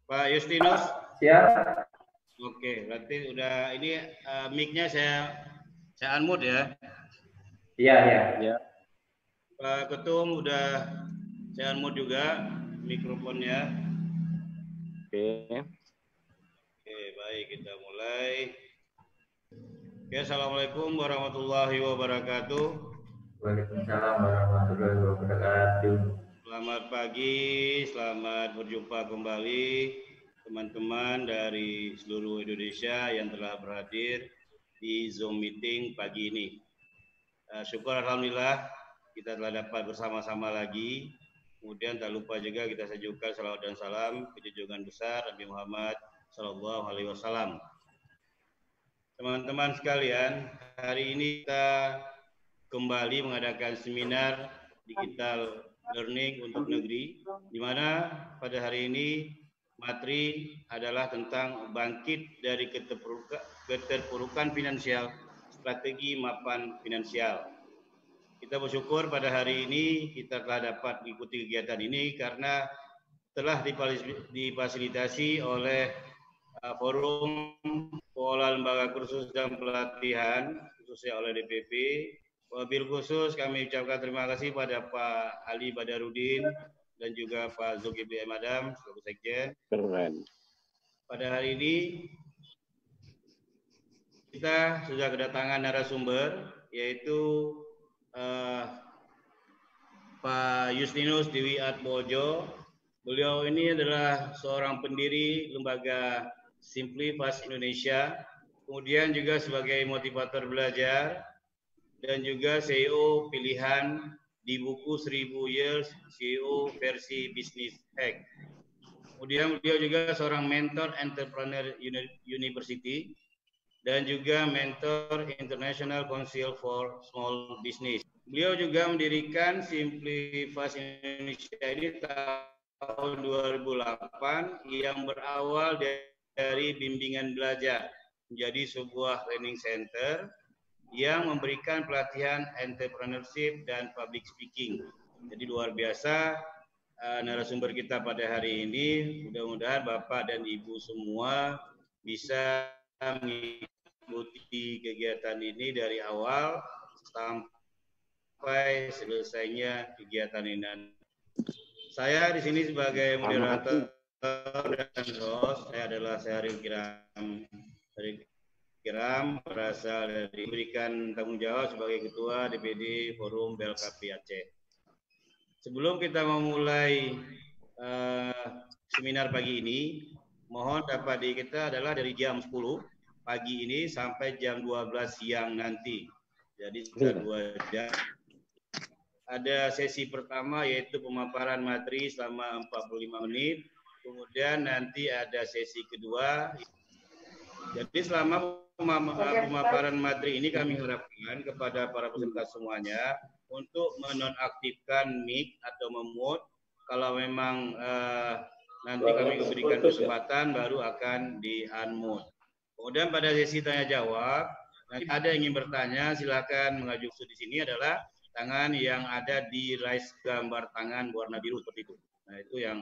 Pak Justinus. Siap. Oke, berarti udah ini mic-nya saya unmute ya. Iya, iya. Ya. Pak Ketum udah saya unmute juga mikrofonnya. Oke. Oke, baik, kita mulai. Oke, assalamualaikum warahmatullahi wabarakatuh. Waalaikumsalam warahmatullahi wabarakatuh. Selamat pagi, selamat berjumpa kembali teman-teman dari seluruh Indonesia yang telah berhadir di Zoom meeting pagi ini. Syukur alhamdulillah kita telah dapat bersama-sama lagi. Kemudian tak lupa juga kita sajukan salawat dan salam ke junjungan besar Nabi Muhammad Sallallahu Alaihi Wasallam. Teman-teman sekalian, hari ini kita kembali mengadakan seminar digital learning untuk negeri, di mana pada hari ini materi adalah tentang bangkit dari keterpurukan finansial, strategi mapan finansial. Kita bersyukur pada hari ini kita telah dapat mengikuti kegiatan ini karena telah difasilitasi oleh Forum Pengelola Lembaga Kursus dan Pelatihan, khususnya oleh DPP. Wabil khusus kami ucapkan terima kasih pada Pak Ali Badarudin dan juga Pak Zulkifli M. Adam, selaku Sekjen. Keren. Pada hari ini kita sudah kedatangan narasumber, yaitu Pak Justinus Dewi Atmojo. Beliau ini adalah seorang pendiri lembaga Simplifast Indonesia, kemudian juga sebagai motivator belajar, dan juga CEO pilihan di buku 1000 Years CEO versi Business Hack. Kemudian beliau juga seorang mentor Entrepreneur University dan juga mentor International Council for Small Business. Beliau juga mendirikan Simplifast Indonesia ini tahun 2008 yang berawal dari bimbingan belajar menjadi sebuah training center yang memberikan pelatihan entrepreneurship dan public speaking. Jadi luar biasa narasumber kita pada hari ini. Mudah-mudahan Bapak dan Ibu semua bisa mengikuti kegiatan ini dari awal sampai selesainya kegiatan ini. Saya di sini sebagai moderator dan host. Saya adalah Syahril Kiram, berasal dari berikan tanggung jawab sebagai Ketua DPD Forum BLKP Aceh. Sebelum kita memulai seminar pagi ini, mohon dapat kita adalah dari jam 10 pagi ini sampai jam 12 siang nanti. Jadi sekitar 2 jam. Ada sesi pertama yaitu pemaparan materi selama 45 menit. Kemudian nanti ada sesi kedua. Jadi selama pemaparan materi ini kami harapkan kepada para peserta semuanya untuk menonaktifkan mic atau memute. Kalau memang nanti kami memberikan kesempatan baru akan di-unmute. Kemudian pada sesi tanya jawab, nanti ada yang ingin bertanya silakan mengajukan di sini adalah tangan yang ada di raise gambar tangan warna biru seperti itu. Nah, itu yang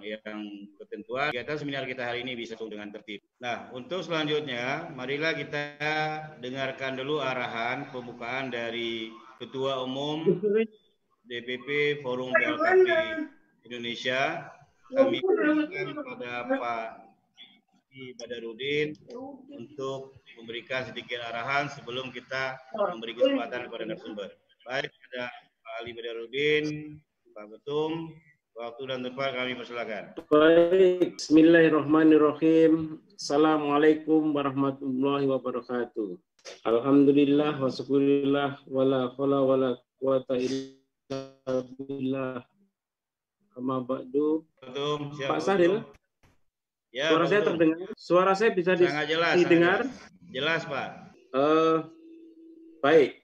ketentuan. Kegiatan seminar kita hari ini bisa dengan tertib. Nah, untuk selanjutnya, marilah kita dengarkan dulu arahan pembukaan dari Ketua Umum DPP Forum BLKP Indonesia. Kami berikan kepada Pak Badarudin untuk memberikan sedikit arahan sebelum kita memberi kesempatan kepada narasumber. Baik, ada Pak Ali Badarudin, Pak Ketum. Waktu dan tempat kami persilakan. Baik, bismillahirrahmanirrahim. Assalamualaikum warahmatullahi wabarakatuh. Alhamdulillah wa syukurillah wala haula wala quwata illa billah. Amma ba'du. Pak Syahril. Ya, suara saya terdengar? Suara saya bisa didengar? Jelas, Pak. Baik.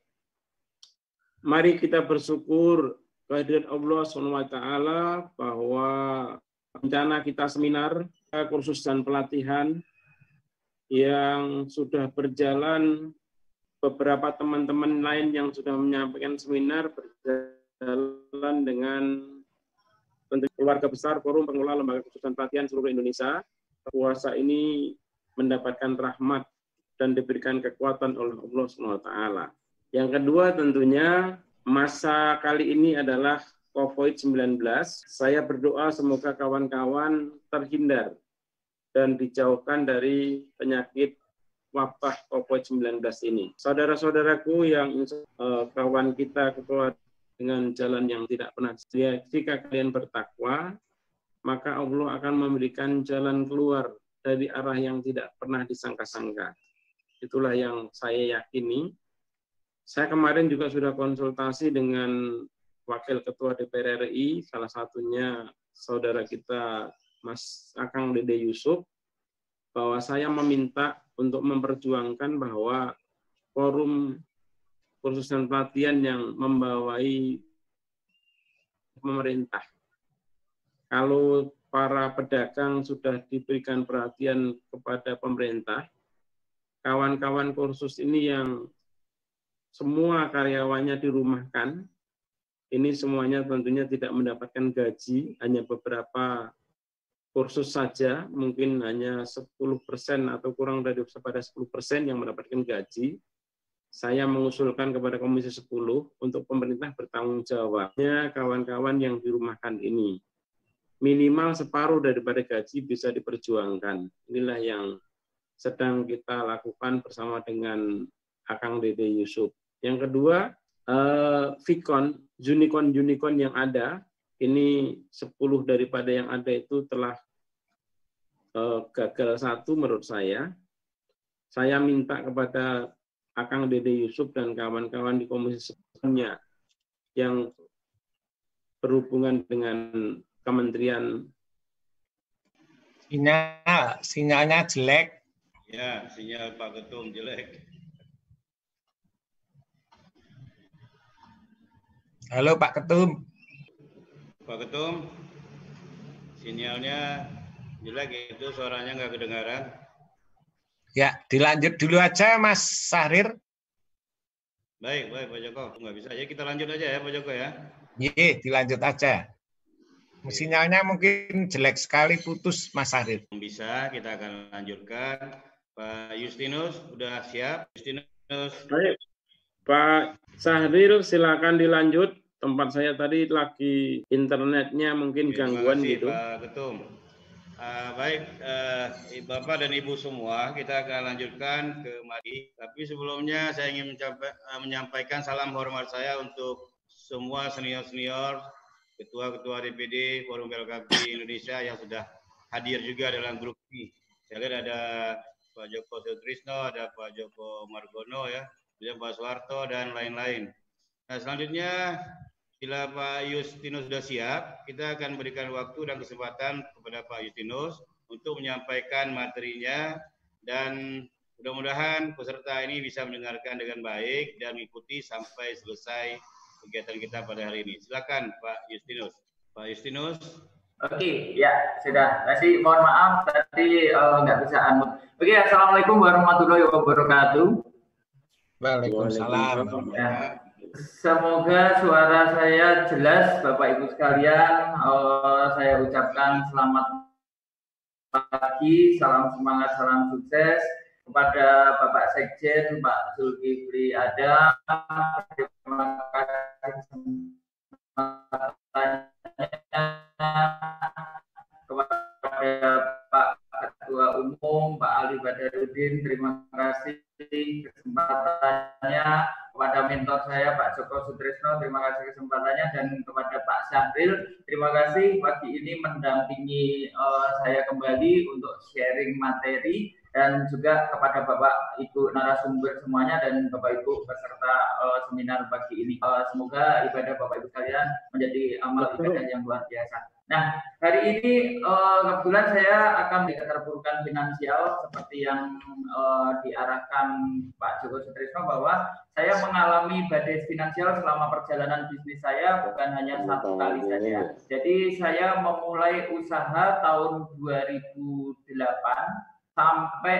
Mari kita bersyukur kehadirat Allah SWT bahwa rencana kita seminar, kursus dan pelatihan yang sudah berjalan, beberapa teman-teman lain yang sudah menyampaikan seminar berjalan dengan keluarga besar Forum Pengelola Lembaga Kursus dan Pelatihan seluruh Indonesia. puasa ini mendapatkan rahmat dan diberikan kekuatan oleh Allah SWT. Yang kedua tentunya masa kali ini adalah COVID-19. Saya berdoa semoga kawan-kawan terhindar dan dijauhkan dari penyakit wabah COVID-19 ini. Saudara-saudaraku yang kawan kita keluar dengan jalan yang tidak pernah setia, jika kalian bertakwa, maka Allah akan memberikan jalan keluar dari arah yang tidak pernah disangka-sangka. Itulah yang saya yakini. Saya kemarin juga sudah konsultasi dengan Wakil Ketua DPR RI, salah satunya saudara kita Mas Akang Dede Yusuf, bahwa saya meminta untuk memperjuangkan bahwa forum kursus dan pelatihan yang membawai pemerintah. Kalau para pedagang sudah diberikan perhatian kepada pemerintah, kawan-kawan kursus ini yang semua karyawannya dirumahkan, ini semuanya tentunya tidak mendapatkan gaji, hanya beberapa kursus saja, mungkin hanya 10% atau kurang daripada 10% yang mendapatkan gaji. Saya mengusulkan kepada Komisi 10 untuk pemerintah bertanggung jawabnya kawan-kawan yang dirumahkan ini. Minimal separuh daripada gaji bisa diperjuangkan. Inilah yang sedang kita lakukan bersama dengan Akang Dede Yusuf. Yang kedua, Vicon, unicorn yang ada, ini 10 daripada yang ada itu telah gagal satu menurut saya. Saya minta kepada Akang Dede Yusuf dan kawan-kawan di Komisi 10 yang berhubungan dengan Kementerian. Sinyalnya jelek. Ya, sinyal Pak Ketum jelek. Halo Pak Ketum. Pak Ketum, sinyalnya jelek, itu suaranya nggak kedengaran. Ya, dilanjut dulu aja Mas Sahrir. Baik Pak Joko, nggak bisa. Ya kita lanjut aja ya Pak Joko ya. Iya, dilanjut aja. Sinyalnya mungkin jelek sekali, putus Mas Sahrir. Bisa, kita akan lanjutkan. Pak Justinus, udah siap? Justinus. Baik. Pak Sahril, silakan dilanjut. Tempat saya tadi lagi internetnya mungkin gangguan gitu. gitu. Pak Ketum. Baik, Bapak dan Ibu semua, kita akan lanjutkan ke Madi. Tapi sebelumnya saya ingin menyampaikan salam hormat saya untuk semua senior-senior, ketua-ketua DPD, Forum PLKP Indonesia yang sudah hadir juga dalam grup ini. Saya lihat ada Pak Joko Sutrisno, ada Pak Joko Margono ya, ada Pak Soeharto dan lain-lain. Nah, selanjutnya bila Pak Justinus sudah siap, kita akan berikan waktu dan kesempatan kepada Pak Justinus untuk menyampaikan materinya, dan mudah-mudahan peserta ini bisa mendengarkan dengan baik dan mengikuti sampai selesai kegiatan kita pada hari ini. Silakan Pak Justinus. Pak Justinus. Oke, ya sudah. Tadi mohon maaf tadi nggak bisa unmute. Oke, assalamualaikum warahmatullahi wabarakatuh. Waalaikumsalam. Ya. Semoga suara saya jelas, Bapak Ibu sekalian. Saya ucapkan selamat pagi, salam semangat, salam sukses kepada Bapak Sekjen, Pak Zulkifli Adam. Terima kasih kepada Pak Ketua Umum, Pak Ali Badarudin. Terima kasih kesempatannya. Kepada mentor saya Pak Joko Sutrisno, terima kasih kesempatannya, dan kepada Pak Syahril, terima kasih pagi ini mendampingi saya kembali untuk sharing materi, dan juga kepada Bapak Ibu narasumber semuanya dan Bapak Ibu peserta seminar pagi ini. Semoga ibadah Bapak Ibu sekalian menjadi amal ibadah yang luar biasa. Nah, hari ini kebetulan saya akan di keterpurukan finansial seperti yang diarahkan Pak Joko Sutrisno, bahwa saya mengalami badai finansial selama perjalanan bisnis saya, bukan hanya satu kali saja. Jadi saya memulai usaha tahun 2008 sampai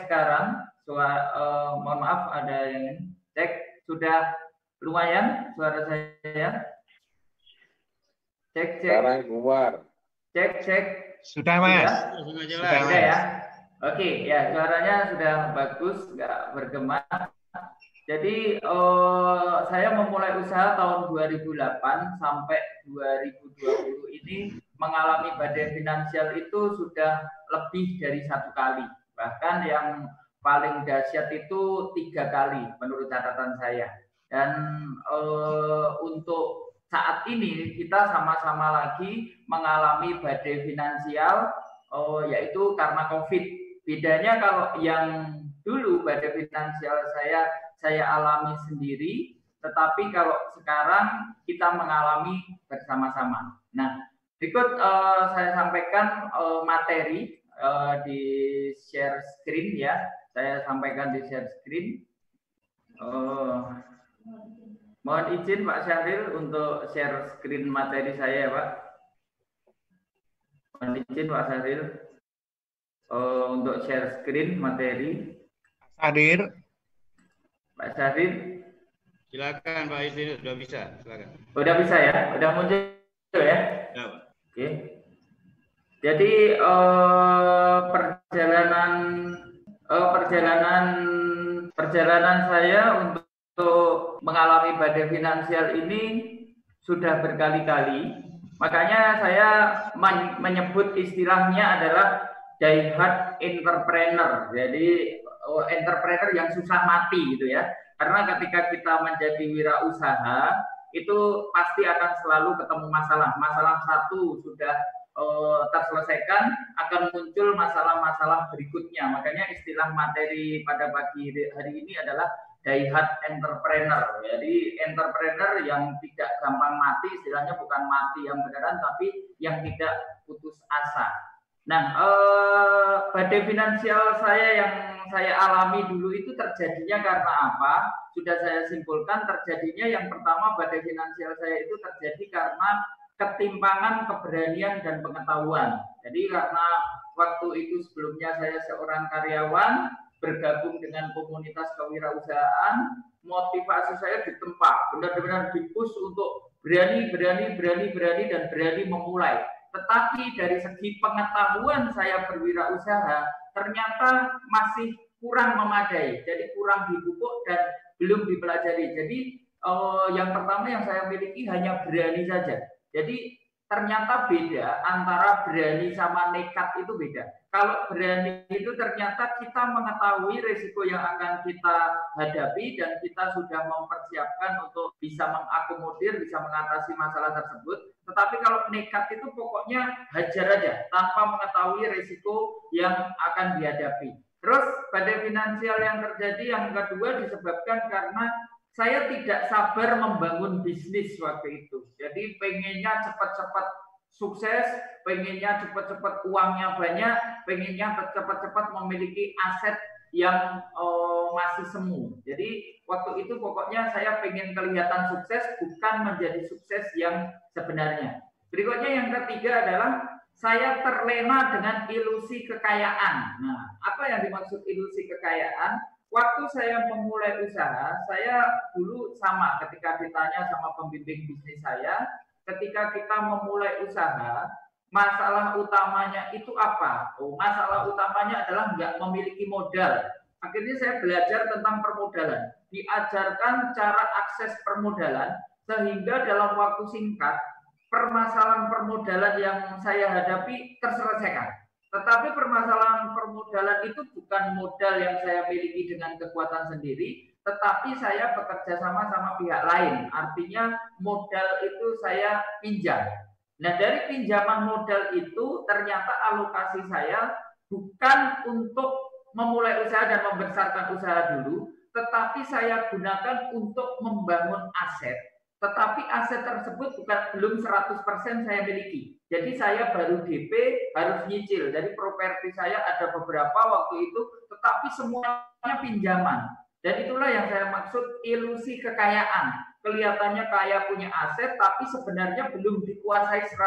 sekarang. Mohon maaf, ada yang cek, sudah lumayan suara saya. Cek. Sekarang keluar. Cek. Sudah, Mas. Sudah jelas. Sudah, Sudah ya. Oke, ya suaranya sudah bagus, nggak bergema. Jadi saya memulai usaha tahun 2008 sampai 2020 ini mengalami badai finansial itu sudah lebih dari 1 kali. Bahkan yang paling dahsyat itu 3 kali menurut catatan saya. Dan untuk saat ini kita sama-sama lagi mengalami badai finansial yaitu karena COVID. Bedanya kalau yang dulu badai finansial saya alami sendiri, tetapi kalau sekarang kita mengalami bersama-sama. Nah, berikut saya sampaikan materi di share screen ya. Saya sampaikan di share screen. Mohon izin Pak Syahril untuk share screen materi saya ya Pak. Mohon izin Pak Syahril untuk share screen materi. Hadir. Pak Syahril. Silakan Pak Yusri, sudah bisa. Silakan. Udah bisa ya? Udah muncul ya? Ya, Pak. Oke. Jadi perjalanan saya untuk mengalami badai finansial ini sudah berkali-kali. Makanya saya menyebut istilahnya adalah die-hard entrepreneur. Jadi entrepreneur yang susah mati gitu ya. Karena ketika kita menjadi wirausaha itu pasti akan selalu ketemu masalah. Masalah satu sudah terselesaikan, akan muncul masalah-masalah berikutnya. Makanya istilah materi pada pagi hari ini adalah die-hard entrepreneur. Jadi entrepreneur yang tidak gampang mati, istilahnya bukan mati yang beneran, tapi yang tidak putus asa. Nah, badai finansial saya yang saya alami dulu itu terjadinya karena apa? Sudah saya simpulkan, terjadinya yang pertama badai finansial saya itu terjadi karena ketimpangan keberanian dan pengetahuan. Jadi karena waktu itu sebelumnya saya seorang karyawan, bergabung dengan komunitas kewirausahaan, motivasi saya ditempa, benar-benar dipush untuk berani dan berani memulai. Tetapi dari segi pengetahuan saya berwirausaha ternyata masih kurang memadai, jadi kurang dipupuk dan belum dipelajari. Jadi yang pertama yang saya miliki hanya berani saja. Jadi ternyata beda antara berani sama nekat itu beda. Kalau berani itu ternyata kita mengetahui risiko yang akan kita hadapi dan kita sudah mempersiapkan untuk bisa mengakomodir, bisa mengatasi masalah tersebut. Tetapi kalau nekat itu pokoknya hajar aja tanpa mengetahui risiko yang akan dihadapi. Terus badai finansial yang terjadi yang kedua disebabkan karena saya tidak sabar membangun bisnis waktu itu. Jadi pengennya cepat-cepat sukses, pengennya cepat-cepat uangnya banyak, pengennya cepat-cepat memiliki aset yang masih semu. Jadi waktu itu pokoknya saya pengen kelihatan sukses, bukan menjadi sukses yang sebenarnya. Berikutnya yang ketiga adalah saya terlena dengan ilusi kekayaan. Nah, apa yang dimaksud ilusi kekayaan? Waktu saya memulai usaha, saya dulu sama ketika ditanya sama pembimbing bisnis saya, ketika kita memulai usaha, masalah utamanya itu apa? Masalah utamanya adalah nggak memiliki modal. Akhirnya saya belajar tentang permodalan, diajarkan cara akses permodalan, sehingga dalam waktu singkat, permasalahan permodalan yang saya hadapi terselesaikan. Tetapi permasalahan permodalan itu bukan modal yang saya miliki dengan kekuatan sendiri, tetapi saya bekerja sama pihak lain. Artinya modal itu saya pinjam. Nah, dari pinjaman modal itu ternyata alokasi saya bukan untuk memulai usaha dan membesarkan usaha dulu, tetapi saya gunakan untuk membangun aset. Tetapi aset tersebut belum 100% saya miliki. Jadi saya baru DP, harus nyicil. Jadi properti saya ada beberapa waktu itu, tetapi semuanya pinjaman. Dan itulah yang saya maksud ilusi kekayaan. Kelihatannya kaya punya aset, tapi sebenarnya belum dikuasai 100%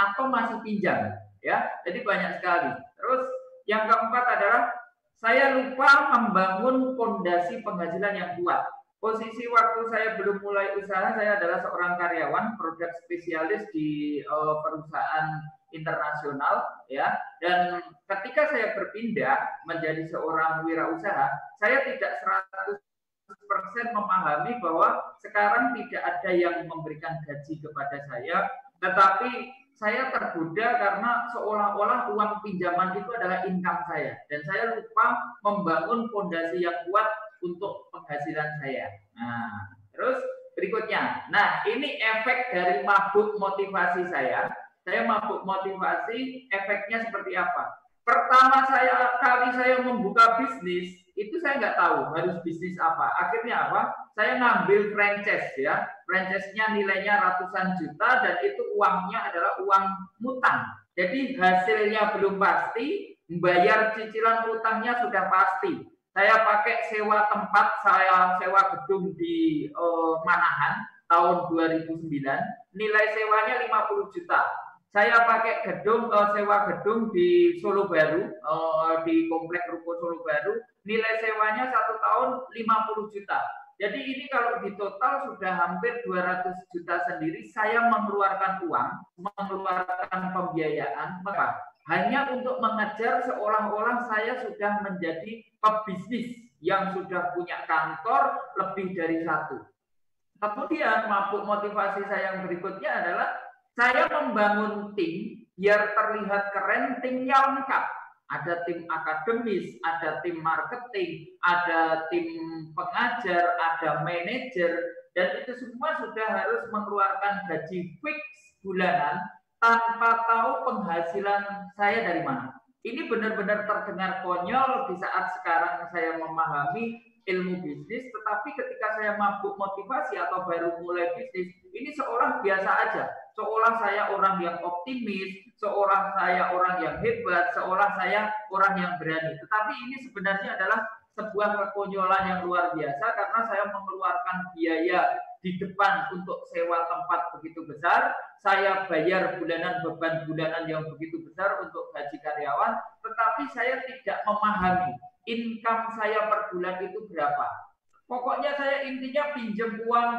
atau masih pinjam. Ya, jadi banyak sekali. Terus yang keempat adalah saya lupa membangun fondasi penghasilan yang kuat. Posisi waktu saya belum mulai usaha, saya adalah seorang karyawan produk spesialis di perusahaan internasional, ya. Dan ketika saya berpindah menjadi seorang wirausaha, saya tidak 100% memahami bahwa sekarang tidak ada yang memberikan gaji kepada saya, tetapi saya tergoda karena seolah-olah uang pinjaman itu adalah income saya, dan saya lupa membangun fondasi yang kuat untuk penghasilan saya. Nah, terus berikutnya. Nah, ini efek dari mabuk motivasi saya. Saya mabuk motivasi, efeknya seperti apa? Pertama kali saya membuka bisnis, itu saya nggak tahu harus bisnis apa. Akhirnya apa? Saya ngambil franchise, ya. Franchise-nya nilainya ratusan juta dan itu uangnya adalah uang mutang. Jadi hasilnya belum pasti, membayar cicilan utangnya sudah pasti. Saya pakai sewa tempat, saya sewa gedung di Manahan tahun 2009, nilai sewanya 50 juta. Saya pakai gedung, sewa gedung di Solo Baru, di Komplek Ruko Solo Baru, nilai sewanya 1 tahun 50 juta. Jadi ini kalau di total sudah hampir 200 juta sendiri, saya mengeluarkan uang, mengeluarkan pembiayaan, maka hanya untuk mengejar seolah-olah saya sudah menjadi pebisnis yang sudah punya kantor lebih dari 1. Kemudian mabuk motivasi saya yang berikutnya adalah saya membangun tim biar terlihat keren, timnya lengkap. Ada tim akademis, ada tim marketing, ada tim pengajar, ada manajer, dan itu semua sudah harus mengeluarkan gaji fix bulanan tanpa tahu penghasilan saya dari mana. Ini benar-benar terdengar konyol di saat sekarang saya memahami ilmu bisnis, tetapi ketika saya mabuk motivasi atau baru mulai bisnis, ini seolah biasa aja. Seolah saya orang yang optimis, seolah saya orang yang hebat, seolah saya orang yang berani. Tetapi ini sebenarnya adalah sebuah kekonyolan yang luar biasa karena saya mengeluarkan biaya di depan untuk sewa tempat begitu besar, saya bayar bulanan beban bulanan yang begitu besar untuk gaji karyawan, tetapi saya tidak memahami income saya per bulan itu berapa. Pokoknya saya intinya pinjam uang,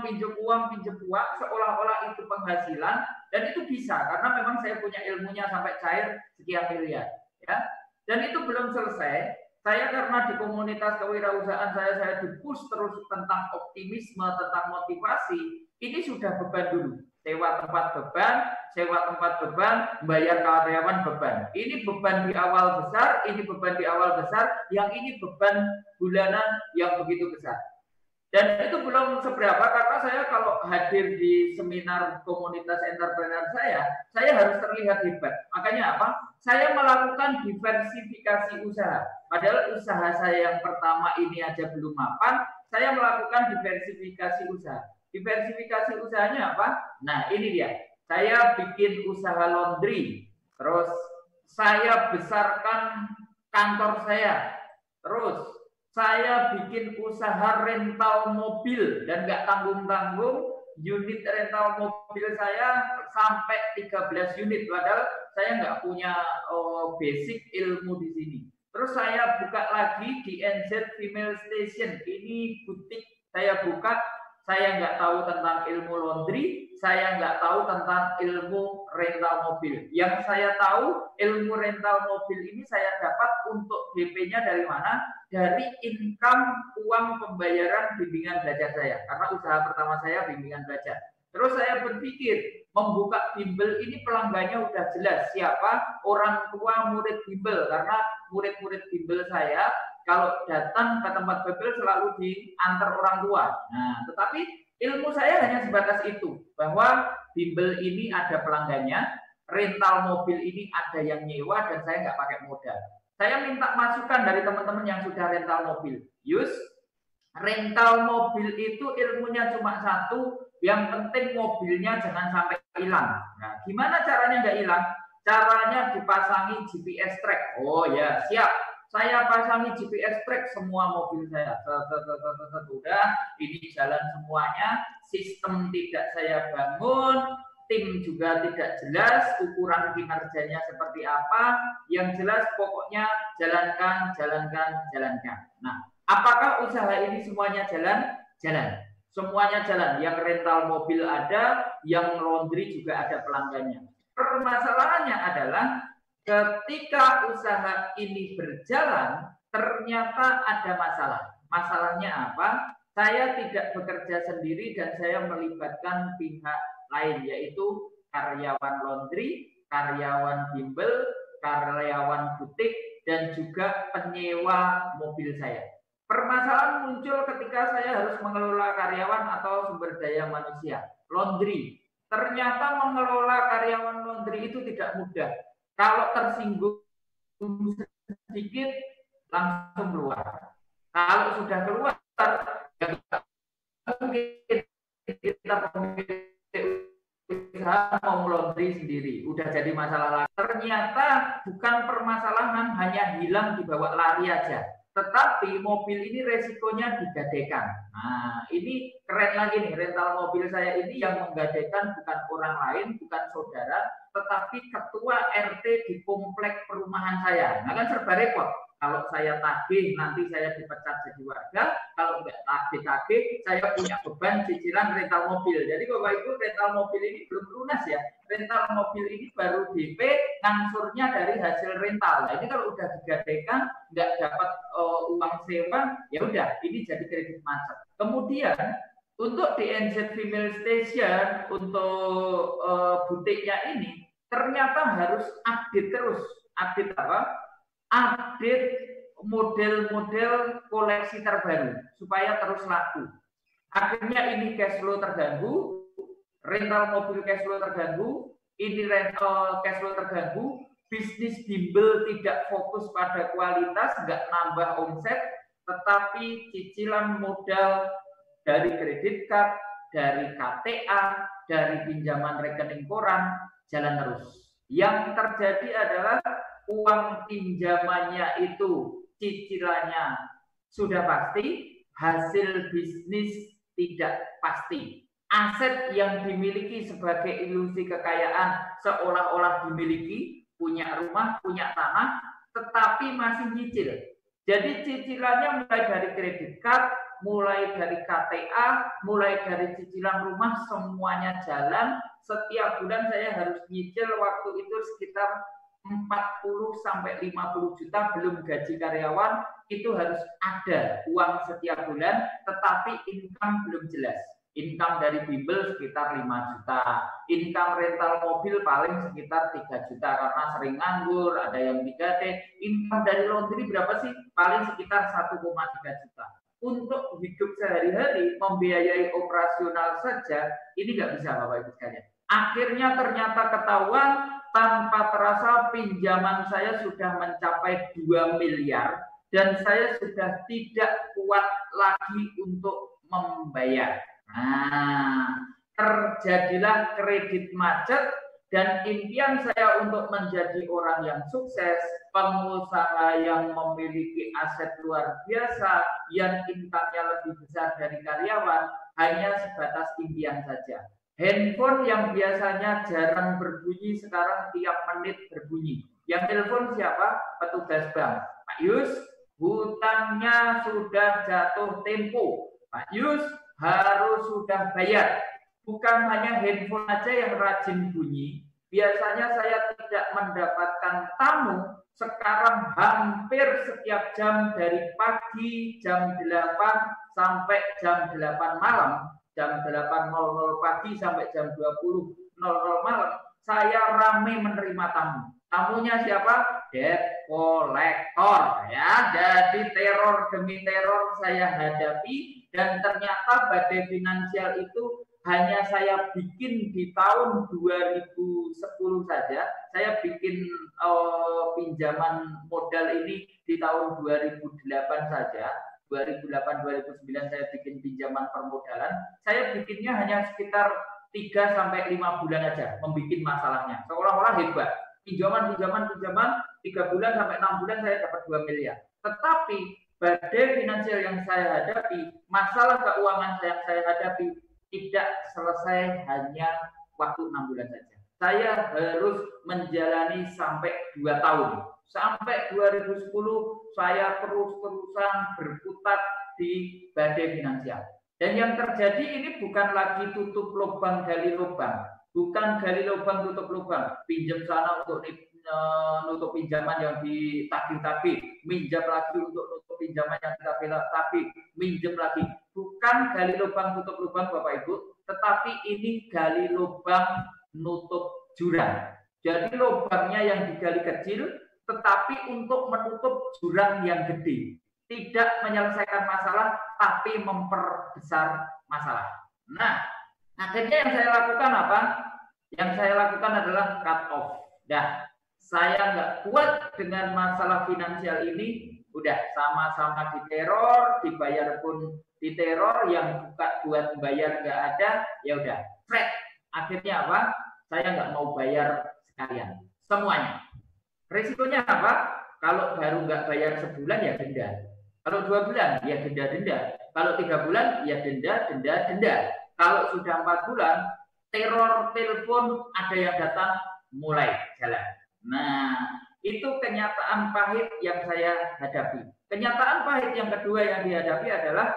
seolah-olah itu penghasilan, dan itu bisa karena memang saya punya ilmunya sampai cair sekian miliar, ya. Dan itu belum selesai. Saya karena di komunitas kewirausahaan saya di-push terus tentang optimisme, tentang motivasi. Ini sudah beban dulu. Sewa tempat beban, bayar karyawan beban. Ini beban di awal besar, yang ini beban bulanan yang begitu besar. Dan itu belum seberapa karena saya kalau hadir di seminar komunitas entrepreneur saya harus terlihat hebat. Makanya apa? Saya melakukan diversifikasi usaha. Padahal usaha saya yang pertama ini aja belum mapan, saya melakukan diversifikasi usaha. Diversifikasi usahanya apa? Nah, ini dia. Saya bikin usaha laundry. Terus saya besarkan kantor saya. Terus saya bikin usaha rental mobil dan nggak tanggung-tanggung, unit rental mobil saya sampai 13 unit, padahal saya nggak punya basic ilmu di sini. Terus saya buka lagi di NZ Female Station, ini butik saya buka, saya nggak tahu tentang ilmu laundry, saya nggak tahu tentang ilmu rental mobil. Yang saya tahu ilmu rental mobil ini saya dapat untuk DP-nya dari mana? Dari income uang pembayaran bimbingan belajar saya. Karena usaha pertama saya bimbingan belajar. Terus saya berpikir, membuka bimbel ini pelanggannya udah jelas. Siapa? Orang tua murid bimbel. Karena murid-murid bimbel saya, kalau datang ke tempat bimbel selalu diantar orang tua. Nah, tetapi ilmu saya hanya sebatas itu. Bahwa bimbel ini ada pelanggannya, rental mobil ini ada yang nyewa, dan saya nggak pakai modal. Saya minta masukan dari teman-teman yang sudah rental mobil. Yus, rental mobil itu ilmunya cuma satu, yang penting mobilnya jangan sampai hilang. Nah, gimana caranya nggak hilang? Caranya dipasangi GPS track. Oh ya, siap. Saya pasangi GPS track semua mobil saya. Sudah, ini jalan semuanya. Sistem tidak saya bangun. Tim juga tidak jelas, ukuran kinerjanya seperti apa, yang jelas pokoknya jalankan. Nah, apakah usaha ini semuanya jalan? jalan. Semuanya jalan. Yang rental mobil ada, yang laundry juga ada pelanggannya. Permasalahannya adalah ketika usaha ini berjalan, ternyata ada masalah. Masalahnya apa? Saya tidak bekerja sendiri dan saya melibatkan pihak lain, yaitu karyawan laundry, karyawan bimbel, karyawan butik, dan juga penyewa mobil saya. Permasalahan muncul ketika saya harus mengelola karyawan atau sumber daya manusia. Laundry. Ternyata mengelola karyawan laundry itu tidak mudah. Kalau tersinggung sedikit, langsung keluar. Kalau sudah keluar, ya mungkin kita mau laundry sendiri. Udah jadi masalah lagi. Ternyata bukan permasalahan hanya hilang dibawa lari aja. Tetapi mobil ini resikonya digadaikan. Nah, ini keren lagi nih, rental mobil saya ini yang menggadaikan bukan orang lain, bukan saudara, tetapi ketua RT di komplek perumahan saya. Nah kan serba repot. Kalau saya tagih, nanti saya dipecat jadi warga. Kalau nggak tagih, saya punya beban cicilan rental mobil. Jadi Bapak Ibu, rental mobil ini belum lunas ya. Rental mobil ini baru DP, ngangsurnya dari hasil rental. Nah ini kalau udah digadaikan, nggak dapat uang sewa, ya udah, ini jadi kredit macet. Kemudian untuk di NZ Female Station, untuk butiknya ini, ternyata harus update terus. Update apa? Update model-model koleksi terbaru supaya terus laku. Akhirnya ini cash flow terganggu, rental mobil cash flow terganggu, ini rental cash flow terganggu, bisnis bimbel tidak fokus pada kualitas, nggak nambah omset, tetapi cicilan modal dari kredit card, dari KTA, dari pinjaman rekening koran jalan terus. Yang terjadi adalah uang pinjamannya itu cicilannya sudah pasti, hasil bisnis tidak pasti. Aset yang dimiliki sebagai ilusi kekayaan seolah-olah dimiliki, punya rumah, punya tanah, tetapi masih nyicil. Jadi cicilannya mulai dari kredit card, mulai dari KTA, mulai dari cicilan rumah, semuanya jalan. Setiap bulan saya harus nyicil, waktu itu sekitar 40 sampai 50 juta, belum gaji karyawan, itu harus ada uang setiap bulan, tetapi income belum jelas. Income dari bimbel sekitar 5 juta, income rental mobil paling sekitar 3 juta karena sering nganggur, ada yang digadai. Income dari laundry berapa sih? Paling sekitar 1,3 juta. Untuk hidup sehari-hari, membiayai operasional saja, ini nggak bisa Bapak Ibu sekalian. Akhirnya ternyata ketahuan, tanpa terasa pinjaman saya sudah mencapai 2 miliar dan saya sudah tidak kuat lagi untuk membayar. Nah, terjadilah kredit macet dan impian saya untuk menjadi orang yang sukses, pengusaha yang memiliki aset luar biasa, yang income-nya lebih besar dari karyawan, hanya sebatas impian saja. Handphone yang biasanya jarang berbunyi sekarang tiap menit berbunyi. Yang telepon siapa? Petugas bank. Pak Yus, hutangnya sudah jatuh tempo. Pak Yus, harus sudah bayar. Bukan hanya handphone aja yang rajin bunyi. Biasanya saya tidak mendapatkan tamu. Sekarang hampir setiap jam dari pagi jam 8 sampai jam 8 malam. Jam 8.00 pagi sampai jam 20.00 malam, saya ramai menerima tamu. Tamunya siapa? Debt collector. Ya, jadi teror demi teror saya hadapi dan ternyata badai finansial itu hanya saya bikin di tahun 2010 saja. Saya bikin pinjaman modal ini di tahun 2008 saja. 2008-2009 saya bikin pinjaman permodalan, saya bikinnya hanya sekitar 3 sampai 5 bulan aja membikin masalahnya. Seolah-olah hebat. Pinjaman 3 bulan sampai 6 bulan saya dapat 2 miliar. Tetapi badai finansial yang saya hadapi, masalah keuangan yang saya hadapi tidak selesai hanya waktu 6 bulan saja. Saya harus menjalani sampai 2 tahun. Sampai 2010 saya terus-terusan berkutat di badai finansial. Dan yang terjadi ini bukan lagi tutup lubang gali lubang, bukan gali lubang tutup lubang, pinjam sana untuk nutup pinjaman yang ditagih-tagih, minjam lagi untuk nutup pinjaman yang ditagih-tagih, minjam lagi. Bukan gali lubang tutup lubang Bapak Ibu, tetapi ini gali lubang nutup jurang. Jadi lubangnya yang digali kecil, tetapi untuk menutup jurang yang gede. Tidak menyelesaikan masalah, tapi memperbesar masalah. Nah, akhirnya yang saya lakukan apa? Yang saya lakukan adalah cut off. Dah, saya nggak kuat dengan masalah finansial ini. Udah sama-sama diteror, dibayar pun diteror, yang buka buat bayar nggak ada, ya udah. Fred, akhirnya apa? Saya nggak mau bayar sekalian, semuanya. Risikonya apa? Kalau baru nggak bayar sebulan ya denda. Kalau 2 bulan, ya denda-denda. Kalau 3 bulan, ya denda. Kalau sudah 4 bulan, teror telepon ada yang datang, mulai jalan. Nah, itu kenyataan pahit yang saya hadapi. Kenyataan pahit yang kedua yang dihadapi adalah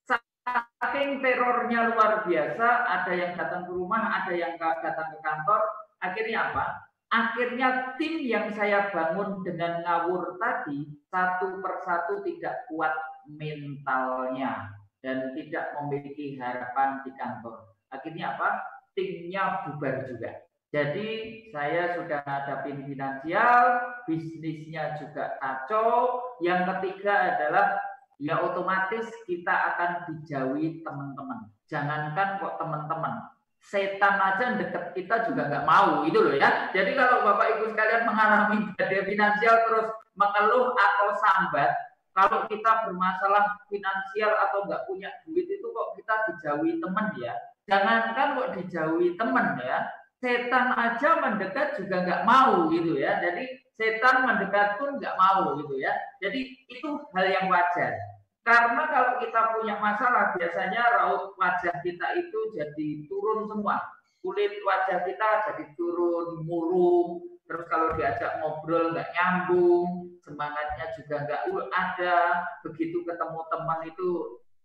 saking terornya luar biasa, ada yang datang ke rumah, ada yang datang ke kantor. Akhirnya apa? Akhirnya tim yang saya bangun dengan ngawur tadi satu persatu tidak kuat mentalnya dan tidak memiliki harapan di kantor. Akhirnya apa? Timnya bubar juga. Jadi saya sudah hadapin finansial, bisnisnya juga kacau. Yang ketiga adalah ya otomatis kita akan dijauhi teman-teman. Jangankan kok teman-teman, setan aja deket kita juga nggak mau, itu loh ya. Jadi kalau Bapak Ibu sekalian mengalami badai finansial terus mengeluh atau sambat, kalau kita bermasalah finansial atau nggak punya duit itu kok kita dijauhi teman ya. Jangankan kok dijauhi teman ya, setan aja mendekat juga nggak mau gitu ya. Jadi setan mendekat pun nggak mau gitu ya. Jadi itu hal yang wajar. Karena kalau kita punya masalah, biasanya raut wajah kita itu jadi turun semua. Kulit wajah kita jadi turun, murung. Terus kalau diajak ngobrol nggak nyambung, semangatnya juga nggak ada. Begitu ketemu teman itu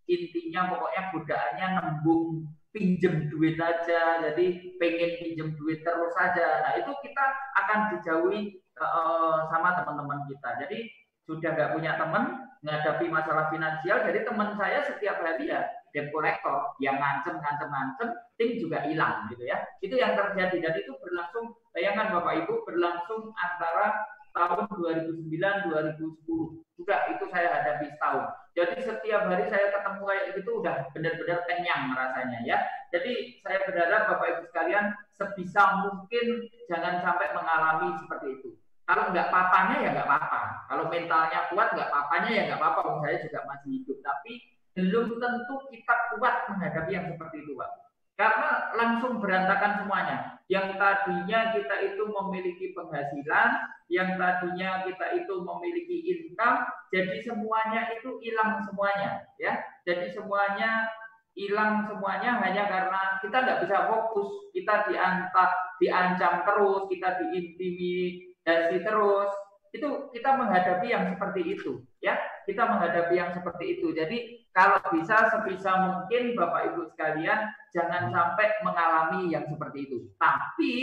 intinya pokoknya godaannya nembung, pinjem duit aja. Jadi pengen pinjem duit terus saja. Nah itu kita akan dijauhi sama teman-teman kita. Jadi sudah nggak punya teman, menghadapi masalah finansial, jadi teman saya setiap hari ya debt collector yang ngancem, tim juga hilang gitu ya. Itu yang terjadi dan itu berlangsung, bayangkan Bapak Ibu, berlangsung antara tahun 2009-2010 juga itu saya hadapi setahun. Jadi setiap hari saya ketemu kayak gitu udah benar-benar kenyang rasanya ya. Jadi saya berharap Bapak Ibu sekalian sebisa mungkin jangan sampai mengalami seperti itu. Kalau nggak papanya ya nggak apa-apa. Kalau mentalnya kuat nggak papanya ya nggak apa-apa. Saya juga masih hidup. Tapi belum tentu kita kuat menghadapi yang seperti itu, Pak. Karena langsung berantakan semuanya. Yang tadinya kita itu memiliki penghasilan, yang tadinya kita itu memiliki income, jadi semuanya itu hilang semuanya, ya. Jadi semuanya hilang semuanya hanya karena kita nggak bisa fokus, kita diancam terus, kita diintimidasi terus. Itu kita menghadapi yang seperti itu, ya. Kita menghadapi yang seperti itu. Jadi kalau bisa sebisa mungkin Bapak Ibu sekalian jangan sampai mengalami yang seperti itu. Tapi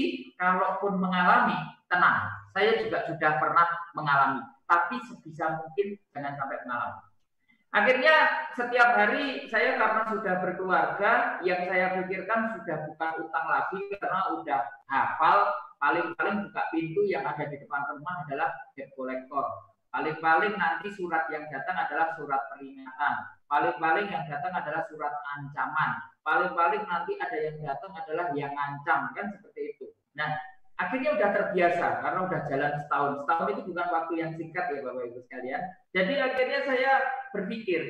kalaupun mengalami, tenang. Saya juga sudah pernah mengalami. Tapi sebisa mungkin jangan sampai mengalami. Akhirnya setiap hari saya karena sudah berkeluarga, yang saya pikirkan sudah bukan utang lagi karena udah hafal. Paling-paling buka pintu yang ada di depan rumah adalah debt collector. Paling-paling nanti surat yang datang adalah surat peringatan. Paling-paling yang datang adalah surat ancaman. Paling-paling nanti ada yang datang adalah yang ngancam, kan seperti itu. Nah, akhirnya udah terbiasa karena udah jalan setahun. Setahun itu bukan waktu yang singkat ya Bapak Ibu sekalian. Jadi akhirnya saya berpikir,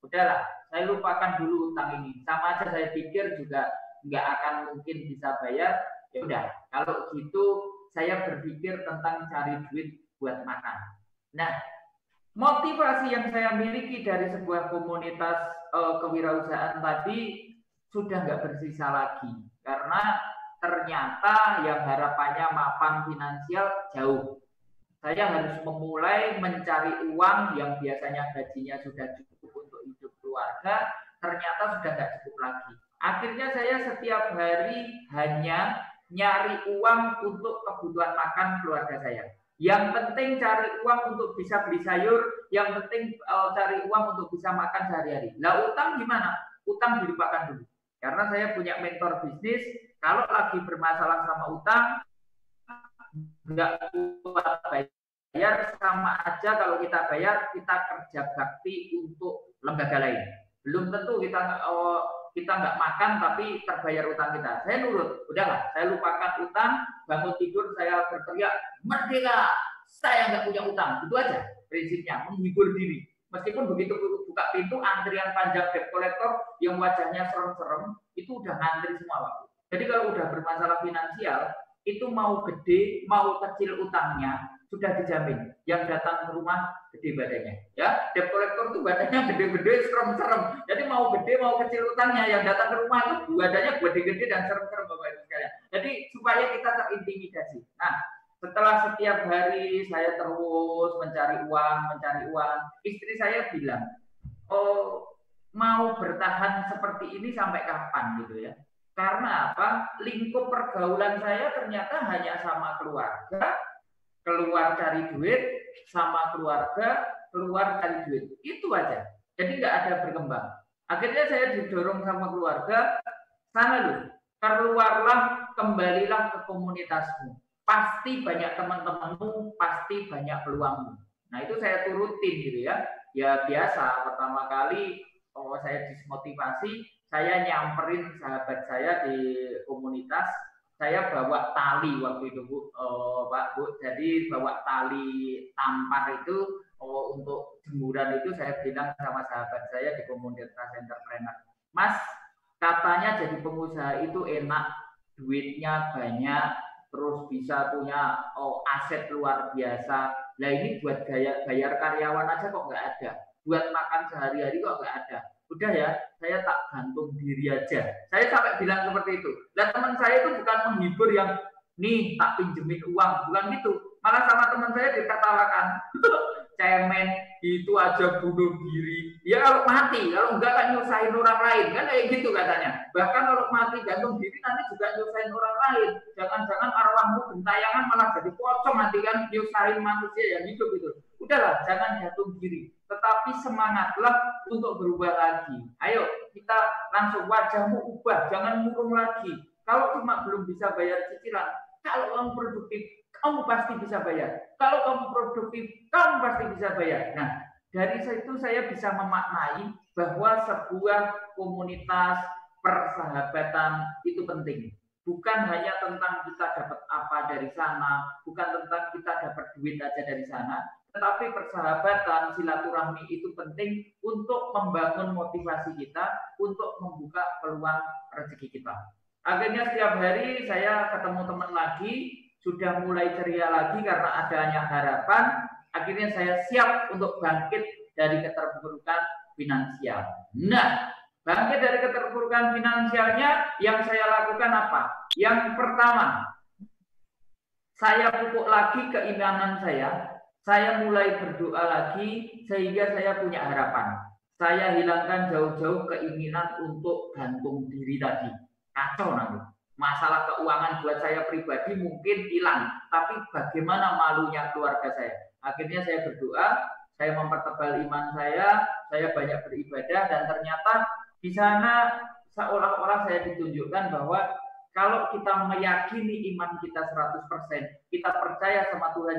udahlah, saya lupakan dulu utang ini. Sama aja saya pikir juga nggak akan mungkin bisa bayar. Ya udah, kalau gitu saya berpikir tentang cari duit buat makan. Nah, motivasi yang saya miliki dari sebuah komunitas kewirausahaan tadi sudah nggak bersisa lagi. Karena ternyata yang harapannya mapan finansial jauh. Saya harus memulai mencari uang yang biasanya gajinya sudah cukup untuk hidup keluarga. ternyata sudah nggak cukup lagi. Akhirnya saya setiap hari hanya nyari uang untuk kebutuhan makan keluarga saya. Yang penting cari uang untuk bisa beli sayur, yang penting cari uang untuk bisa makan sehari-hari. Lah utang gimana? Utang dilupakan dulu. Karena saya punya mentor bisnis, kalau lagi bermasalah sama utang, nggak kuat bayar, sama aja kalau kita bayar, kita kerja bakti untuk lembaga lain. Belum tentu kita nggak makan tapi terbayar utang kita. Saya nurut, udahlah, saya lupakan utang, bangun tidur saya berteriak, merdeka, saya nggak punya utang. Itu aja prinsipnya, menghibur diri. Meskipun begitu buka pintu, antrian panjang debt collector yang wajahnya serem-serem, itu udah ngantri semua waktu. Jadi kalau udah bermasalah finansial, itu mau gede, mau kecil utangnya, sudah dijamin. Yang datang ke rumah gede badannya. Ya, debt collector itu badannya gede-gede, serem-serem. Jadi mau gede, mau kecil utangnya, yang datang ke rumah itu badannya gede-gede dan serem-serem Bapak Ibu sekalian. Jadi supaya kita terintimidasi. Nah, setelah setiap hari saya terus mencari uang, istri saya bilang, oh mau bertahan seperti ini sampai kapan gitu ya? Karena apa? Lingkup pergaulan saya ternyata hanya sama keluarga, keluar cari duit, sama keluarga, keluar cari duit. Itu aja. Jadi nggak ada berkembang. Akhirnya saya didorong sama keluarga, sana lu, keluarlah, kembalilah ke komunitasmu. Pasti banyak teman-temanmu, pasti banyak peluangmu. Nah itu saya turutin gitu ya. Ya biasa, pertama kali saya dismotivasi, saya nyamperin sahabat saya di komunitas, saya bawa tali waktu itu Pak Bu, jadi bawa tali tampar itu untuk jemuran itu saya bilang sama sahabat saya di komunitas entrepreneur, Mas, katanya jadi pengusaha itu enak, duitnya banyak, terus bisa punya aset luar biasa. Nah ini buat bayar karyawan aja kok nggak ada, buat makan sehari-hari kok nggak ada. Udah ya, saya tak gantung diri aja. Saya sampai bilang seperti itu. Dan teman saya itu bukan menghibur yang, nih tak pinjemin uang, bukan gitu. Malah sama teman saya dikatakan, cemen, itu aja bunuh diri. Ya kalau mati, kalau enggak kan nyusahin orang lain. Kan kayak gitu katanya. Bahkan kalau mati gantung diri nanti juga nyusahin orang lain. Jangan-jangan arwahmu gentayangan malah jadi pocong nanti kan nyusahin manusia yang hidup itu. Udahlah, jangan gantung diri. Tetapi semangatlah untuk berubah lagi. Ayo, kita langsung wajahmu ubah, jangan murung lagi. Kalau cuma belum bisa bayar cicilan, kalau kamu produktif, kamu pasti bisa bayar. Kalau kamu produktif, kamu pasti bisa bayar. Nah, dari situ saya bisa memaknai bahwa sebuah komunitas persahabatan itu penting. Bukan hanya tentang kita dapat apa dari sana, bukan tentang kita dapat duit aja dari sana, tetapi persahabatan, silaturahmi itu penting untuk membangun motivasi kita, untuk membuka peluang rezeki kita. Akhirnya setiap hari saya ketemu teman lagi, sudah mulai ceria lagi karena adanya harapan. Akhirnya saya siap untuk bangkit dari keterpurukan finansial. Nah, bangkit dari keterpurukan finansialnya yang saya lakukan apa? Yang pertama, saya pupuk lagi keimanan saya mulai berdoa lagi sehingga saya punya harapan. Saya hilangkan jauh-jauh keinginan untuk gantung diri tadi. Kacau nanti. Masalah keuangan buat saya pribadi mungkin hilang, tapi bagaimana malunya keluarga saya? Akhirnya saya berdoa, saya mempertebal iman saya banyak beribadah, dan ternyata di sana seolah-olah saya ditunjukkan bahwa kalau kita meyakini iman kita 100%, kita percaya sama Tuhan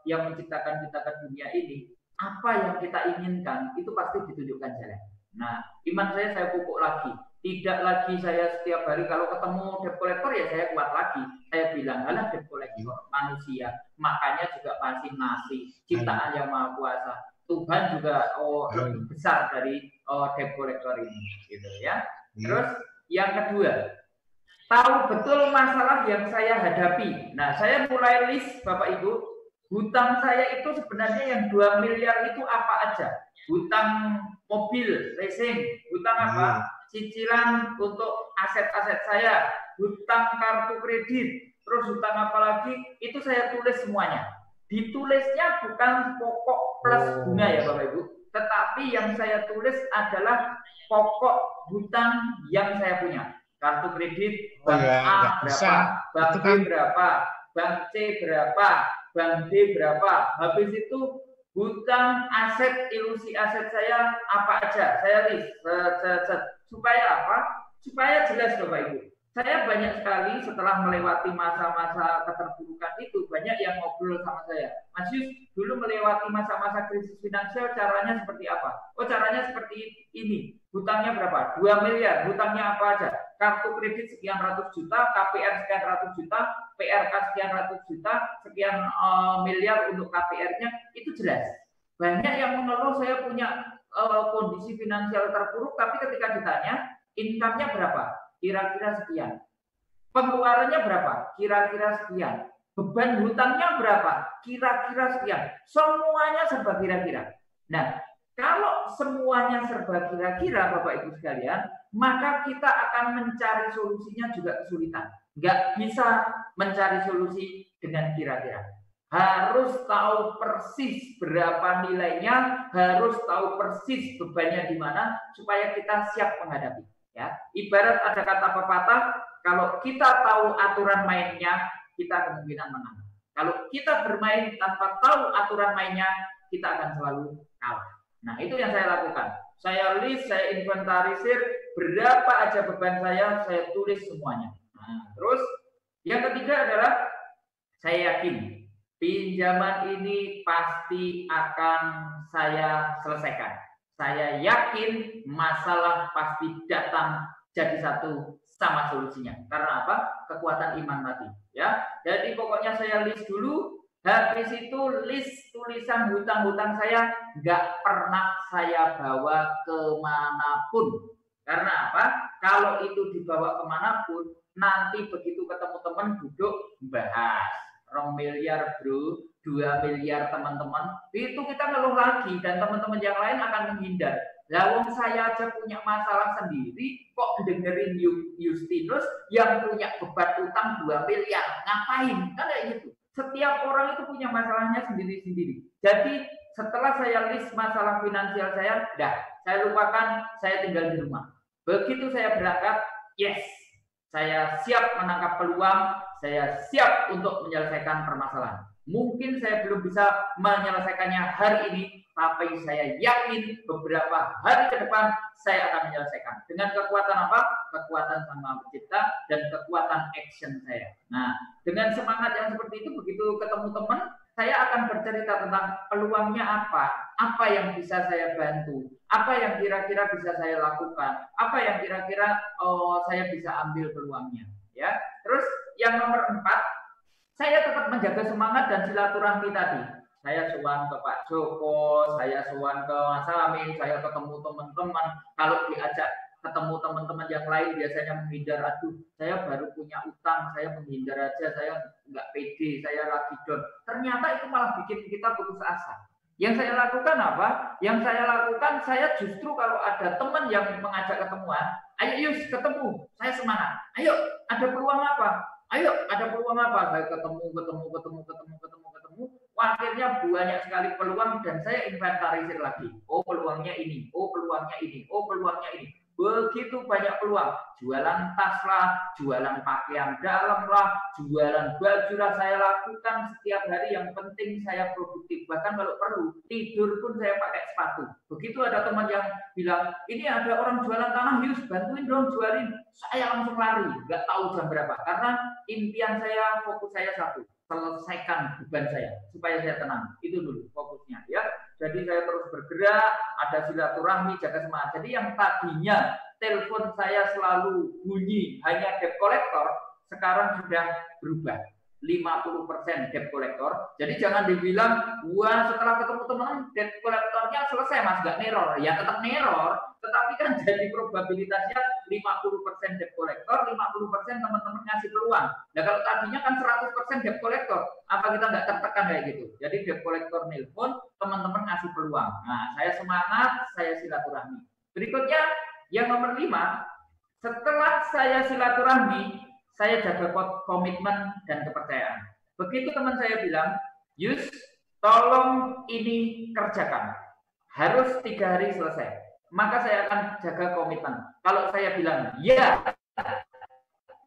yang menciptakan kita ke dunia ini, apa yang kita inginkan itu pasti ditunjukkan jalan. Nah, iman saya pupuk lagi. Tidak lagi saya setiap hari kalau ketemu debt collector ya saya kuat lagi. Saya bilang, alah debt collector manusia, makanya juga pasti nasi, ciptaan yang maha kuasa. Tuhan juga lebih besar dari debt collector ini, gitu ya. Terus yang kedua, tahu betul masalah yang saya hadapi. Nah, saya mulai list Bapak Ibu, hutang saya itu sebenarnya yang 2 miliar itu apa aja? Hutang mobil, leasing, hutang apa? Cicilan untuk aset-aset saya, hutang kartu kredit, terus hutang apa lagi? Itu saya tulis semuanya. Ditulisnya bukan pokok plus bunga ya Bapak Ibu. tetapi yang saya tulis adalah pokok hutang yang saya punya. Kartu kredit bank A berapa, bank B berapa, bank C berapa, bank D berapa. Habis itu hutang aset, ilusi aset saya apa aja, saya list. Supaya apa? Supaya jelas Bapak Ibu. Saya banyak sekali setelah melewati masa-masa keterpurukan itu, banyak yang ngobrol sama saya. Mas Yus, dulu melewati masa-masa krisis finansial, caranya seperti apa? Oh, caranya seperti ini. Hutangnya berapa? 2 miliar. Hutangnya apa aja? Kartu kredit sekian ratus juta, KPR sekian ratus juta, PRK sekian ratus juta, sekian miliar untuk KPR-nya. Itu jelas. Banyak yang mengeluh saya punya kondisi finansial terpuruk, tapi ketika ditanya, income-nya berapa? Kira-kira sekian. Pengeluarannya berapa? Kira-kira sekian. Beban hutangnya berapa? Kira-kira sekian. Semuanya serba kira-kira. Nah, kalau semuanya serba kira-kira, Bapak Ibu sekalian, maka kita akan mencari solusinya juga kesulitan. Nggak bisa mencari solusi dengan kira-kira. Harus tahu persis berapa nilainya, harus tahu persis bebannya di mana, supaya kita siap menghadapi. Ya, ibarat ada kata pepatah, kalau kita tahu aturan mainnya, kita kemungkinan menang. Kalau kita bermain tanpa tahu aturan mainnya, kita akan selalu kalah. Nah, itu yang saya lakukan. Saya list, saya inventarisir berapa aja beban saya tulis semuanya. Nah, terus yang ketiga adalah saya yakin pinjaman ini pasti akan saya selesaikan. Saya yakin masalah pasti datang jadi satu sama solusinya. Karena apa? Kekuatan iman tadi. Ya, jadi pokoknya saya list dulu. Habis itu list tulisan hutang-hutang saya nggak pernah saya bawa kemanapun. Karena apa? Kalau itu dibawa kemanapun, nanti begitu ketemu teman duduk bahas. 2 miliar bro, 2 miliar teman-teman, itu kita ngeluh lagi dan teman-teman yang lain akan menghindar. Lawang saya aja punya masalah sendiri, kok dengerin Justinus yang punya beban utang 2 miliar, ngapain? Kan kayak gitu. Setiap orang itu punya masalahnya sendiri-sendiri. Jadi setelah saya list masalah finansial saya, saya lupakan, saya tinggal di rumah. Begitu saya berangkat, yes, saya siap menangkap peluang, saya siap untuk menyelesaikan permasalahan. Mungkin saya belum bisa menyelesaikannya hari ini, tapi saya yakin beberapa hari ke depan saya akan menyelesaikan. Dengan kekuatan apa? Kekuatan Sang Maha Pencipta dan kekuatan action saya. Nah, dengan semangat yang seperti itu, begitu ketemu teman, saya akan bercerita tentang peluangnya apa yang bisa saya bantu, apa yang kira-kira bisa saya lakukan, apa yang kira-kira saya bisa ambil peluangnya. Ya, terus yang nomor 4, saya tetap menjaga semangat dan silaturahmi tadi. Saya sowan ke Pak Joko, saya sowan ke Mas Amin, saya ketemu teman-teman. Kalau diajak ketemu teman-teman yang lain biasanya menghindar. Aduh, saya baru punya utang, saya menghindar aja, saya nggak pede, saya lagi down. Ternyata itu malah bikin kita putus asa. Yang saya lakukan apa? Yang saya lakukan, saya justru kalau ada teman yang mengajak ketemuan, ayo Yus ketemu, saya semangat. Ayo, ada peluang apa? Ayo, ada peluang apa? Saya ketemu. Akhirnya banyak sekali peluang dan saya inventarisir lagi. Oh, peluangnya ini. Oh, peluangnya ini. Oh, peluangnya ini. Begitu banyak peluang. Jualan tas lah, jualan pakaian dalam lah, jualan baju lah, saya lakukan setiap hari. Yang penting saya produktif. Bahkan kalau perlu, tidur pun saya pakai sepatu. Begitu ada teman yang bilang, ini ada orang jualan tanah, Yus, bantuin dong jualin. Saya langsung lari, nggak tahu jam berapa. Karena impian saya, fokus saya satu. Selesaikan beban saya, supaya saya tenang. Itu dulu fokusnya, ya. Jadi saya terus bergerak, ada silaturahmi, jaga semangat. Jadi yang tadinya telepon saya selalu bunyi hanya debt collector, sekarang sudah berubah 50% debt collector. Jadi jangan dibilang, wah setelah ketemu teman debt collectornya selesai mas, nggak neror. Ya tetap neror, tetapi kan jadi probabilitasnya 50% debt collector, 50% teman-teman ngasih peluang. Nah kalau tadinya kan 100% debt collector, apa kita nggak tertekan kayak gitu? Jadi debt collector nelpon, teman-teman ngasih peluang. Nah saya semangat, saya silaturahmi. Berikutnya yang nomor 5, setelah saya silaturahmi, saya jaga komitmen dan kepercayaan. Begitu teman saya bilang, Yus, tolong ini kerjakan. harus 3 hari selesai, maka saya akan jaga komitmen. Kalau saya bilang ya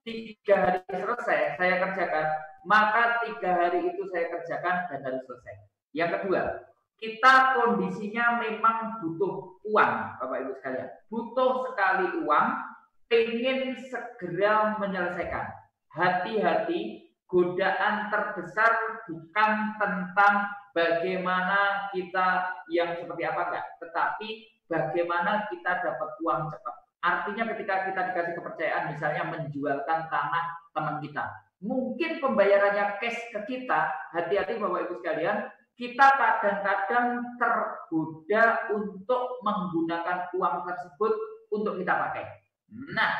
3 hari selesai saya kerjakan, maka 3 hari itu saya kerjakan dan harus selesai. Yang kedua, kita kondisinya memang butuh uang, Bapak Ibu sekalian. Butuh sekali uang, ingin segera menyelesaikan. Hati-hati, godaan terbesar bukan tentang bagaimana kita yang seperti apa enggak, tetapi bagaimana kita dapat uang cepat. Artinya ketika kita dikasih kepercayaan, misalnya menjualkan tanah teman kita, mungkin pembayarannya cash ke kita. Hati-hati Bapak Ibu sekalian, kita kadang-kadang tergoda untuk menggunakan uang tersebut untuk kita pakai. Nah,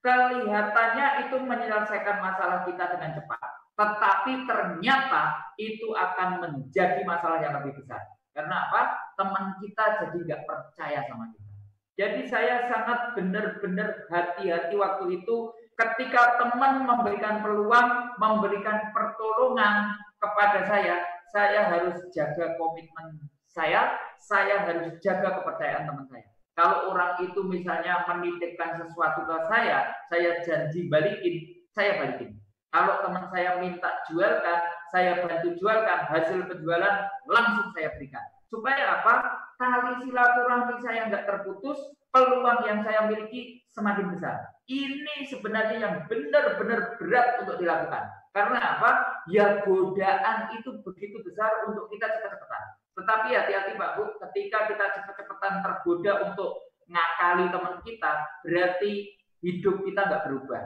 kelihatannya itu menyelesaikan masalah kita dengan cepat, tetapi ternyata itu akan menjadi masalah yang lebih besar. Karena apa? Teman kita jadi nggak percaya sama kita. Jadi saya sangat benar-benar hati-hati waktu itu ketika teman memberikan peluang, memberikan pertolongan kepada saya harus jaga komitmen saya harus jaga kepercayaan teman saya. Kalau orang itu misalnya menitipkan sesuatu ke saya janji balikin, saya balikin. Kalau teman saya minta jualkan, saya bantu jualkan, hasil penjualan langsung saya berikan. Supaya apa? Tali silaturahmi saya nggak terputus, peluang yang saya miliki semakin besar. Ini sebenarnya yang benar-benar berat untuk dilakukan. Karena apa? Ya godaan itu begitu besar untuk kita cepat-cepatan. Tetapi hati-hati Pak Bu, ketika kita cepat-cepatan tergoda untuk ngakali teman kita, berarti hidup kita nggak berubah.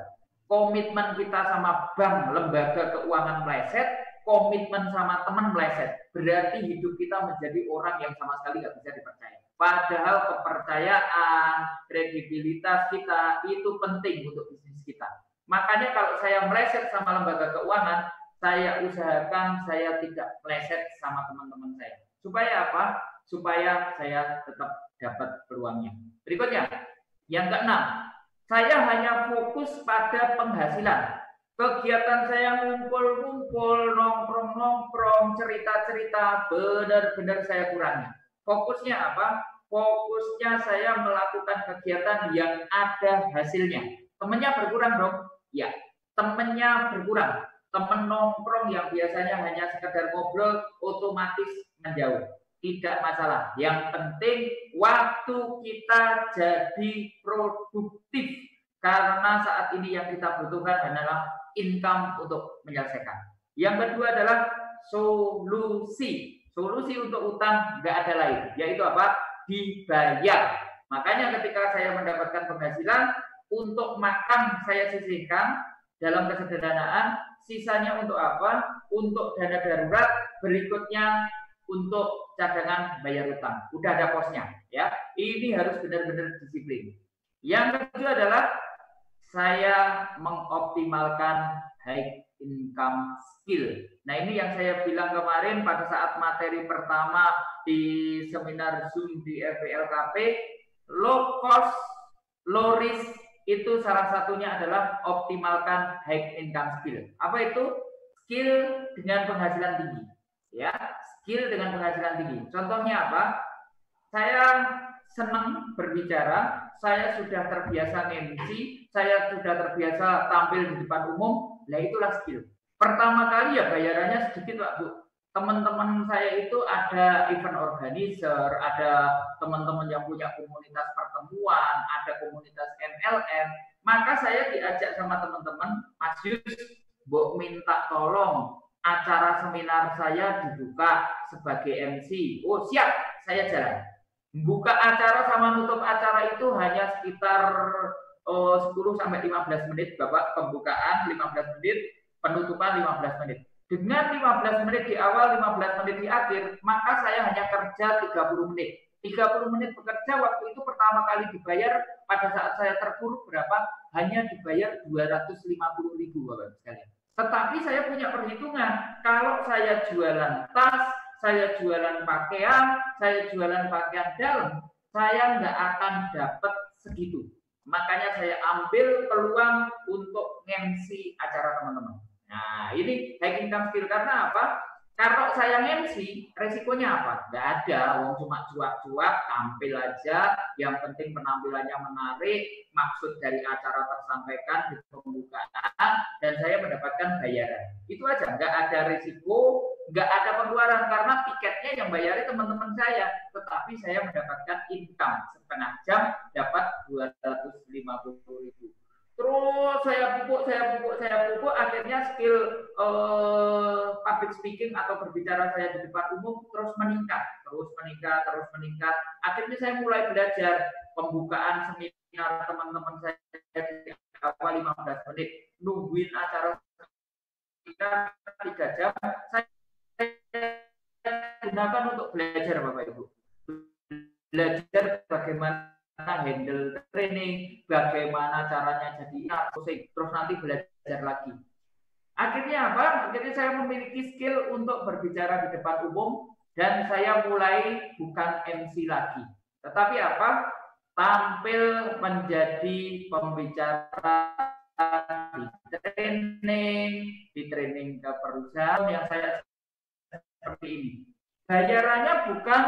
Komitmen kita sama bank, lembaga keuangan meleset, komitmen sama teman meleset. Berarti hidup kita menjadi orang yang sama sekali nggak bisa dipercaya. Padahal kepercayaan, kredibilitas kita itu penting untuk bisnis kita. Makanya kalau saya meleset sama lembaga keuangan, saya usahakan saya tidak meleset sama teman-teman saya. Supaya apa? Supaya saya tetap dapat peluangnya. Berikutnya, yang keenam, saya hanya fokus pada penghasilan. Kegiatan saya ngumpul-ngumpul, nongkrong-nongkrong, cerita-cerita, benar-benar saya kurangi. Fokusnya apa? Fokusnya saya melakukan kegiatan yang ada hasilnya. Temennya berkurang dong? Ya, temennya berkurang. Temen nongkrong yang biasanya hanya sekedar ngobrol, otomatis menjauh. Tidak masalah. Yang penting waktu kita jadi produktif. Karena saat ini yang kita butuhkan adalah income untuk menyelesaikan. Yang kedua adalah solusi. Solusi untuk utang nggak ada lain. Yaitu apa? Dibayar. Makanya ketika saya mendapatkan penghasilan, untuk makan saya sisihkan dalam kesederhanaan, sisanya untuk apa? Untuk dana darurat, berikutnya untuk cadangan bayar utang. Udah ada posnya, ya. Ini harus benar-benar disiplin. Yang kedua adalah saya mengoptimalkan high income skill. Nah, ini yang saya bilang kemarin pada saat materi pertama di seminar Zoom di FPLKP, low cost, low risk, itu salah satunya adalah optimalkan high income skill. Apa itu? Skill dengan penghasilan tinggi. Ya, skill dengan penghasilan tinggi. Contohnya apa? Saya senang berbicara, saya sudah terbiasa MC, saya sudah terbiasa tampil di depan umum, nah itulah skill. Pertama kali ya bayarannya sedikit Pak Bu. Teman-teman saya itu ada event organizer, ada teman-teman yang punya komunitas pertemuan, ada komunitas MLM. Maka saya diajak sama teman-teman, Mas Yus, Bu minta tolong acara seminar saya dibuka sebagai MC. Oh siap, saya jalan. Buka acara sama nutup acara itu hanya sekitar 10-15 menit, Bapak. Pembukaan 15 menit, penutupan 15 menit. Dengan 15 menit di awal, 15 menit di akhir, maka saya hanya kerja 30 menit. 30 menit bekerja, waktu itu pertama kali dibayar pada saat saya terpuruk berapa? Hanya dibayar 250.000 Bapak sekalian. Tetapi saya punya perhitungan, kalau saya jualan tas, saya jualan pakaian, saya jualan pakaian dalam, saya nggak akan dapat segitu. Makanya saya ambil peluang untuk MC acara teman-teman. Nah, ini high income skill karena apa? Kalau saya MC, resikonya apa? Nggak ada, wong cuma cuak-cuak, tampil aja, yang penting penampilannya menarik, maksud dari acara tersampaikan di pembukaan, dan saya mendapatkan bayaran. Itu aja, nggak ada risiko, nggak ada pengeluaran, karena tiketnya yang bayari teman-teman saya, tetapi saya mendapatkan income, setengah jam dapat 250.000. Terus saya pupuk, akhirnya skill public speaking atau berbicara saya di depan umum terus meningkat. Akhirnya saya mulai belajar pembukaan seminar teman-teman saya di awal 15 menit, nungguin acara 3 jam, saya gunakan untuk belajar Bapak Ibu. Belajar bagaimana handle training, bagaimana caranya jadi terus nanti belajar lagi. Akhirnya apa? Akhirnya saya memiliki skill untuk berbicara di depan umum dan saya mulai bukan MC lagi. Tetapi apa? Tampil menjadi pembicara di training ke perusahaan yang saya seperti ini. Bayarannya bukan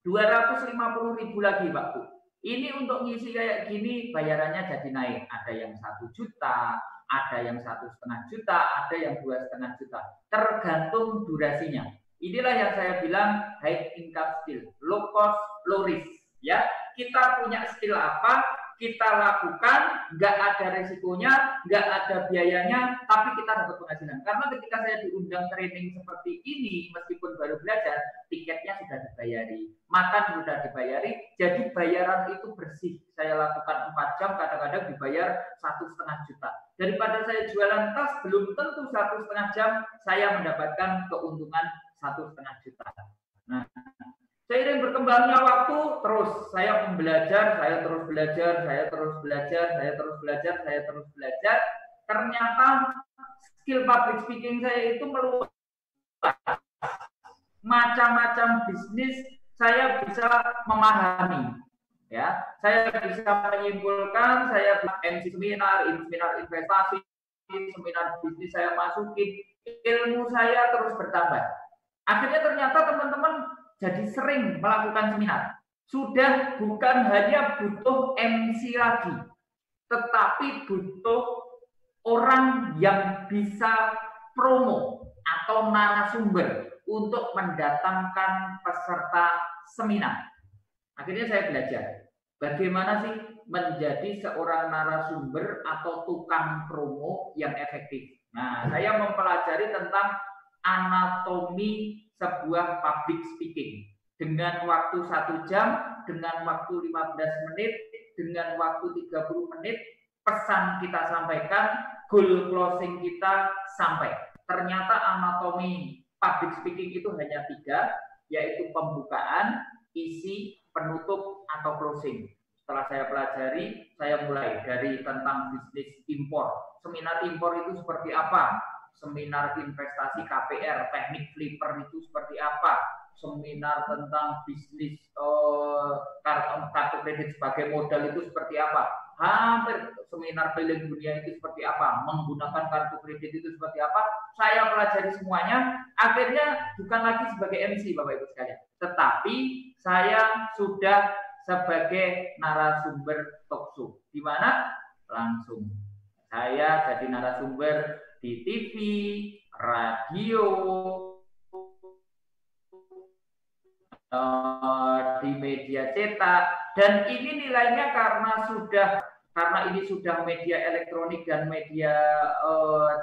250.000 lagi, Pak Bu. Ini untuk ngisi kayak gini bayarannya jadi naik. Ada yang 1 juta, ada yang 1,5 juta, ada yang 2,5 juta. Tergantung durasinya. Inilah yang saya bilang high income skill, low cost, low risk. Ya, kita punya skill apa, kita lakukan, nggak ada resikonya, nggak ada biayanya, tapi kita dapat penghasilan. Karena ketika saya diundang training seperti ini, meskipun baru belajar, tiketnya sudah dibayari, makan sudah dibayari, jadi bayaran itu bersih. Saya lakukan 4 jam, kadang-kadang dibayar 1,5 juta. Daripada saya jualan tas, belum tentu 1,5 jam saya mendapatkan keuntungan 1,5 juta. Nah, seiring berkembangnya waktu, terus saya terus belajar. Ternyata skill public speaking saya itu meluas. Macam-macam bisnis saya bisa memahami. Ya, saya bisa menyimpulkan, saya MC seminar investasi, seminar bisnis saya masukin, ilmu saya terus bertambah. Akhirnya ternyata teman-teman jadi sering melakukan seminar. Sudah bukan hanya butuh MC lagi, tetapi butuh orang yang bisa promo atau narasumber untuk mendatangkan peserta seminar. Akhirnya saya belajar bagaimana sih menjadi seorang narasumber atau tukang promo yang efektif. Nah, saya mempelajari tentang anatomi sebuah public speaking dengan waktu 1 jam, dengan waktu 15 menit, dengan waktu 30 menit, pesan kita sampaikan, goal closing kita sampai. Ternyata anatomi public speaking itu hanya 3, yaitu pembukaan, isi, penutup, atau closing. Setelah saya pelajari, saya mulai dari tentang bisnis impor. Seminar impor itu seperti apa? Seminar investasi KPR, teknik flipper itu seperti apa? Seminar tentang bisnis kartu kredit sebagai modal itu seperti apa? Hampir seminar keliling dunia itu seperti apa? Menggunakan kartu kredit itu seperti apa? Saya pelajari semuanya. Akhirnya bukan lagi sebagai MC, Bapak Ibu sekalian, tetapi saya sudah sebagai narasumber talkshow. Di mana? Langsung saya jadi narasumber di TV, radio, di media cetak, dan ini nilainya karena ini sudah media elektronik dan media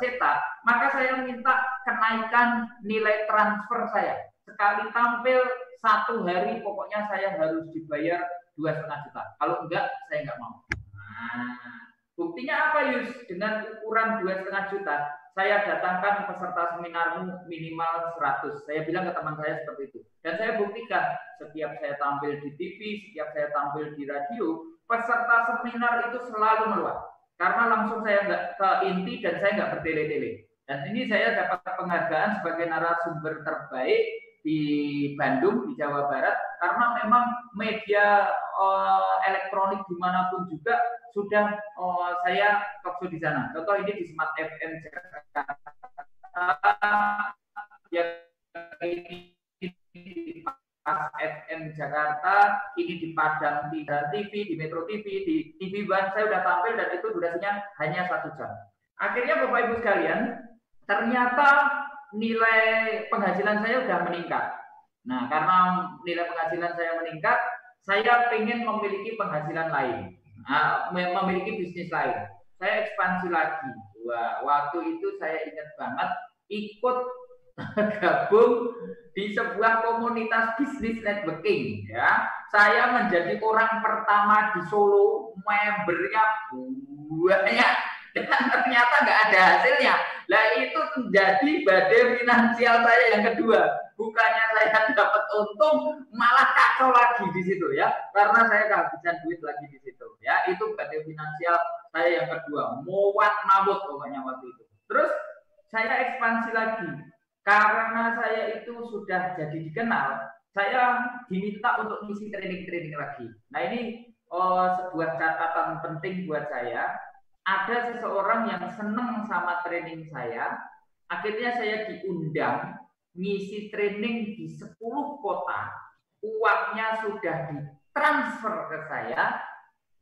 cetak, maka saya minta kenaikan nilai transfer saya. Sekali tampil 1 hari, pokoknya saya harus dibayar 2,5 juta. Kalau enggak, saya enggak mau. Nah, buktinya apa, Yus? Dengan ukuran 2,5 juta, saya datangkan peserta seminarmu minimal 100. Saya bilang ke teman saya seperti itu. Dan saya buktikan, setiap saya tampil di TV, setiap saya tampil di radio, peserta seminar itu selalu meluap. Karena langsung saya nggak ke inti dan saya nggak bertele-tele. Dan ini saya dapat penghargaan sebagai narasumber terbaik di Bandung, di Jawa Barat, karena memang media elektronik dimanapun juga sudah saya talkshow di sana. Contoh ini di Smart FM Jakarta, yang Jakarta, ini di Padang, di TV, di Metro TV, di TV One saya sudah tampil dan itu durasinya hanya 1 jam. Akhirnya Bapak Ibu sekalian, ternyata nilai penghasilan saya sudah meningkat. Nah, karena nilai penghasilan saya meningkat, saya ingin memiliki penghasilan lain, memiliki bisnis lain. Saya ekspansi lagi. Wah, waktu itu saya ingat banget ikut gabung di sebuah komunitas bisnis networking. Ya, saya menjadi orang pertama di Solo, membernya banyak. Dan ternyata nggak ada hasilnya. Nah itu menjadi badai finansial saya yang kedua. Bukannya saya dapat untung, malah kacau lagi di situ ya. Karena saya kehabisan duit lagi di situ. Ya itu badai finansial saya yang kedua. Mowat mabut pokoknya waktu itu. Terus saya ekspansi lagi. Karena saya itu sudah jadi dikenal, saya diminta untuk ngisi training-training lagi. Nah ini sebuah catatan penting buat saya. Ada seseorang yang senang sama training saya, akhirnya saya diundang ngisi training di 10 kota, uangnya sudah ditransfer ke saya,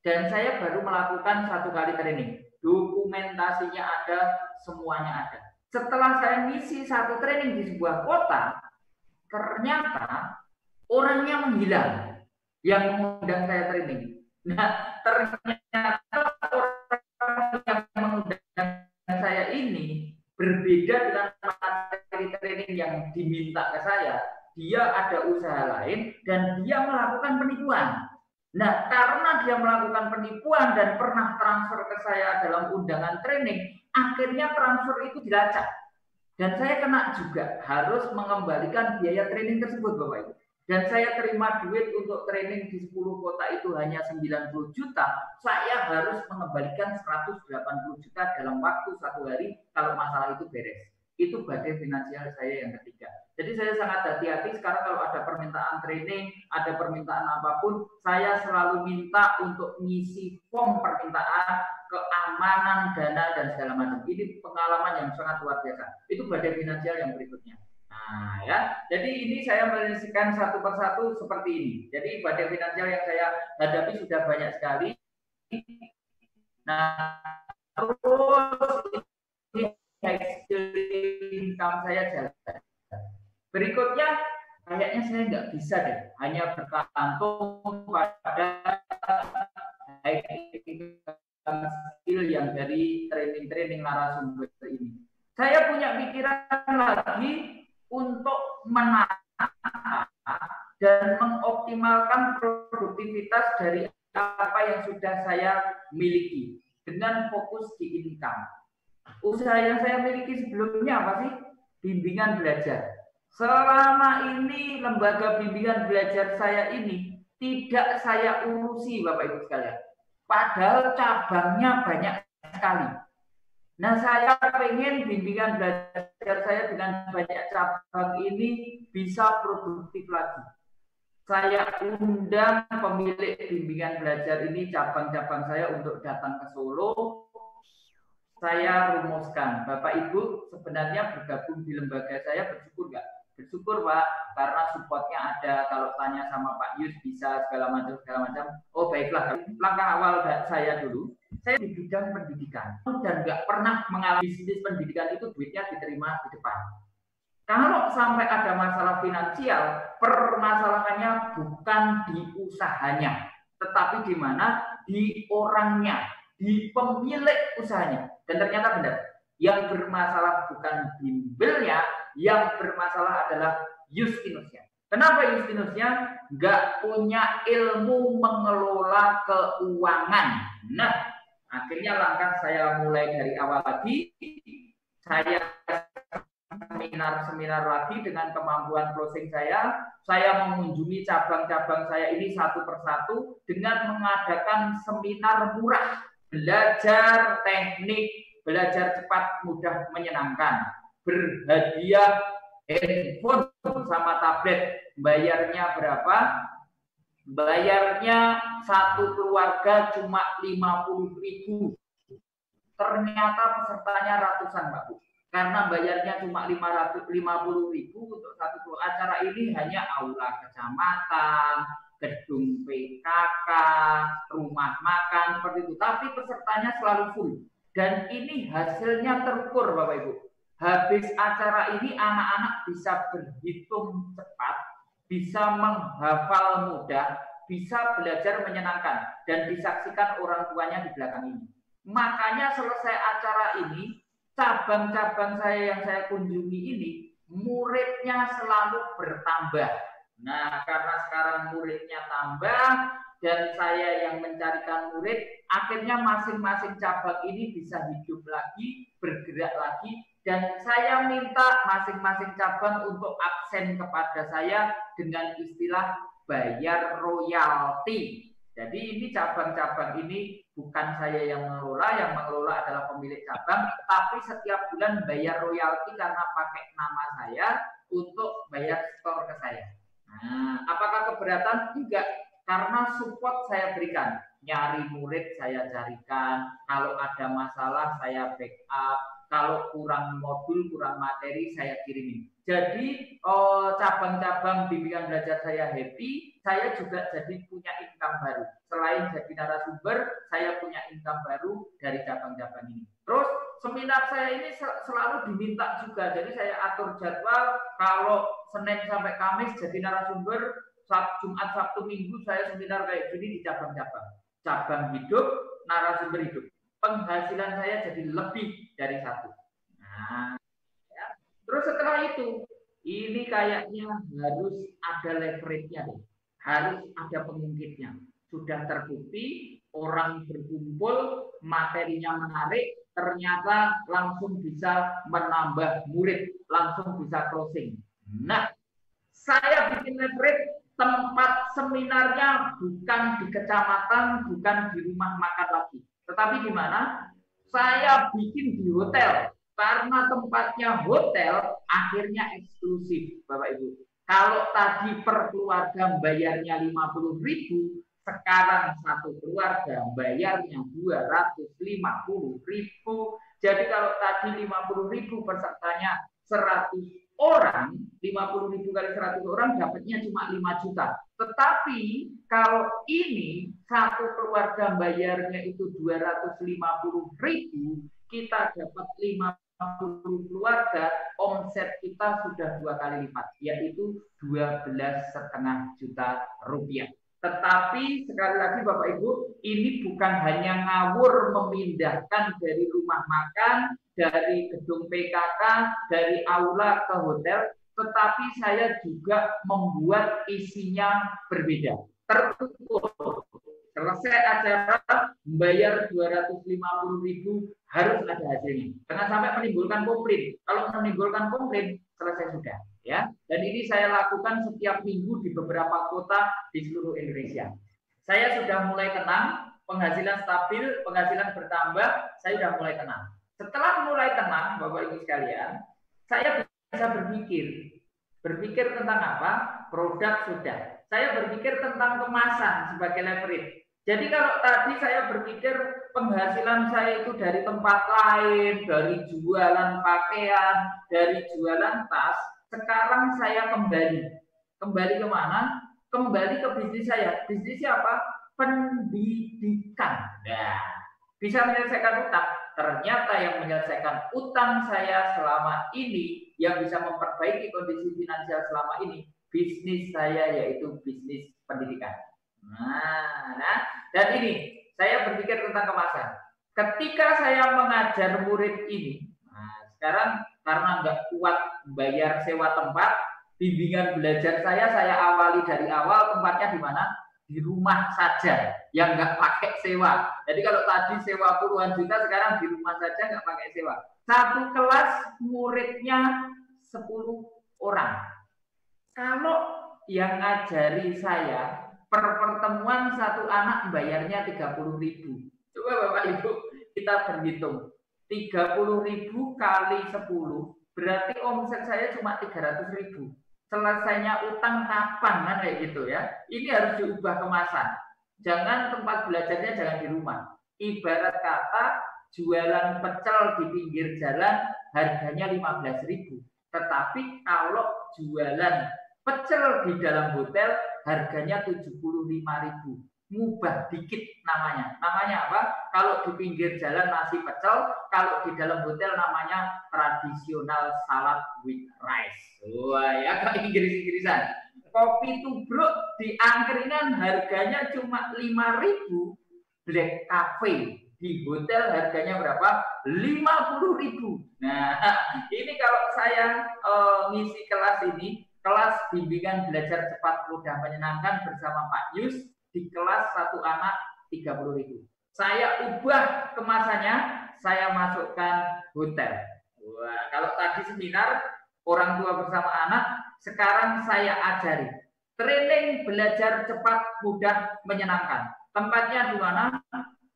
dan saya baru melakukan 1 kali training. Dokumentasinya ada, semuanya ada. Setelah saya ngisi 1 training di sebuah kota, ternyata orangnya menghilang yang mengundang saya training. Nah, ternyata yang mengundang saya ini berbeda dengan materi training yang diminta ke saya. Dia ada usaha lain dan dia melakukan penipuan. Nah, karena dia melakukan penipuan dan pernah transfer ke saya dalam undangan training, akhirnya transfer itu dilacak. Dan saya kena juga harus mengembalikan biaya training tersebut, Bapak Ibu. Dan saya terima duit untuk training di 10 kota itu hanya 90 juta, saya harus mengembalikan 180 juta dalam waktu 1 hari kalau masalah itu beres. Itu badai finansial saya yang ketiga. Jadi saya sangat hati-hati sekarang kalau ada permintaan training, ada permintaan apapun, saya selalu minta untuk ngisi form permintaan, keamanan, dana, dan segala macam. Ini pengalaman yang sangat luar biasa. Itu badai finansial yang berikutnya. Nah, ya, jadi ini saya menyaksikan satu persatu seperti ini. Jadi badai finansial yang saya hadapi sudah banyak sekali. Nah, terus ini income saya jalan. Berikutnya, kayaknya saya nggak bisa deh, hanya bergantung pada skill yang dari training-training narasumber ini. Saya punya pikiran lagi untuk menata dan mengoptimalkan produktivitas dari apa yang sudah saya miliki dengan fokus di income. Usaha yang saya miliki sebelumnya apa sih? Bimbingan belajar. Selama ini lembaga bimbingan belajar saya ini tidak saya urusi, Bapak Ibu sekalian. Padahal cabangnya banyak sekali. Nah, saya pengen bimbingan belajar saya dengan banyak cabang ini bisa produktif lagi. Saya undang pemilik bimbingan belajar ini, cabang-cabang saya untuk datang ke Solo. Saya rumuskan, Bapak Ibu sebenarnya bergabung di lembaga saya bersyukur nggak? Bersyukur Pak, karena supportnya ada. Kalau tanya sama Pak Yus bisa segala macam. Oh baiklah, langkah awal saya dulu. Saya di bidang pendidikan dan nggak pernah mengalami bisnis pendidikan itu duitnya diterima di depan. Kalau sampai ada masalah finansial, permasalahannya bukan di usahanya, tetapi di mana? Di orangnya, di pemilik usahanya. Dan ternyata benar, yang bermasalah bukan bimbelnya, yang bermasalah adalah Justinusnya. Kenapa Justinusnya? Nggak punya ilmu mengelola keuangan. Nah, akhirnya langkah saya mulai dari awal lagi. Saya seminar lagi dengan kemampuan closing saya. Saya mengunjungi cabang-cabang saya ini satu persatu dengan mengadakan seminar murah. Belajar teknik, belajar cepat, mudah, menyenangkan. Berhadiah handphone sama tablet. Bayarnya berapa? Bayarnya satu keluarga cuma 50.000. Ternyata pesertanya ratusan, Pak Bu. karena bayarnya cuma 550.000 untuk satu acara ini, hanya aula kecamatan, gedung PKK, rumah makan, seperti itu. Tapi pesertanya selalu full. Dan ini hasilnya terukur, Bapak Ibu. Habis acara ini anak-anak bisa berhitung cepat, bisa menghafal mudah, bisa belajar menyenangkan, dan disaksikan orang tuanya di belakang ini. Makanya selesai acara ini, cabang-cabang saya yang saya kunjungi ini, muridnya selalu bertambah. Nah, karena sekarang muridnya tambah, dan saya yang mencarikan murid, akhirnya masing-masing cabang ini bisa hidup lagi, bergerak lagi, dan saya minta masing-masing cabang untuk absen kepada saya dengan istilah bayar royalti. Jadi ini cabang-cabang ini bukan saya yang mengelola adalah pemilik cabang, tapi setiap bulan bayar royalti karena pakai nama saya untuk bayar store ke saya. Nah, apakah keberatan? Tidak, karena support saya berikan. Nyari murid saya carikan, kalau ada masalah saya backup, kalau kurang modul, kurang materi saya kirimin. Jadi cabang-cabang bimbingan belajar saya happy, saya juga jadi punya income baru. Selain jadi narasumber, saya punya income baru dari cabang-cabang ini. Terus seminar saya ini selalu diminta juga, jadi saya atur jadwal, kalau Senin sampai Kamis jadi narasumber, Jumat, Sabtu, Minggu saya seminar kayak gini di cabang-cabang. Cabang hidup, narasumber hidup. Penghasilan saya jadi lebih dari satu. Nah, ya. Terus setelah itu, ini kayaknya harus ada leverage-nya, harus ada pengungkitnya. Sudah terbukti, orang berkumpul, materinya menarik, ternyata langsung bisa menambah murid, langsung bisa closing. Nah, saya bikin leverage, tempat seminarnya bukan di kecamatan, bukan di rumah makan lagi. Tetapi di mana? Saya bikin di hotel. Karena tempatnya hotel, akhirnya eksklusif, Bapak Ibu. Kalau tadi per keluarga bayarnya 50.000, sekarang satu keluarga bayarnya 250.000. Jadi kalau tadi 50.000 pesertanya 100 orang, 50.000 kali 100 orang dapatnya cuma 5 juta. Tetapi kalau ini satu keluarga bayarnya itu 250.000, kita dapat 50 keluarga, omset kita sudah 2 kali lipat, yaitu 12,5 juta rupiah. Tetapi sekali lagi Bapak Ibu, ini bukan hanya ngawur memindahkan dari rumah makan, dari gedung PKK, dari aula ke hotel, tetapi saya juga membuat isinya berbeda. Terukur. Selesai acara, membayar 250.000, harus ada hasilnya. Jangan sampai menimbulkan komplain. Kalau menimbulkan komplain, selesai sudah. Ya, dan ini saya lakukan setiap minggu di beberapa kota di seluruh Indonesia. Saya sudah mulai tenang, penghasilan stabil, penghasilan bertambah, saya sudah mulai tenang. Setelah mulai tenang, Bapak Ibu sekalian, saya bisa berpikir tentang apa? Produk sudah. Saya berpikir tentang kemasan sebagai leverage. Jadi kalau tadi saya berpikir penghasilan saya itu dari tempat lain, dari jualan pakaian, dari jualan tas, sekarang saya kembali ke mana? Kembali ke bisnis saya. Bisnisnya apa? Pendidikan. Nah, bisa menyelesaikan utang. Ternyata yang menyelesaikan utang saya selama ini, yang bisa memperbaiki kondisi finansial selama ini, bisnis saya, yaitu bisnis pendidikan. Nah, dan ini saya berpikir tentang kemasan. Ketika saya mengajar murid ini, nah sekarang karena nggak kuat bayar sewa tempat, bimbingan belajar saya awali dari awal, tempatnya di mana? Di rumah saja, yang nggak pakai sewa. Jadi kalau tadi sewa puluhan juta, sekarang di rumah saja nggak pakai sewa. Satu kelas muridnya 10 orang. Kalau yang ngajari saya, per pertemuan satu anak bayarnya 30.000. Coba Bapak Ibu kita berhitung. 30.000 kali 10 berarti omset saya cuma 300.000. Selesainya utang kapan kan kayak gitu ya. Ini harus diubah kemasan. Jangan tempat belajarnya jangan di rumah. Ibarat kata jualan pecel di pinggir jalan harganya 15.000. Tetapi kalau jualan pecel di dalam hotel harganya 75.000. Mubah dikit namanya. Namanya apa? Kalau di pinggir jalan nasi pecel, kalau di dalam hotel namanya tradisional salad with rice. Wah, ya kan Inggris-Inggrisan. Kopi tubruk di angkringan harganya cuma 5.000. Black Cafe di hotel harganya berapa? 50.000. Nah, ini kalau saya ngisi kelas ini, kelas bimbingan belajar cepat mudah menyenangkan bersama Pak Yus, di kelas satu anak 30.000. Saya ubah kemasannya, saya masukkan hotel. Wah, kalau tadi seminar orang tua bersama anak, sekarang saya ajari training belajar cepat mudah menyenangkan. Tempatnya di mana?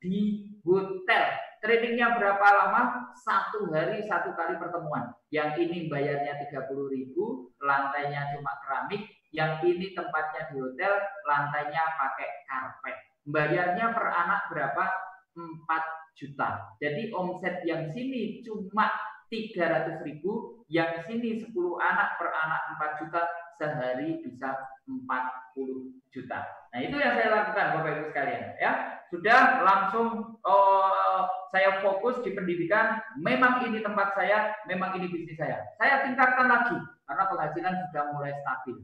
Di hotel. Trainingnya berapa lama? 1 hari 1 kali pertemuan. Yang ini bayarnya 30.000, lantainya cuma keramik. Yang ini tempatnya di hotel, lantainya pakai karpet. Bayarnya per anak berapa? 4 juta. Jadi omset yang sini cuma 300.000, yang sini 10 anak per anak 4 juta, sehari bisa 40 juta. Nah, itu yang saya lakukan Bapak Ibu sekalian ya. Sudah langsung saya fokus di pendidikan, memang ini tempat saya, memang ini bisnis saya. Saya tingkatkan lagi karena penghasilan sudah mulai stabil.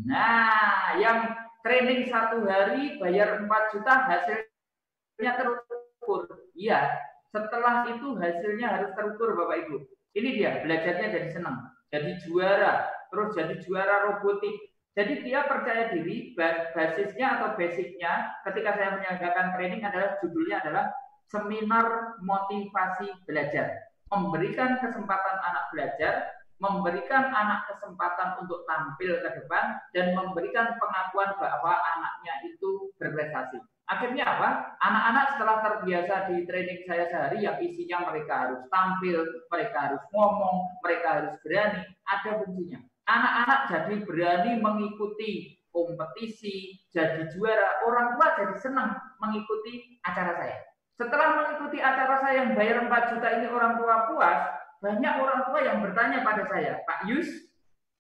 Nah, yang training 1 hari bayar 4 juta hasilnya terukur. Iya, setelah itu hasilnya harus terukur Bapak Ibu. Ini dia, belajarnya jadi senang, jadi juara, terus jadi juara robotik. Jadi dia percaya diri, basisnya atau basicnya ketika saya menyelenggarakan training adalah judulnya adalah seminar motivasi belajar. Memberikan kesempatan anak belajar, memberikan anak kesempatan untuk tampil ke depan, dan memberikan pengakuan bahwa anaknya itu berprestasi. Akhirnya apa? Anak-anak setelah terbiasa di training saya sehari yang isinya mereka harus tampil, mereka harus ngomong, mereka harus berani, ada fungsinya. Anak-anak jadi berani mengikuti kompetisi, jadi juara, orang tua jadi senang mengikuti acara saya. Setelah mengikuti acara saya yang bayar 4 juta ini orang tua puas, banyak orang tua yang bertanya pada saya, Pak Yus,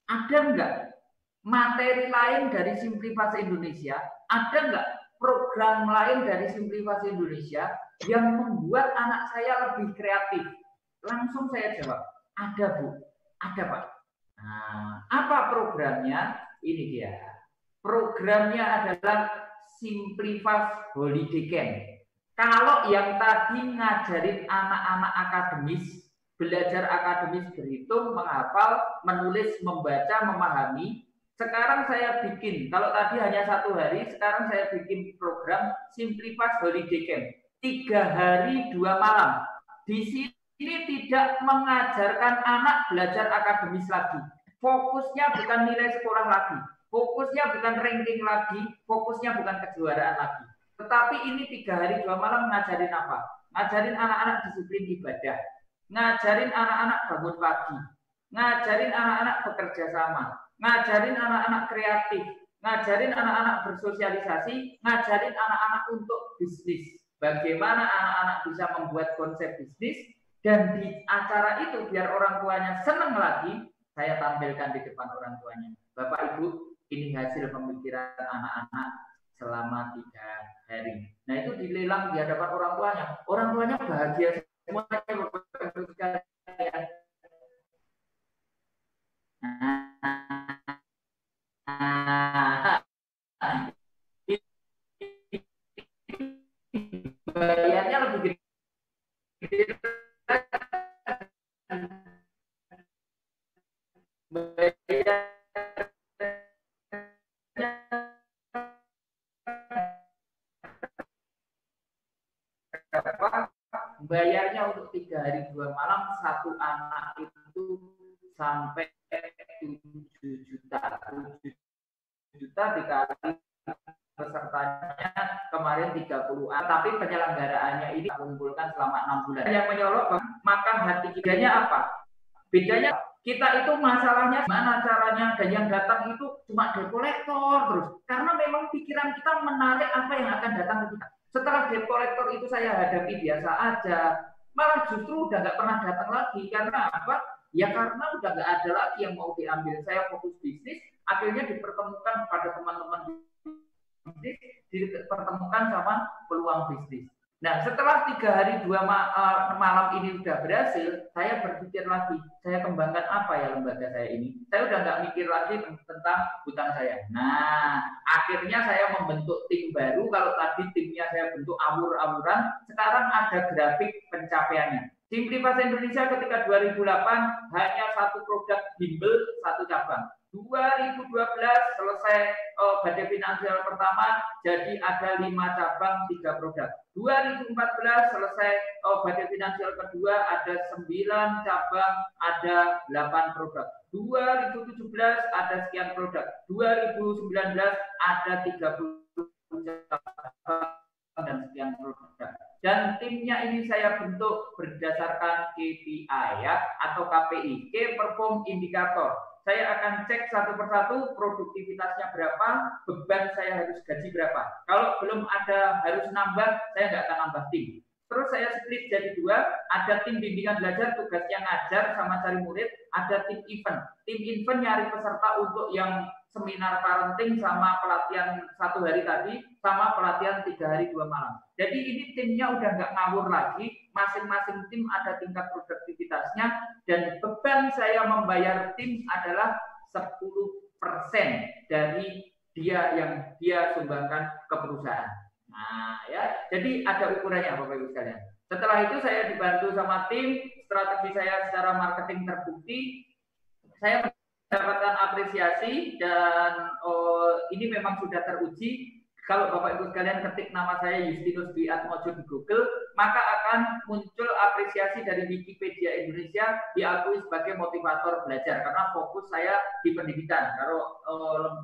ada nggak materi lain dari Simplifase Indonesia? Ada nggak program lain dari Simplifase Indonesia yang membuat anak saya lebih kreatif? Langsung saya jawab, ada Bu, ada Pak. Nah, apa programnya? Ini dia. Programnya adalah Simplifase Holiday Camp. Kalau yang tadi ngajarin anak-anak akademis, belajar akademis berhitung, menghafal, menulis, membaca, memahami, sekarang saya bikin, kalau tadi hanya 1 hari, sekarang saya bikin program Simplifase Holiday Camp. 3 hari 2 malam. Di sini tidak mengajarkan anak belajar akademis lagi. Fokusnya bukan nilai sekolah lagi. Fokusnya bukan ranking lagi. Fokusnya bukan kejuaraan lagi. Tetapi ini 3 hari 2 malam ngajarin apa? Ngajarin anak-anak disiplin ibadah. Ngajarin anak-anak bangun pagi. Ngajarin anak-anak bekerja sama. Ngajarin anak-anak kreatif. Ngajarin anak-anak bersosialisasi. Ngajarin anak-anak untuk bisnis. Bagaimana anak-anak bisa membuat konsep bisnis. Dan di acara itu biar orang tuanya senang lagi, saya tampilkan di depan orang tuanya. Bapak Ibu, ini hasil pemikiran anak-anak selama 3 hari. Nah, itu dilelang di hadapan orang tuanya. Orang tuanya bahagia semuanya Bapak Ibu sekalian. Bayarnya lebih gede. Bayarnya untuk 3 hari 2 malam 1 anak itu sampai 7 juta. 7 juta dikali pesertanya kemarin 30 an, tapi penyelenggaraannya ini mengumpulkan selama 6 bulan. Yang menyolok, maka hati bedanya apa? Bedanya kita itu masalahnya gimana caranya, dan yang datang itu cuma debt collector terus. Karena memang pikiran kita menarik apa yang akan datang ke kita. Setelah debt collector itu saya hadapi biasa aja, malah justru udah nggak pernah datang lagi. Karena apa? Ya karena udah nggak ada lagi yang mau diambil. Saya fokus bisnis, akhirnya dipertemukan pada teman-teman bisnis, dipertemukan sama peluang bisnis. Nah, setelah 3 hari 2 malam ini udah berhasil, saya berpikir lagi, saya kembangkan apa ya lembaga saya ini. Saya udah nggak mikir lagi tentang hutang saya. Nah, akhirnya saya membentuk tim baru. Kalau tadi timnya saya bentuk awur-awuran, sekarang ada grafik pencapaiannya. Simplipas Indonesia ketika 2008 hanya satu produk bimbel, satu cabang. 2012 selesai badai finansial pertama, jadi ada 5 cabang, 3 produk. 2014 selesai badai finansial kedua, ada 9 cabang, ada 8 produk. 2017 ada sekian produk. 2019 ada 30 cabang dan sekian produk. Dan timnya ini saya bentuk berdasarkan KPI ya, atau KPI, Key Perform Indicator. Saya akan cek satu persatu produktivitasnya berapa, beban saya harus gaji berapa. Kalau belum ada harus nambah, saya nggak akan nambah tim. Terus saya split jadi 2, ada tim bimbingan belajar, tugasnya ngajar sama cari murid, ada tim event. Tim event nyari peserta untuk yang seminar parenting sama pelatihan 1 hari tadi, sama pelatihan 3 hari 2 malam. Jadi ini timnya udah nggak ngawur lagi, masing-masing tim ada tingkat produktivitasnya, dan beban saya membayar tim adalah 10% dari dia yang dia sumbangkan ke perusahaan. Nah ya, jadi ada ukurannya Bapak Ibu sekalian. Setelah itu saya dibantu sama tim, strategi saya secara marketing terbukti, saya mendapatkan apresiasi, dan ini memang sudah teruji. Kalau Bapak Ibu sekalian ketik nama saya Justinus Dwi Atmojo di Google, maka akan muncul apresiasi dari Wikipedia Indonesia, diakui sebagai motivator belajar, karena fokus saya di pendidikan. Kalau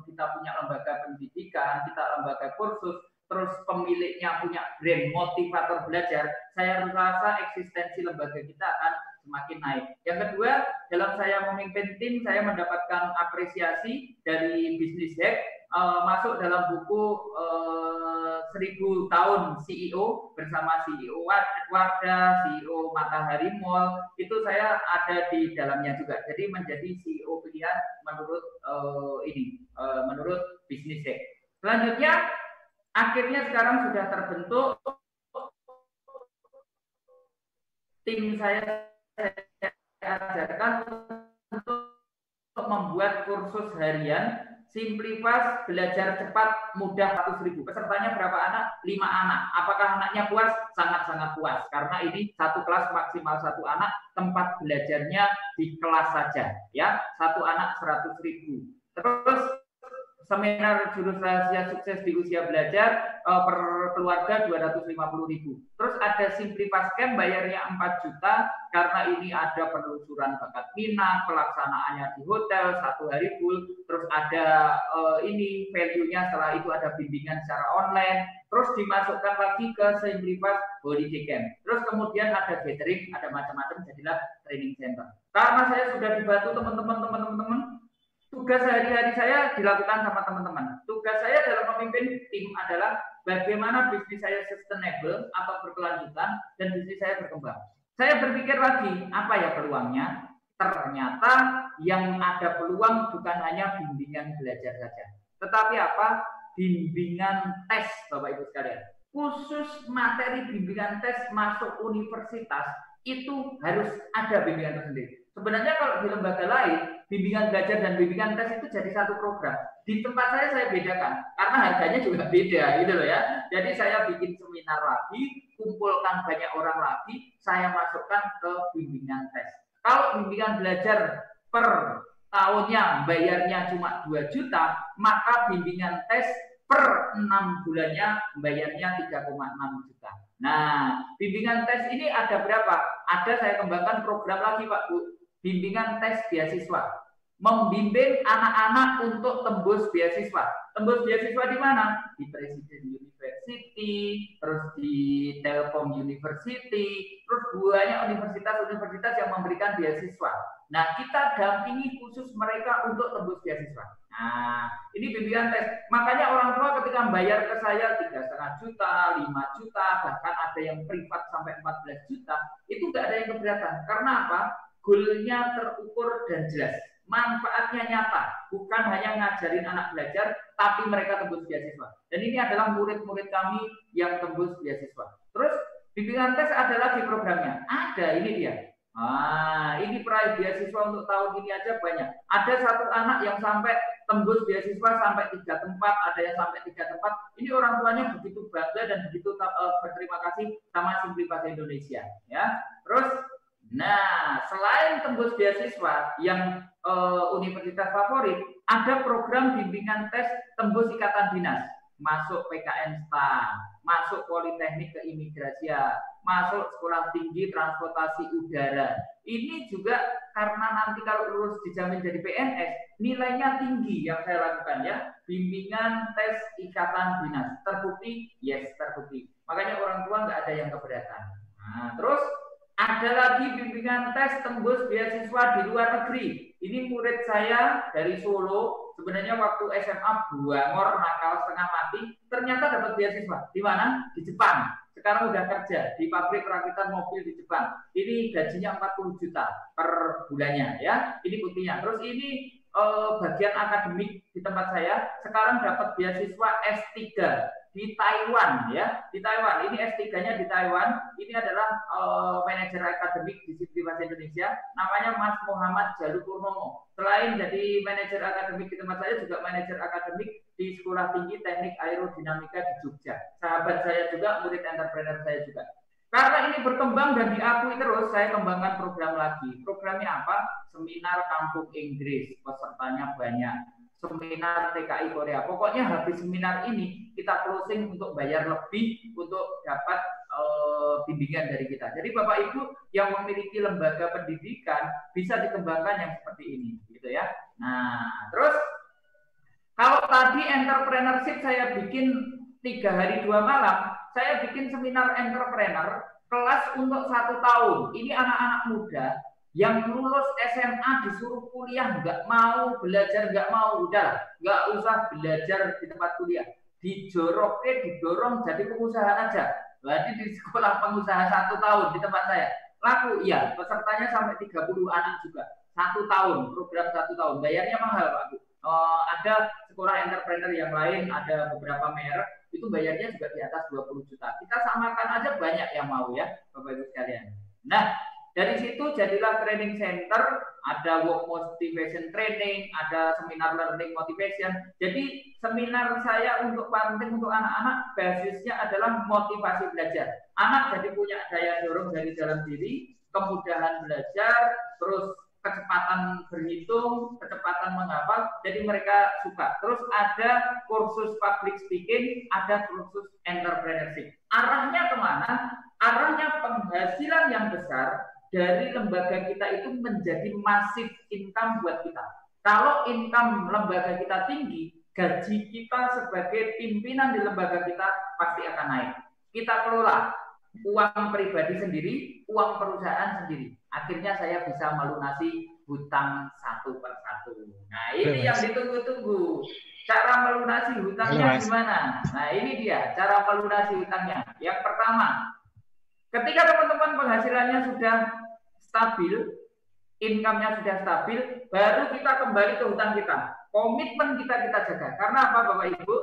kita punya lembaga pendidikan, kita lembaga kursus, terus pemiliknya punya brand motivator belajar, saya rasa eksistensi lembaga kita akan semakin naik. Yang kedua, dalam saya memimpin tim, saya mendapatkan apresiasi dari Business Hack, masuk dalam buku 1000 tahun CEO bersama CEO Wardah, CEO Matahari Mall, itu saya ada di dalamnya juga. Jadi menjadi CEO pilihan menurut menurut Business Hack. Selanjutnya, akhirnya sekarang sudah terbentuk tim saya ajarkan untuk membuat kursus harian Simplipas Belajar Cepat Mudah 100.000. Pesertanya berapa anak? 5 anak. Apakah anaknya puas? Sangat-sangat puas. Karena ini satu kelas maksimal 1 anak, tempat belajarnya di kelas saja. Ya, 1 anak 100.000. Terus seminar jurus rahasia sukses di usia belajar per keluarga 250.000. Terus ada Simplipas Camp, bayarnya 4 juta karena ini ada penelusuran bakat minat, pelaksanaannya di hotel 1 hari full. Terus ada ini value-nya, setelah itu ada bimbingan secara online. Terus dimasukkan lagi ke Simplipas Holiday Camp. Terus kemudian ada gathering, ada macam-macam, jadilah training center. Karena saya sudah dibantu teman-teman, tugas sehari-hari saya dilakukan sama teman-teman. Tugas saya dalam memimpin tim adalah bagaimana bisnis saya sustainable atau berkelanjutan dan bisnis saya berkembang. Saya berpikir lagi, apa ya peluangnya? Ternyata yang ada peluang bukan hanya bimbingan belajar saja, tetapi apa? Bimbingan tes, Bapak Ibu sekalian. Khusus materi bimbingan tes masuk universitas itu harus ada bimbingan tersendiri. Sebenarnya kalau di lembaga lain, bimbingan belajar dan bimbingan tes itu jadi satu program. Di tempat saya bedakan, karena harganya juga beda, gitu loh ya. Jadi saya bikin seminar lagi, kumpulkan banyak orang lagi, saya masukkan ke bimbingan tes. Kalau bimbingan belajar per tahunnya bayarnya cuma 2 juta, maka bimbingan tes per 6 bulannya bayarnya 3,6 juta. Nah, bimbingan tes ini ada berapa? Ada saya kembangkan program lagi Pak Bu. Bimbingan tes beasiswa, membimbing anak-anak untuk tembus beasiswa. Tembus beasiswa di mana? Di Presiden University, terus di Telkom University, terus banyak universitas-universitas yang memberikan beasiswa. Nah, kita dampingi khusus mereka untuk tembus beasiswa. Nah, ini bimbingan tes. Makanya orang tua ketika bayar ke saya 3,5 juta, 5 juta, bahkan ada yang privat sampai 14 juta, itu nggak ada yang keberatan. Karena apa? Goalnya terukur dan jelas. Manfaatnya nyata, bukan hanya ngajarin anak belajar, tapi mereka tembus beasiswa. Dan ini adalah murid-murid kami yang tembus beasiswa. Terus bimbingan tes ada lagi programnya. Ada, ini dia. Ini peraih beasiswa untuk tahun ini aja banyak. Ada satu anak yang sampai tembus beasiswa sampai 3 tempat, ada yang sampai 3 tempat. Ini orang tuanya begitu bangga dan begitu berterima kasih sama Simply Bahasa Indonesia. Ya, terus, nah selain tembus beasiswa yang universitas favorit, ada program bimbingan tes tembus ikatan dinas, masuk PKN STAN, masuk politeknik keimigrasian, masuk sekolah tinggi transportasi udara. Ini juga karena nanti kalau lulus dijamin jadi PNS, nilainya tinggi yang saya lakukan ya, bimbingan tes ikatan dinas. Terbukti? Yes, terbukti. Makanya orang tua nggak ada yang keberatan. Nah, terus ada lagi bimbingan tes tembus beasiswa di luar negeri. Ini murid saya dari Solo, sebenarnya waktu SMA buangor, nakal setengah mati, ternyata dapat beasiswa. Di mana? Di Jepang. Sekarang udah kerja di pabrik perakitan mobil di Jepang. Ini gajinya 40 juta per bulannya ya. Ini buktinya. Terus ini bagian akademik di tempat saya sekarang dapat beasiswa S3 di Taiwan ya, di Taiwan. Ini S3-nya di Taiwan. Ini adalah manajer akademik di Simply Bahasa Indonesia, namanya Mas Muhammad Jalu Purnomo. Selain jadi manajer akademik di tempat saya, juga manajer akademik di Sekolah Tinggi Teknik Aerodinamika di Jogja. Sahabat saya juga, murid entrepreneur saya juga. Karena ini berkembang dan diakui terus, saya kembangkan program lagi. Programnya apa? Seminar Kampung Inggris, pesertanya banyak. Seminar TKI Korea. Pokoknya habis seminar ini kita closing untuk bayar lebih untuk dapat bimbingan dari kita. Jadi Bapak Ibu yang memiliki lembaga pendidikan bisa dikembangkan yang seperti ini, gitu ya. Nah, terus kalau tadi entrepreneurship saya bikin 3 hari 2 malam, saya bikin seminar entrepreneur kelas untuk 1 tahun. Ini anak-anak muda yang lulus SMA disuruh kuliah, nggak mau belajar, nggak mau, udah nggak usah belajar di tempat kuliah, didorong jadi pengusaha aja. Berarti di sekolah pengusaha 1 tahun di tempat saya laku, iya, pesertanya sampai 30 anak juga 1 tahun, program 1 tahun, bayarnya mahal Pak Bu. Ada sekolah entrepreneur yang lain, ada beberapa merek itu bayarnya juga di atas 20 juta. Kita samakan aja, banyak yang mau ya Bapak Ibu sekalian. Nah, dari situ jadilah training center, ada work motivation training, ada seminar learning motivation. Jadi seminar saya untuk parenting untuk anak-anak basisnya adalah motivasi belajar. Anak jadi punya daya dorong dari dalam diri, kemudahan belajar, terus kecepatan berhitung, kecepatan menghafal, jadi mereka suka. Terus ada kursus public speaking, ada kursus entrepreneurship. Arahnya kemana? Arahnya penghasilan yang besar dari lembaga kita itu menjadi masif income buat kita. Kalau income lembaga kita tinggi, gaji kita sebagai pimpinan di lembaga kita pasti akan naik. Kita kelola uang pribadi sendiri, uang perusahaan sendiri. Akhirnya saya bisa melunasi hutang 1 per 1. Nah, ini yang ditunggu-tunggu. Cara melunasi hutangnya gimana? Nah, ini dia cara melunasi hutangnya. Yang pertama, ketika teman-teman penghasilannya sudah stabil, income-nya sudah stabil, baru kita kembali ke hutang kita. Komitmen kita jaga. Karena apa Bapak Ibu?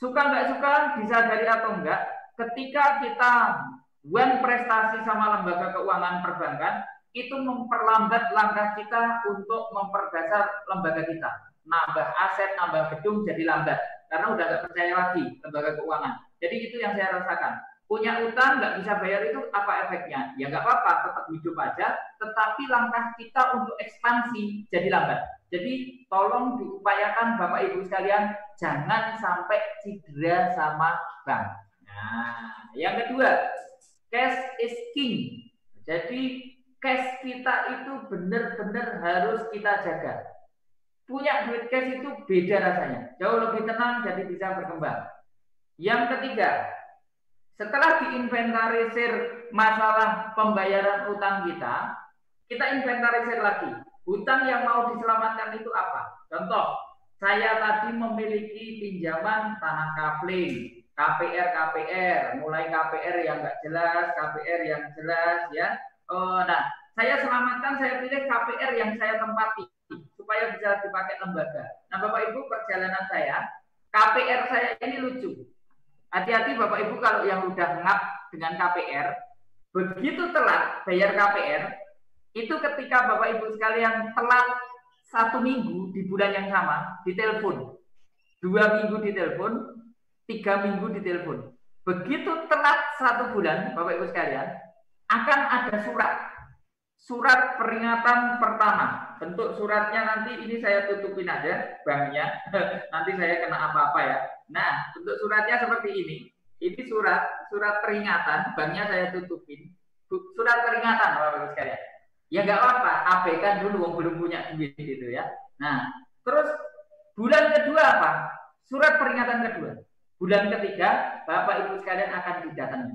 Suka nggak suka, disadari atau enggak, ketika kita prestasi sama lembaga keuangan perbankan, itu memperlambat langkah kita untuk memperbesar lembaga kita. Nambah aset, nambah gedung jadi lambat. Karena udah nggak percaya lagi lembaga keuangan. Jadi itu yang saya rasakan. Punya utang nggak bisa bayar itu apa efeknya? Ya nggak apa-apa, tetap hidup aja. Tetapi langkah kita untuk ekspansi jadi lambat. Jadi tolong diupayakan Bapak Ibu sekalian, jangan sampai cedera sama bank. Nah, yang kedua, cash is king. Jadi cash kita itu benar-benar harus kita jaga. Punya duit cash itu beda rasanya. Jauh lebih tenang, jadi bisa berkembang. Yang ketiga, setelah diinventarisir masalah pembayaran utang kita, kita inventarisir lagi. Hutang yang mau diselamatkan itu apa? Contoh, saya tadi memiliki pinjaman tanah kapling, KPR, mulai KPR yang nggak jelas, KPR yang jelas, ya. Nah, saya selamatkan, saya pilih KPR yang saya tempati supaya bisa dipakai lembaga. Nah, Bapak Ibu, perjalanan saya, KPR saya ini lucu. Hati-hati Bapak Ibu kalau yang udah ngap dengan KPR, begitu telat bayar KPR, itu ketika Bapak Ibu sekalian telat 1 minggu di bulan yang sama, ditelepon. 2 minggu ditelepon, 3 minggu ditelepon. Begitu telat 1 bulan, Bapak Ibu sekalian, akan ada surat peringatan pertama. Bentuk suratnya nanti ini saya tutupin aja banknya, nanti saya kena apa-apa ya. Nah, bentuk suratnya seperti ini. Ini surat peringatan, banknya saya tutupin. Surat peringatan, Bapak Ibu sekalian. Ya nggak apa-apa, abaikan dulu, belum punya duit gitu ya. Nah, terus bulan kedua apa? Surat peringatan kedua. Bulan ketiga, Bapak Ibu sekalian akan didatangi.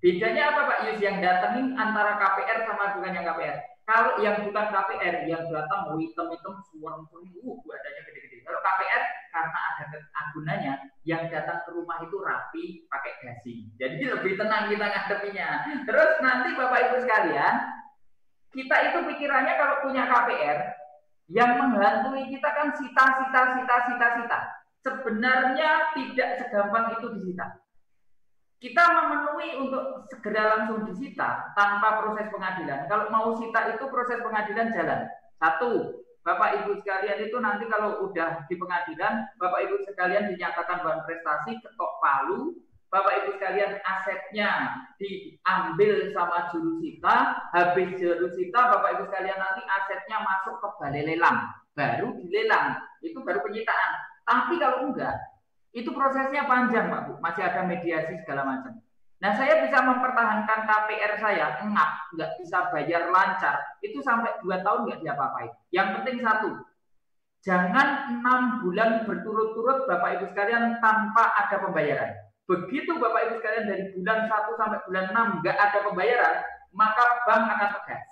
Bedanya apa Pak Yus? Yang datengin antara KPR sama bukan yang KPR. Kalau yang bukan KPR, yang datang hitam-hitam, suara-suara, badannya gede-gede. Kalau KPR, karena ada agunannya, yang datang ke rumah itu rapi, pakai gasing. Jadi lebih tenang kita ngadepinya. Terus nanti Bapak Ibu sekalian, kita itu pikirannya kalau punya KPR, yang menghantui kita kan sita. Sebenarnya tidak segampang itu disita. Kita memenuhi untuk segera langsung disita tanpa proses pengadilan. Kalau mau sita itu proses pengadilan jalan. 1, Bapak Ibu sekalian itu nanti kalau udah di pengadilan, Bapak Ibu sekalian dinyatakan bahwa prestasi, ketok palu, Bapak Ibu sekalian asetnya diambil sama juru sita, habis juru sita Bapak Ibu sekalian nanti asetnya masuk ke balai lelang, baru dilelang, itu baru penyitaan. Tapi kalau enggak, itu prosesnya panjang Pak Bu, masih ada mediasi segala macam. Nah saya bisa mempertahankan KPR saya, enggak bisa bayar lancar, itu sampai 2 tahun enggak diapa-apain. Yang penting 1, jangan 6 bulan berturut-turut Bapak Ibu sekalian tanpa ada pembayaran. Begitu Bapak Ibu sekalian dari bulan 1 sampai bulan 6 nggak ada pembayaran, maka bank akan tegas.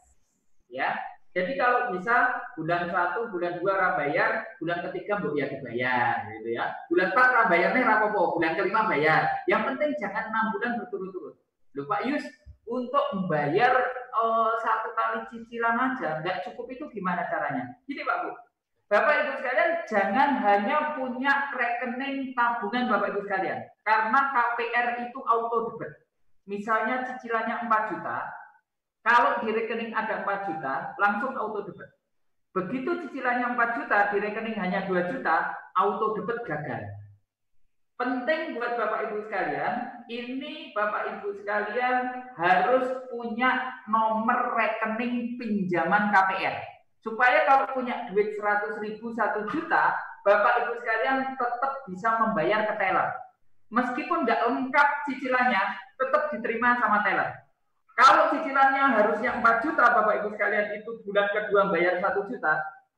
Ya. Jadi kalau bisa bulan 1, bulan 2 bayar, bulan ketiga mbok ya dibayar gitu ya. Bulan 4 bayarnya rapopo, bulan kelima bayar. Yang penting jangan 6 bulan berturut-turut. Loh Pak Yus, untuk membayar 1 kali cicilan aja nggak cukup, itu gimana caranya? Gini Pak Bu, Bapak Ibu sekalian jangan hanya punya rekening tabungan Bapak Ibu sekalian. Karena KPR itu auto debit. Misalnya cicilannya 4 juta, kalau di rekening ada 4 juta, langsung auto debit. Begitu cicilannya 4 juta, di rekening hanya 2 juta, auto debit gagal. Penting buat Bapak Ibu sekalian, ini Bapak Ibu sekalian harus punya nomor rekening pinjaman KPR. Supaya kalau punya duit 100.000 1 juta, Bapak Ibu sekalian tetap bisa membayar ke teller. Meskipun nggak lengkap cicilannya, tetap diterima sama teller. Kalau cicilannya harusnya 4 juta, Bapak Ibu sekalian itu bulan kedua bayar 1 juta,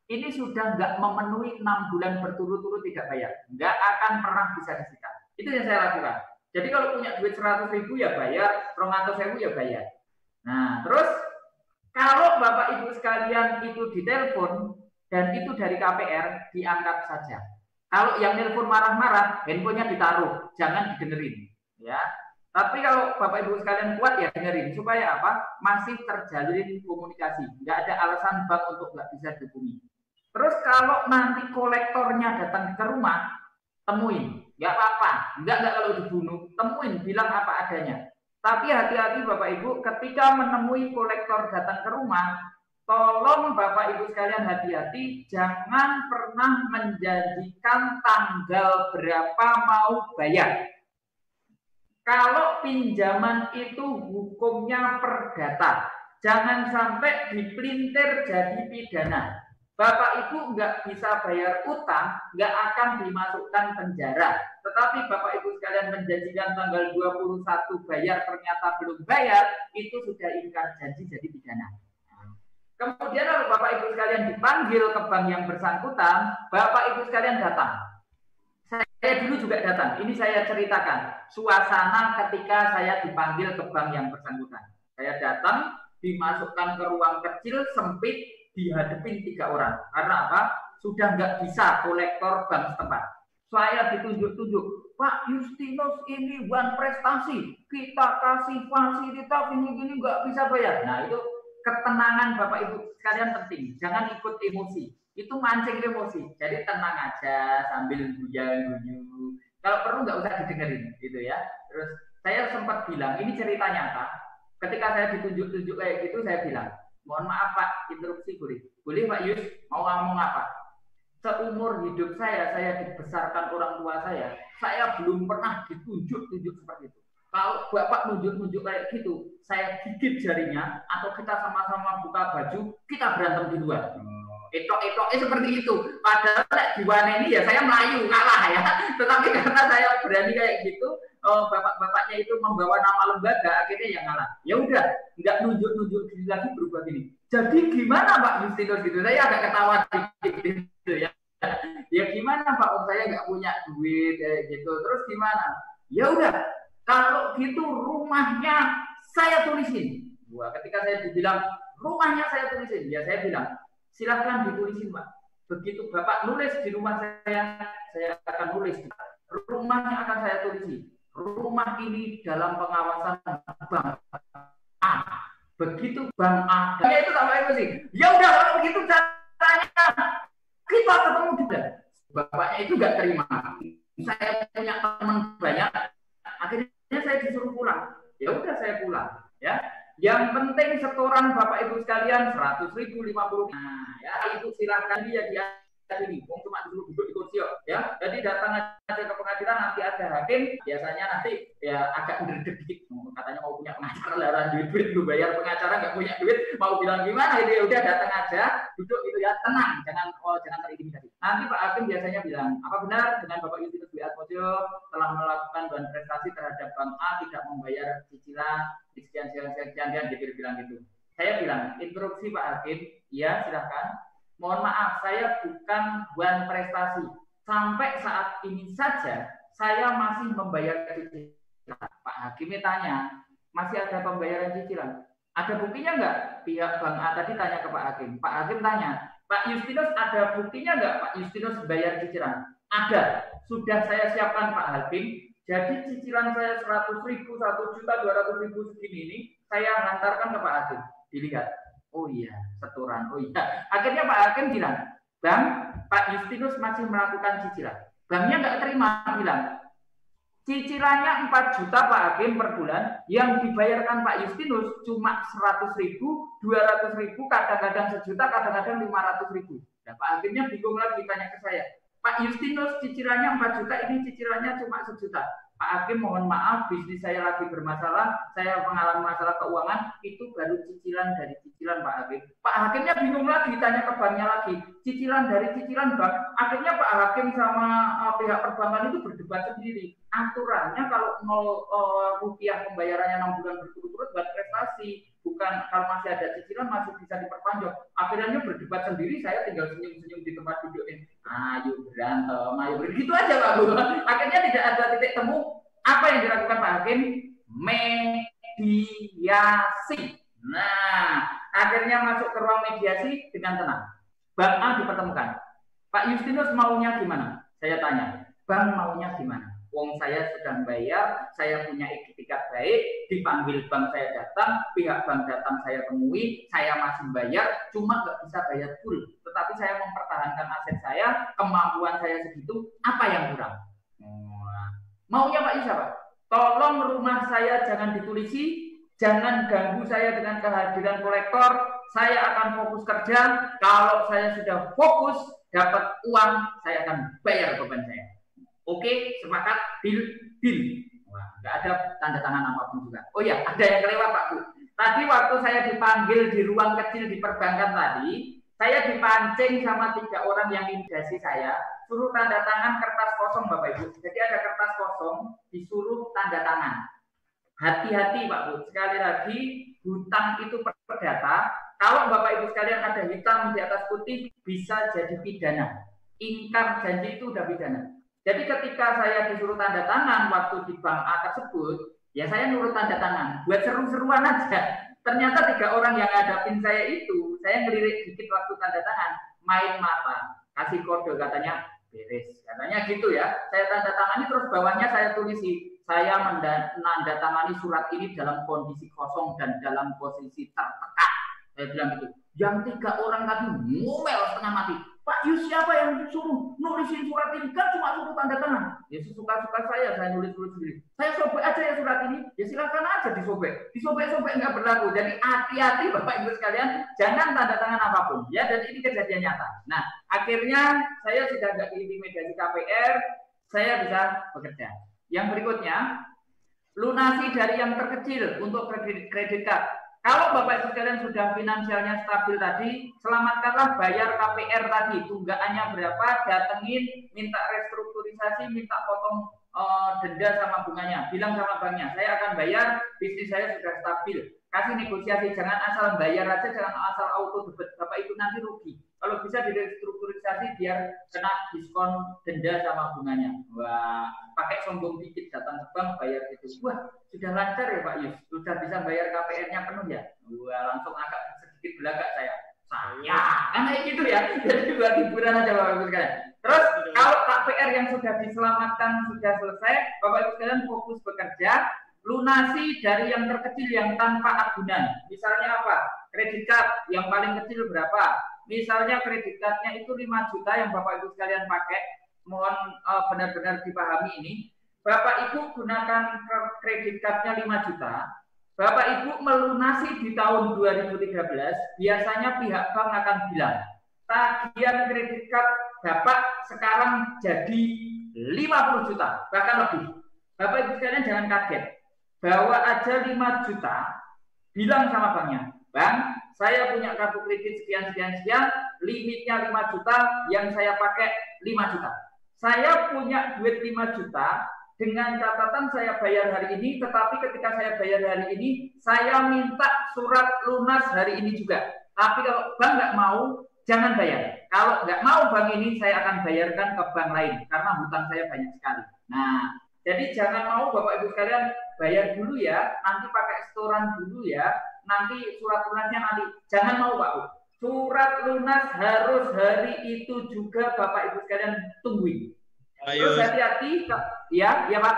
ini sudah nggak memenuhi 6 bulan berturut-turut tidak bayar. Nggak akan pernah bisa disita. Itu yang saya lakukan. Jadi kalau punya duit 100.000 ya bayar, 200.000 ya bayar. Nah, terus kalau Bapak Ibu sekalian itu ditelepon dan itu dari KPR, diangkat saja. Kalau yang telepon marah-marah, handphonenya ditaruh, jangan didengerin. Ya. Tapi kalau Bapak Ibu sekalian kuat ya dengerin, supaya apa? Masih terjalin komunikasi. Nggak ada alasan bank untuk nggak bisa dihubungi. Terus kalau nanti kolektornya datang ke rumah, temuin. Nggak apa-apa. Nggak kalau dibunuh, temuin, bilang apa adanya. Tapi hati-hati Bapak Ibu, ketika menemui kolektor datang ke rumah, tolong Bapak Ibu sekalian hati-hati, jangan pernah menjanjikan tanggal berapa mau bayar. Kalau pinjaman itu hukumnya perdata, jangan sampai dipelintir jadi pidana. Bapak Ibu nggak bisa bayar utang, nggak akan dimasukkan penjara. Tetapi Bapak Ibu sekalian menjanjikan tanggal 21 bayar, ternyata belum bayar, itu sudah ingkar janji jadi pidana. Kemudian kalau Bapak Ibu sekalian dipanggil ke bank yang bersangkutan, Bapak Ibu sekalian datang. Saya dulu juga datang. Ini saya ceritakan suasana ketika saya dipanggil ke bank yang bersangkutan. Saya datang, dimasukkan ke ruang kecil sempit, dihadapin 3 orang. Karena apa? Sudah nggak bisa kolektor bank setempat. Saya ditunjuk-tunjuk, Pak Justinus ini one prestasi, kita kasih fasilitas ini nggak bisa bayar. Nah itu ketenangan Bapak Ibu sekalian penting, jangan ikut emosi, itu mancing emosi. Jadi tenang aja sambil guyu-guyu. Kalau perlu nggak usah didengerin, gitu ya. Terus saya sempat bilang, ini cerita nyata. Ketika saya ditunjuk-tunjuk kayak gitu, saya bilang, mohon maaf Pak, interupsi boleh? Boleh Pak Yus, mau ngomong apa? Seumur hidup saya dibesarkan orang tua saya belum pernah ditunjuk-tunjuk seperti itu. Kalau Bapak nunjuk-nunjuk kayak gitu, saya gigit jarinya, atau kita sama-sama buka baju, kita berantem di luar. Etok-etoknya seperti itu. Padahal diwaneni ya saya Melayu, kalah ya. Tetapi karena saya berani kayak gitu, bapak-bapaknya itu membawa nama lembaga, akhirnya yang ngalah. Ya udah, nggak nunjuk-nunjuk gini lagi, berubah gini. Jadi gimana Pak Justinus gitu? Saya agak ketawa dikit gitu ya. Ya gimana Pak, saya nggak punya duit kayak gitu. Terus gimana? Ya udah, kalau gitu rumahnya saya tulisin. Wah, ketika saya dibilang rumahnya saya tulisin, ya saya bilang silahkan ditulisin Pak. Begitu Bapak nulis di rumah saya akan nulis. Rumahnya akan saya tulisi. Rumah ini dalam pengawasan Bank A. Begitu Bank A, itu tambah itu sih. Ya udah kalau begitu caranya kita ketemu juga. Bapaknya itu nggak terima. Saya punya teman banyak. Akhirnya saya disuruh pulang. Ya udah saya pulang. Ya. Yang penting setoran Bapak Ibu sekalian 100.000, 50. Nah, ya Ibu silakan dia ini. Cuma dulu duduk di kursi ya. Jadi datang aja ke pengadilan, nanti ada hakim. Biasanya nanti ya agak ngedek dikit. Katanya mau punya pengacara, larang duit lu bayar pengacara nggak punya duit, mau bilang gimana itu ya udah datang aja, duduk itu ya, tenang, jangan terintimidasi. Nanti Pak Hakim biasanya bilang, apa benar dengan Bapak Justinus Dwi Atmojo telah melakukan ban prestasi terhadap Bank A tidak membayar cicilan sekian dia bilang gitu. Saya bilang, interupsi Pak Hakim, ya silakan. Mohon maaf, saya bukan ban prestasi. Sampai saat ini saja saya masih membayar cicilan. Pak Hakimnya tanya, masih ada pembayaran cicilan? Ada buktinya nggak? Pihak Bank A tadi tanya ke Pak Hakim. Pak Hakim tanya, Pak Justinus ada buktinya nggak Pak Justinus bayar cicilan? Ada. Sudah saya siapkan Pak Hakim. Jadi cicilan saya 100.000, 1.200.000 segini ini, saya hantarkan ke Pak Hakim. Dilihat. Oh iya, setoran. Oh iya. Akhirnya Pak Hakim bilang, Bang, Pak Justinus masih melakukan cicilan. Banknya nggak terima, bilang, cicilannya 4 juta Pak Hakim per bulan, yang dibayarkan Pak Justinus cuma 100.000, 200.000, kadang-kadang 1 juta, kadang-kadang 500.000. Nah, Pak Hakimnya bingung lagi tanya ke saya, Pak Justinus cicilannya 4 juta, ini cicilannya cuma 1 juta. Pak Hakim mohon maaf, bisnis saya lagi bermasalah, saya mengalami masalah keuangan, itu baru cicilan dari cicilan Pak Hakim. Pak Hakimnya bingung lagi, tanya ke banknya lagi, cicilan dari cicilan bank. Akhirnya Pak Hakim sama pihak perbankan itu berdebat sendiri. Aturannya kalau 0 rupiah pembayarannya 6 bulan berturut-turut buat prestasi, bukan kalau masih ada cicilan masih bisa diperpanjang. Akhirnya berdebat sendiri, saya tinggal senyum-senyum di tempat duduk ini. Ayo berantem, ayo begitu aja Pak Bu. Akhirnya tidak ada titik temu. Apa yang dilakukan Pak Hakim? Mediasi. Nah, akhirnya masuk ke ruang mediasi dengan tenang. Bank A dipertemukan. Pak Justinus maunya gimana? Saya tanya. Bank maunya gimana? Wong saya sedang bayar, saya punya etikat baik, dipanggil bank saya datang, pihak bank datang saya temui, saya masih bayar, cuma nggak bisa bayar full. Tetapi saya mempertahankan aset saya, kemampuan saya segitu, apa yang kurang? Maunya Pak Yus apa? Tolong rumah saya jangan ditulisi, jangan ganggu saya dengan kehadiran kolektor, saya akan fokus kerja, kalau saya sudah fokus, dapat uang, saya akan bayar beban saya. Oke, sepakat, deal. Wah, nggak ada tanda tangan apapun juga. Oh ya, ada yang kelewat Pak Bu. Tadi waktu saya dipanggil di ruang kecil di perbankan tadi, saya dipancing sama 3 orang yang imigrasi saya, suruh tanda tangan kertas kosong Bapak Ibu. Jadi ada kertas kosong, disuruh tanda tangan. Hati-hati Pak Bu, sekali lagi, hutang itu perdata. Kalau Bapak Ibu sekalian ada hitam di atas putih, bisa jadi pidana. Ingkar janji itu udah pidana. Jadi ketika saya disuruh tanda tangan waktu di Bank A tersebut, ya saya nurut tanda tangan. Buat seru-seruan aja. Ternyata 3 orang yang ngadapin saya itu, saya ngelirik dikit waktu tanda tangan, main mata, kasih kode katanya beres, katanya gitu ya. Saya tanda tangani terus bawahnya saya tulisi, saya menandatangani surat ini dalam kondisi kosong dan dalam posisi tertekan. Saya bilang gitu. Yang 3 orang tadi ngomel setengah mati. Pak Yus, siapa yang suruh nulisin surat ini? Kan cuma suruh tanda tangan. Ya sesuka-suka saya nulis-nulis sendiri. Saya sobek aja ya surat ini. Ya silakan aja disobek. Disobek-sobek nggak berlaku. Jadi hati-hati Bapak Ibu sekalian, jangan tanda tangan apapun. Ya, dan ini kejadian nyata. Nah, akhirnya saya sudah nggak diintimidasi KPR, saya bisa bekerja. Yang berikutnya, lunasi dari yang terkecil untuk kredit card. Kalau Bapak Ibu sekalian sudah finansialnya stabil tadi, selamatkanlah bayar KPR tadi. Tunggakannya berapa, datengin, minta restrukturisasi, minta potong denda sama bunganya. Bilang sama banknya, saya akan bayar, bisnis saya sudah stabil. Kasih negosiasi, jangan asal bayar aja, jangan asal auto debit. Bapak Ibu nanti rugi. Kalau bisa direstrukturisasi biar kena diskon denda sama bunganya. Wah, pakai sombong dikit datang ke bank bayar itu. Wah, sudah lancar ya Pak Yus, sudah bisa bayar KPR-nya penuh ya. Wah, langsung agak sedikit belagak saya. Kan kayak gitu ya. Jadi buat hiburan aja Bapak Ibu sekalian. Terus kalau KPR yang sudah diselamatkan sudah selesai, Bapak Ibu sekalian fokus bekerja, lunasi dari yang terkecil yang tanpa agunan. Misalnya apa? Kredit card yang paling kecil berapa? Misalnya kredit card-nya itu 5 juta yang Bapak Ibu sekalian pakai. Mohon benar-benar dipahami ini. Bapak Ibu gunakan kredit card-nya 5 juta. Bapak Ibu melunasi di tahun 2013, biasanya pihak bank akan bilang, tagihan kredit card Bapak sekarang jadi 50 juta, bahkan lebih. Bapak Ibu sekalian jangan kaget. Bawa aja 5 juta, bilang sama banknya, Bang, saya punya kartu kredit sekian, limitnya 5 juta, yang saya pakai 5 juta. Saya punya duit 5 juta, dengan catatan saya bayar hari ini, tetapi ketika saya bayar hari ini, saya minta surat lunas hari ini juga. Tapi kalau bank nggak mau, jangan bayar. Kalau nggak mau bank ini, saya akan bayarkan ke bank lain, karena hutang saya banyak sekali. Nah, jadi jangan mau Bapak Ibu sekalian, bayar dulu ya, nanti pakai setoran dulu ya, nanti surat lunasnya nanti. Jangan mau Pak. Surat lunas harus hari itu juga Bapak Ibu sekalian tungguin. Terus hati-hati, ya Pak.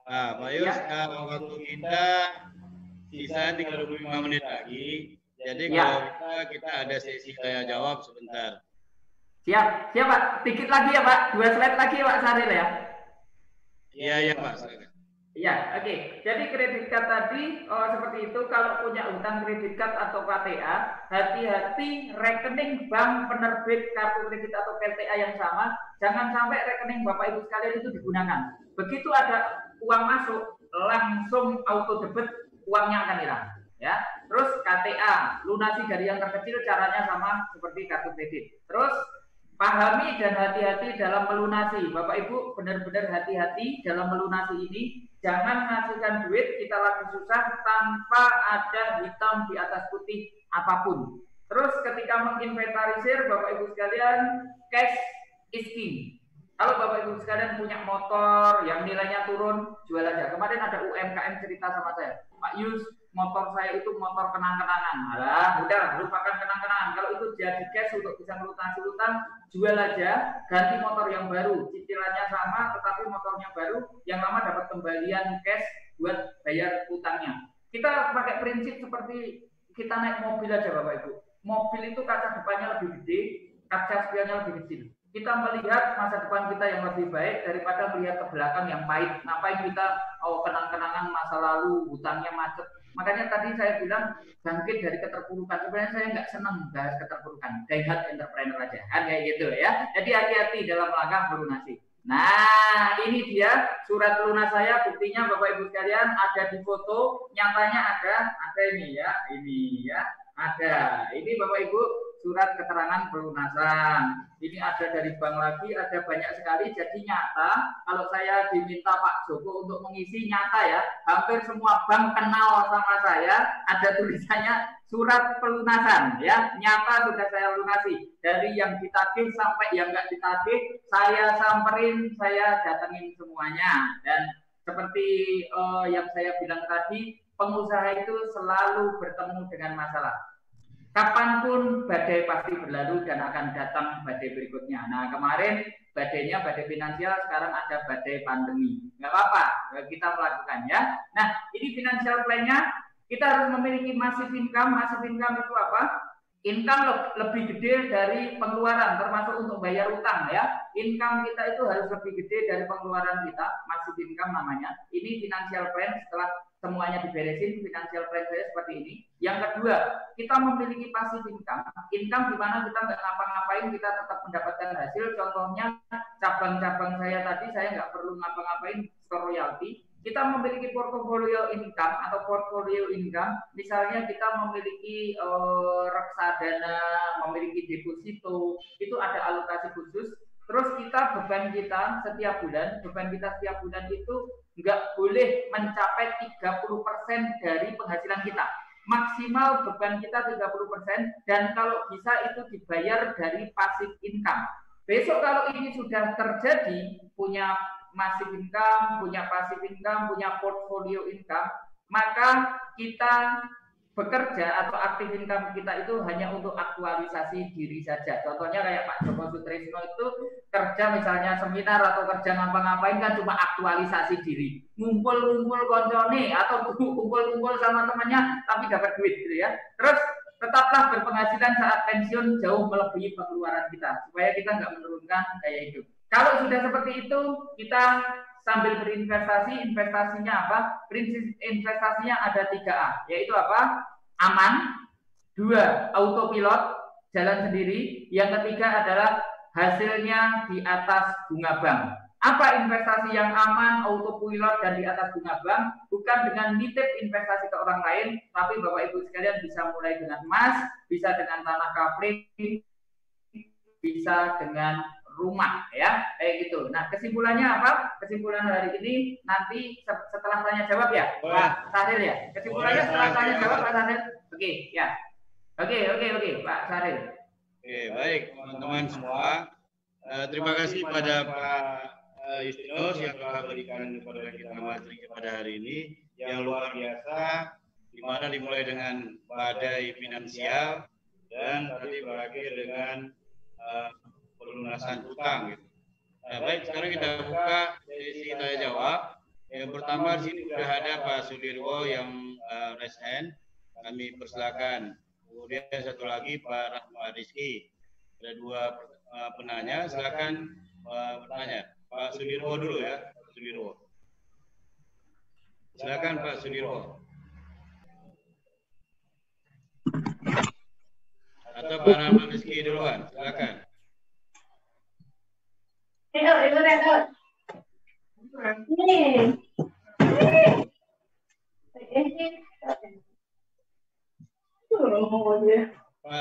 Nah, Pak Yus, ya. Waktu kita sisa 35 menit lagi. Jadi kalau kita ada sesi tanya jawab sebentar. Siap Pak. Dikit lagi ya Pak. 2 slide lagi ya Pak Saril ya. Iya Pak. Iya, oke. Jadi kredit card tadi seperti itu. Kalau punya utang kredit card atau KTA, hati-hati rekening bank penerbit kartu kredit atau KTA yang sama. Jangan sampai rekening Bapak Ibu sekalian itu digunakan. Begitu ada uang masuk, langsung auto debit, uangnya akan hilang. Ya. Terus KTA, lunasi dari yang terkecil, caranya sama seperti kartu kredit. Terus pahami dan hati-hati dalam melunasi. Bapak Ibu benar-benar hati-hati dalam melunasi ini. Jangan ngasihkan duit, kita lagi susah tanpa ada hitam di atas putih apapun. Terus ketika menginventarisir, Bapak Ibu sekalian, cash is king. Kalau Bapak Ibu sekalian punya motor yang nilainya turun, jual aja. Kemarin ada UMKM cerita sama saya, Pak Yus, motor saya itu motor kenang-kenangan. Alah, udah lupakan kenang-kenangan. Kalau itu jadi cash untuk bisa melunasi utang, jual aja, ganti motor yang baru. Cicilannya sama, tetapi motornya baru. Yang lama dapat kembalian cash buat bayar utangnya. Kita pakai prinsip seperti kita naik mobil aja Bapak Ibu. Mobil itu kaca depannya lebih gede, kaca spionnya lebih kecil. Kita melihat masa depan kita yang lebih baik daripada melihat ke belakang yang pahit. Ngapain kita kenang-kenangan masa lalu, hutangnya macet. Makanya tadi saya bilang bangkit dari keterpurukan. Sebenarnya saya nggak senang bahas keterpurukan. Daihat entrepreneur aja, kan kayak gitu ya. Jadi hati-hati dalam langkah melunasi. Nah, ini dia surat lunas saya. Buktinya Bapak Ibu sekalian ada di foto. Nyatanya ada ini ya, ada. Ini Bapak Ibu surat keterangan pelunasan. Ini ada dari bank lagi, ada banyak sekali. Jadi nyata, kalau saya diminta Pak Joko untuk mengisi nyata ya, hampir semua bank kenal sama saya. Ada tulisannya surat pelunasan ya, nyata sudah saya lunasi. Dari yang ditagih sampai yang nggak ditagih, saya samperin, saya datengin semuanya. Dan seperti yang saya bilang tadi, pengusaha itu selalu bertemu dengan masalah. Kapanpun badai pasti berlalu dan akan datang badai berikutnya. Nah, kemarin badainya badai finansial, sekarang ada badai pandemi. Nggak apa-apa, kita melakukan ya. Nah, ini financial plan-nya, kita harus memiliki massive income. Massive income itu apa? Income lebih gede dari pengeluaran, termasuk untuk bayar utang ya. Income kita itu harus lebih gede dari pengeluaran kita, massive income namanya. Ini financial plan. Setelah semuanya diberesin, financial plan saya seperti ini. Yang kedua, kita memiliki passive income. Income di mana kita nggak ngapa-ngapain, kita tetap mendapatkan hasil. Contohnya cabang-cabang saya tadi, saya nggak perlu ngapa-ngapain, store royalti. Kita memiliki portfolio income atau portfolio income, misalnya kita memiliki reksadana, memiliki deposito, itu ada alokasi khusus. Terus kita beban kita setiap bulan itu nggak boleh mencapai 30% dari penghasilan kita. Maksimal beban kita 30% dan kalau bisa itu dibayar dari passive income. Besok kalau ini sudah terjadi, punya massive income, punya passive income, punya portfolio income, maka kita bekerja atau aktif income kita itu hanya untuk aktualisasi diri saja. Contohnya kayak Pak Joko Sutrisno itu kerja misalnya seminar atau kerja ngapa-ngapain kan cuma aktualisasi diri. Ngumpul-ngumpul koncone atau kumpul-kumpul sama temannya tapi dapat duit gitu ya. Terus tetaplah berpenghasilan saat pensiun jauh melebihi pengeluaran kita supaya kita nggak menurunkan gaya hidup. Kalau sudah seperti itu, kita sambil berinvestasi, investasinya apa? Prinsip investasinya ada 3A, yaitu apa? Aman, 2, autopilot, jalan sendiri, yang ketiga adalah hasilnya di atas bunga bank. Apa investasi yang aman, autopilot, dan di atas bunga bank? Bukan dengan nitip investasi ke orang lain, tapi Bapak Ibu sekalian bisa mulai dengan emas, bisa dengan tanah kafling, bisa dengan rumah ya, kayak gitu. Nah, kesimpulannya apa? Kesimpulan hari ini nanti setelah tanya jawab ya, Pak Sahril ya. Kesimpulannya setelah tanya jawab Pak Sahril. Oke, ya. Oke, Pak Sahril. Oke, baik teman-teman semua. Terima kasih pada Pak Justinus yang telah berikan kepada kita materi pada hari ini yang luar biasa, di mana dimulai dengan badai finansial dan tadi berakhir dengan pelunasan utang gitu. Nah, baik, sekarang kita buka sesi tanya jawab. Yang pertama di sini sudah ada Pak Sudirwo yang raise hand. Kami persilakan. Kemudian satu lagi Pak Rahmat Rizky. Ada 2 penanya, silakan bertanya. Pak Sudirwo dulu ya, Pak Sudirwo. Silakan Pak Sudirwo. Atau Pak Rahmat Rizky duluan, silakan. Pak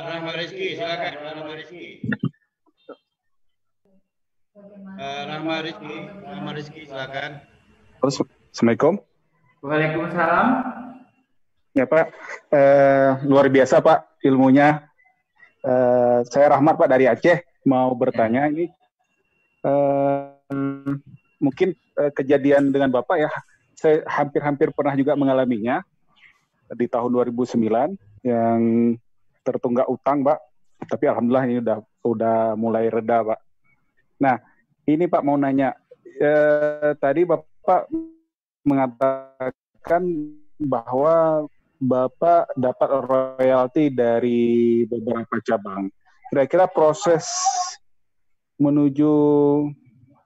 Rahmat Rizky, silakan Pak Rahmat Rizky. Rahmat Rizky, silakan. Assalamualaikum. Waalaikumsalam. Ya Pak, luar biasa Pak ilmunya. Saya Rahmat Pak dari Aceh, mau bertanya ini. Mungkin kejadian dengan Bapak ya, saya hampir pernah juga mengalaminya di tahun 2009 yang tertunggak utang Pak, tapi alhamdulillah ini udah mulai reda Pak. Nah ini Pak mau nanya, tadi Bapak mengatakan bahwa Bapak dapat royalti dari beberapa cabang. Kira-kira proses menuju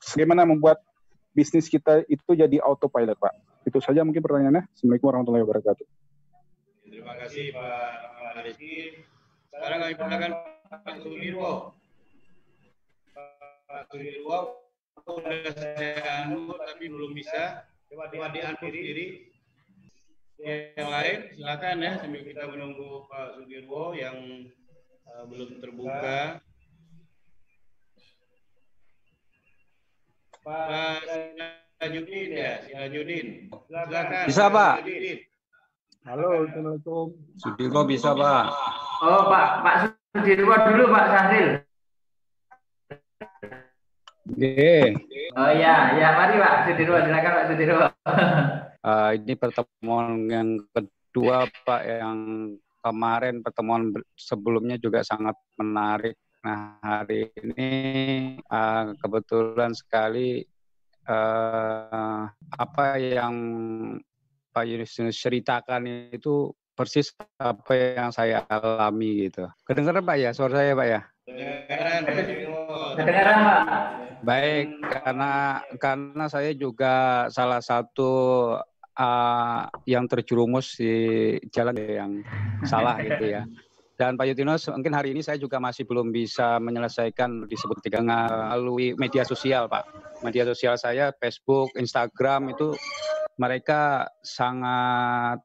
bagaimana membuat bisnis kita itu jadi autopilot, Pak. Itu saja mungkin pertanyaannya. Assalamualaikum warahmatullahi wabarakatuh. Terima kasih Pak Rizky. Sekarang kami persilakan Pak Sudirwo. Pak Sudirwo sudah saya unmute tapi belum bisa. Coba di-unmute diri. Yang lain silakan ya sambil kita menunggu Pak Sudirwo yang belum terbuka. Pak Sinajudin ya, Sinajudin. Silakan. Bisa Pak. Halo, Assalamualaikum. Sudirwo bisa Pak. Oh Pak Sudirwo dulu Pak Sahril. Oke. Oh ya mari Pak Sudirwo, silakan Pak Sudirwo. Ini pertemuan yang kedua Pak, yang kemarin pertemuan sebelumnya juga sangat menarik. Nah, hari ini kebetulan sekali apa yang Pak Justinus ceritakan itu persis apa yang saya alami gitu. Kedengaran Pak ya, suara saya Pak ya? Kedengaran Pak. Baik, karena saya juga salah satu yang terjerumus di jalan yang salah gitu ya. Dan Pak Justinus, mungkin hari ini saya juga masih belum bisa menyelesaikan disebut tegangan melalui media sosial Pak. Media sosial saya, Facebook, Instagram itu mereka sangat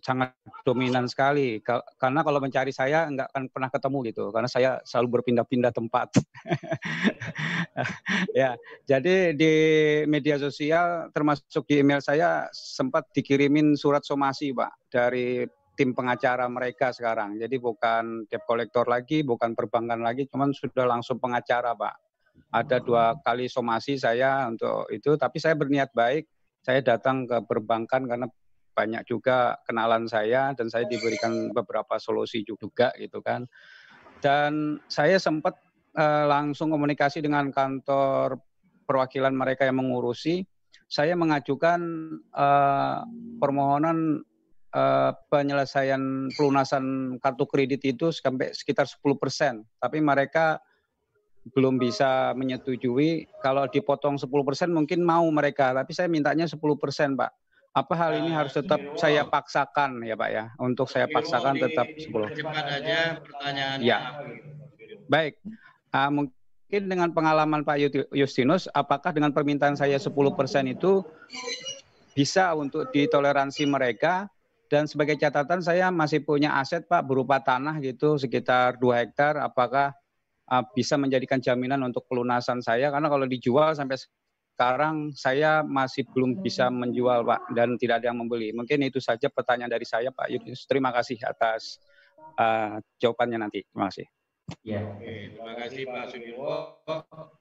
sangat dominan sekali. Karena kalau mencari saya nggak akan pernah ketemu gitu, karena saya selalu berpindah-pindah tempat. Ya, jadi di media sosial termasuk di email saya sempat dikirimin surat somasi Pak dari tim pengacara mereka sekarang. Jadi bukan debt collector lagi, bukan perbankan lagi, cuman sudah langsung pengacara Pak. Ada 2 kali somasi saya untuk itu, tapi saya berniat baik. Saya datang ke perbankan karena banyak juga kenalan saya dan saya diberikan beberapa solusi juga gitu kan. Dan saya sempat langsung komunikasi dengan kantor perwakilan mereka yang mengurusi. Saya mengajukan permohonan penyelesaian pelunasan kartu kredit itu sampai sekitar 10%, tapi mereka belum bisa menyetujui. Kalau dipotong 10% mungkin mau mereka, tapi saya mintanya 10% Pak. Apa hal ini harus tetap saya paksakan ya Pak ya? Untuk saya paksakan tetap 10. Cepat aja pertanyaannya. Ya. Baik. Mungkin dengan pengalaman Pak Justinus, apakah dengan permintaan saya 10% itu bisa untuk ditoleransi mereka? Dan sebagai catatan saya masih punya aset Pak berupa tanah gitu sekitar 2 hektar. Apakah bisa menjadikan jaminan untuk pelunasan saya? Karena kalau dijual sampai sekarang saya masih belum bisa menjual Pak, dan tidak ada yang membeli. Mungkin itu saja pertanyaan dari saya Pak Justinus. Terima kasih atas jawabannya nanti. Terima kasih. Ya. Oke, terima kasih Pak Sudirwo.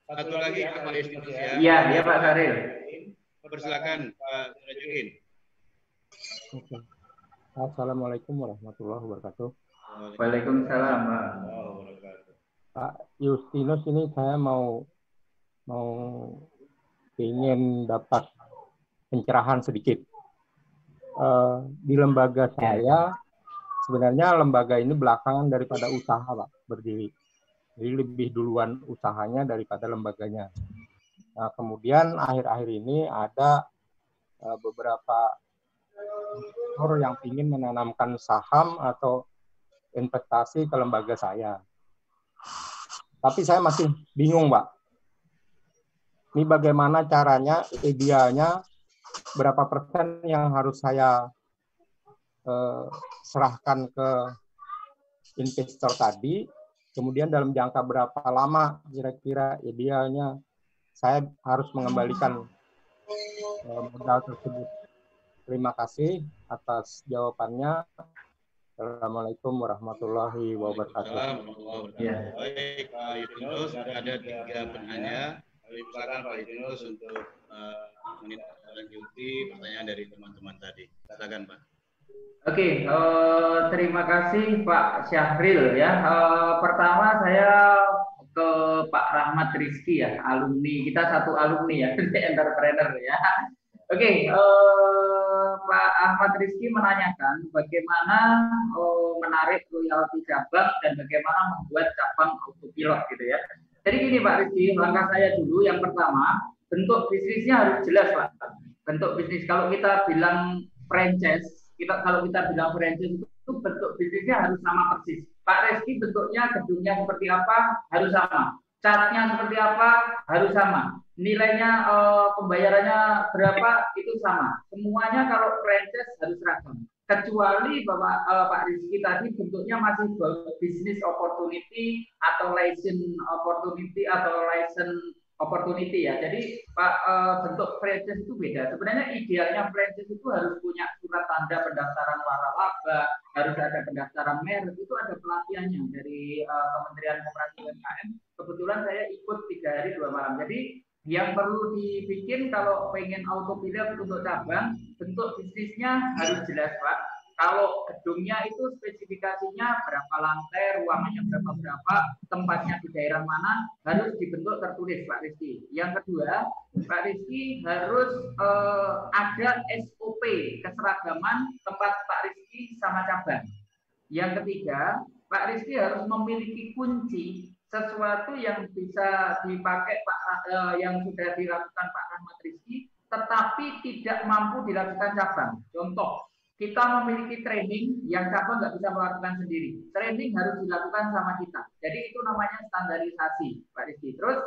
Satu lagi Pak Justinus ya. Iya, Pak Saril. Persilakan Pak Sirajuddin. Oke. Assalamualaikum warahmatullahi wabarakatuh. Waalaikumsalam Pak. Pak Justinus, ini saya mau ingin dapat pencerahan sedikit. Di lembaga saya, sebenarnya lembaga ini belakangan daripada usaha Pak berdiri. Jadi lebih duluan usahanya daripada lembaganya. Nah, kemudian akhir-akhir ini ada beberapa investor yang ingin menanamkan saham atau investasi ke lembaga saya. Tapi saya masih bingung, Pak. Ini bagaimana caranya, idealnya, berapa persen yang harus saya serahkan ke investor tadi, kemudian dalam jangka berapa lama kira-kira idealnya saya harus mengembalikan modal tersebut. Terima kasih atas jawabannya. Assalamualaikum warahmatullahi wabarakatuh. Ya. Baik Pak Justinus, ada 3 penanya. Silakan Pak Justinus untuk menindaklanjuti pertanyaan dari teman-teman tadi. Silakan Pak. Oke, terima kasih Pak Syahril ya. Pertama saya ke Pak Rahmat Rizky ya, alumni kita, satu alumni ya, entrepreneur ya. Oke, Pak Ahmad Rizky menanyakan bagaimana menarik royalti cabang dan bagaimana membuat cabang autopilot gitu ya. Jadi gini Pak Rizky, langkah saya dulu yang pertama, bentuk bisnisnya harus jelas Pak. Bentuk bisnis, kalau kita bilang franchise, kalau kita bilang franchise itu bentuk bisnisnya harus sama persis. Pak Rizky bentuknya, gedungnya seperti apa harus sama. Catnya seperti apa harus sama. Nilainya, pembayarannya berapa itu sama. Semuanya kalau franchise harus ragam. Kecuali bahwa Pak Rizky tadi bentuknya masih business opportunity atau license opportunity atau license opportunity ya. Jadi Pak, bentuk franchise itu beda. Sebenarnya idealnya franchise itu harus punya surat tanda pendaftaran waralaba, harus ada pendaftaran merek, itu ada pelatihannya dari Kementerian Koperasi UMKM. Kebetulan saya ikut 3 hari 2 malam. Jadi Yang perlu dibikin kalau pengen autopilot untuk cabang, bentuk bisnisnya harus jelas Pak. Kalau gedungnya itu spesifikasinya berapa lantai, ruangannya berapa, tempatnya di daerah mana, harus dibentuk tertulis Pak Rizky. Yang kedua, Pak Rizky harus ada SOP, keseragaman tempat Pak Rizky sama cabang. Yang ketiga, Pak Rizky harus memiliki kunci sesuatu yang bisa dipakai yang sudah dilakukan Pak Rahmat Rizky, tetapi tidak mampu dilakukan cabang. Contoh, kita memiliki training yang cabang nggak bisa melakukan sendiri. Training harus dilakukan sama kita. Jadi itu namanya standarisasi, Pak Rizky. Terus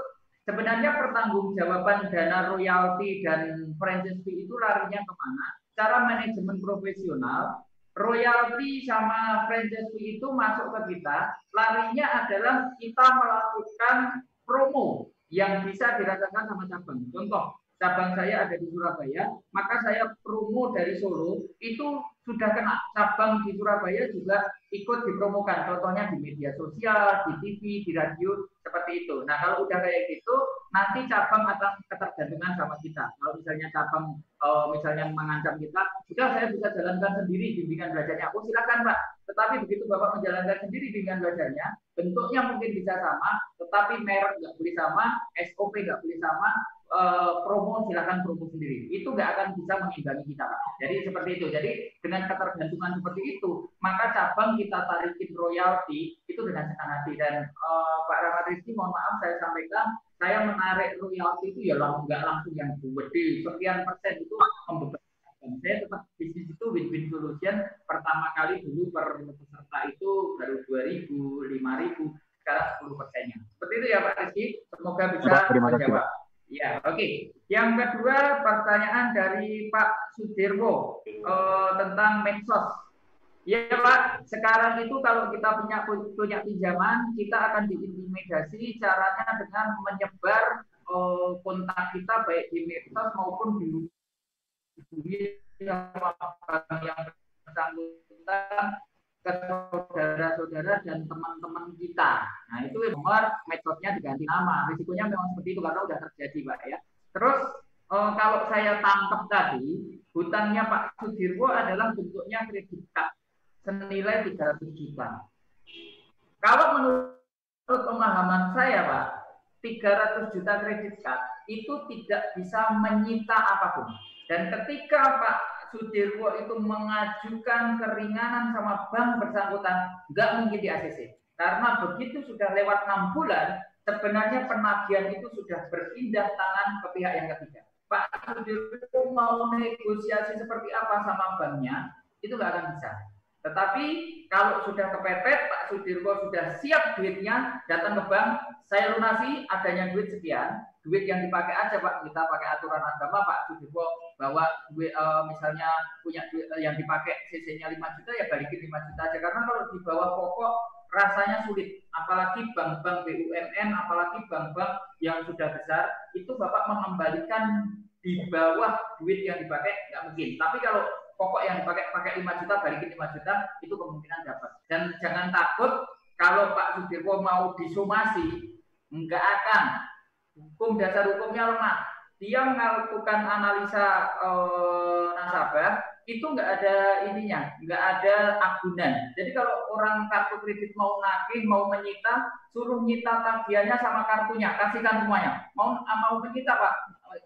sebenarnya pertanggungjawaban dana royalti dan franchise fee itu larinya kemana? Cara manajemen profesional, royalti sama franchise fee itu masuk ke kita, larinya adalah kita melakukan promo yang bisa dirasakan sama cabang. Contoh, cabang saya ada di Surabaya, maka saya promo dari Solo, itu sudah kena cabang di Surabaya juga ikut dipromokan. Contohnya di media sosial, di TV, di radio, seperti itu. Nah, kalau udah kayak gitu, nanti cabang akan ketergantungan sama kita. Kalau misalnya cabang misalnya mengancam kita, sudah saya bisa jalankan sendiri bimbingan belajarnya. Oh silakan Pak. Tetapi begitu Bapak menjalankan sendiri bimbingan belajarnya, bentuknya mungkin bisa sama, tetapi merek nggak boleh sama, SOP nggak boleh sama, promo silakan promo sendiri. Itu nggak akan bisa mengimbangi kita Pak. Jadi seperti itu. Jadi dengan ketergantungan seperti itu, maka cabang kita tarikin royalti itu dengan senang hati. Dan Pak Rahmat Rizky, mohon maaf saya sampaikan, saya menarik royalti itu ya nggak langsung yang gede, sekian persen itu membebankan. Saya tetap bisnis itu win-win solution. Pertama kali dulu per peserta itu baru 2.000, 5.000, sekarang 10%-nya. Seperti itu ya Pak Rizky. Semoga bisa menjawab. Ya, oke. Yang kedua pertanyaan dari Pak Sudirwo tentang medsos. Ya Pak, sekarang itu kalau kita punya pinjaman, kita akan diintimidasi caranya dengan menyebar kontak kita baik di medsos maupun di yang bersangkutan ke saudara-saudara dan teman-teman kita. Nah itu nomor medsosnya diganti nama. Risikonya memang seperti itu karena sudah terjadi Pak ya. Terus kalau saya tangkap tadi, hutangnya Pak Sudirwo adalah bentuknya kredit card senilai 300 juta. Kalau menurut pemahaman saya Pak, 300 juta kredit card itu tidak bisa menyita apapun. Dan ketika Pak Sudirwo itu mengajukan keringanan sama bank bersangkutan, nggak mungkin di ACC. Karena begitu sudah lewat 6 bulan, sebenarnya penagihan itu sudah berpindah tangan ke pihak yang ketiga. Pak Sudirwo mau negosiasi seperti apa sama banknya, itu nggak akan bisa. Tetapi kalau sudah kepepet, Pak Sudirwo sudah siap duitnya, datang ke bank, saya lunasi adanya duit sekian, duit yang dipakai aja Pak, kita pakai aturan agama Pak Sudirwo bahwa duit, misalnya punya duit yang dipakai CC-nya 5 juta ya balikin 5 juta aja, karena kalau di bawah pokok rasanya sulit, apalagi bank-bank BUMN, apalagi bank-bank yang sudah besar, itu Bapak mengembalikan di bawah duit yang dipakai nggak mungkin. Tapi kalau pokok yang pakai 5 juta, balikin 5 juta, itu kemungkinan dapat. Dan jangan takut kalau Pak Sudirwo mau disomasi, enggak akan. Dasar hukumnya lemah. Dia melakukan analisa nasabah, itu enggak ada ininya, enggak ada agunan. Jadi kalau orang kartu kredit mau nagih, mau menyita, suruh nyita tagihannya sama kartunya, kasihkan semuanya. Mau menyita Pak,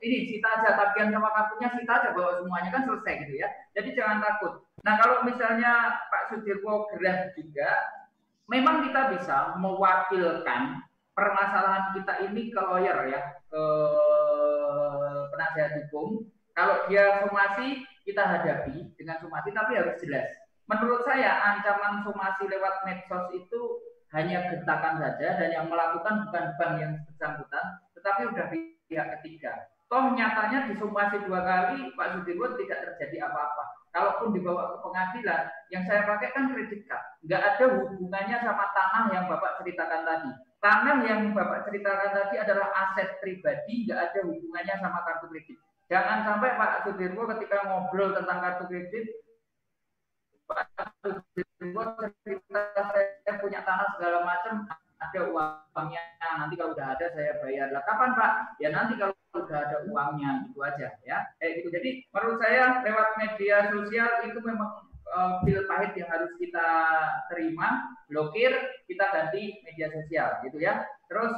ini sita aja tagihan sama kartunya, sita aja bawa semuanya, kan selesai gitu ya. Jadi jangan takut. Nah kalau misalnya Pak Sudirwo gerah juga, memang kita bisa mewakilkan permasalahan kita ini ke lawyer ya, ke penasihat hukum. Kalau dia somasi, kita hadapi dengan somasi, tapi harus jelas. Menurut saya ancaman somasi lewat medsos itu hanya gentakan saja, dan yang melakukan bukan bank yang bersangkutan, tetapi sudah pihak ketiga. Toh nyatanya disomasi 2 kali, Pak Sudirwo tidak terjadi apa-apa. Kalaupun dibawa ke pengadilan, yang saya pakai kan kredit card. Nggak ada hubungannya sama tanah yang Bapak ceritakan tadi. Tanah yang Bapak ceritakan tadi adalah aset pribadi, nggak ada hubungannya sama kartu kredit. Jangan sampai Pak Sudirwo ketika ngobrol tentang kartu kredit, Pak Sudirwo cerita saya punya tanah segala macam, ada uangnya, nanti kalau udah ada saya bayar. Lah kapan Pak? Ya nanti kalau udah ada uangnya, gitu aja ya. Gitu. Jadi menurut saya lewat media sosial itu memang pil pahit yang harus kita terima, blokir, kita ganti media sosial gitu ya. Terus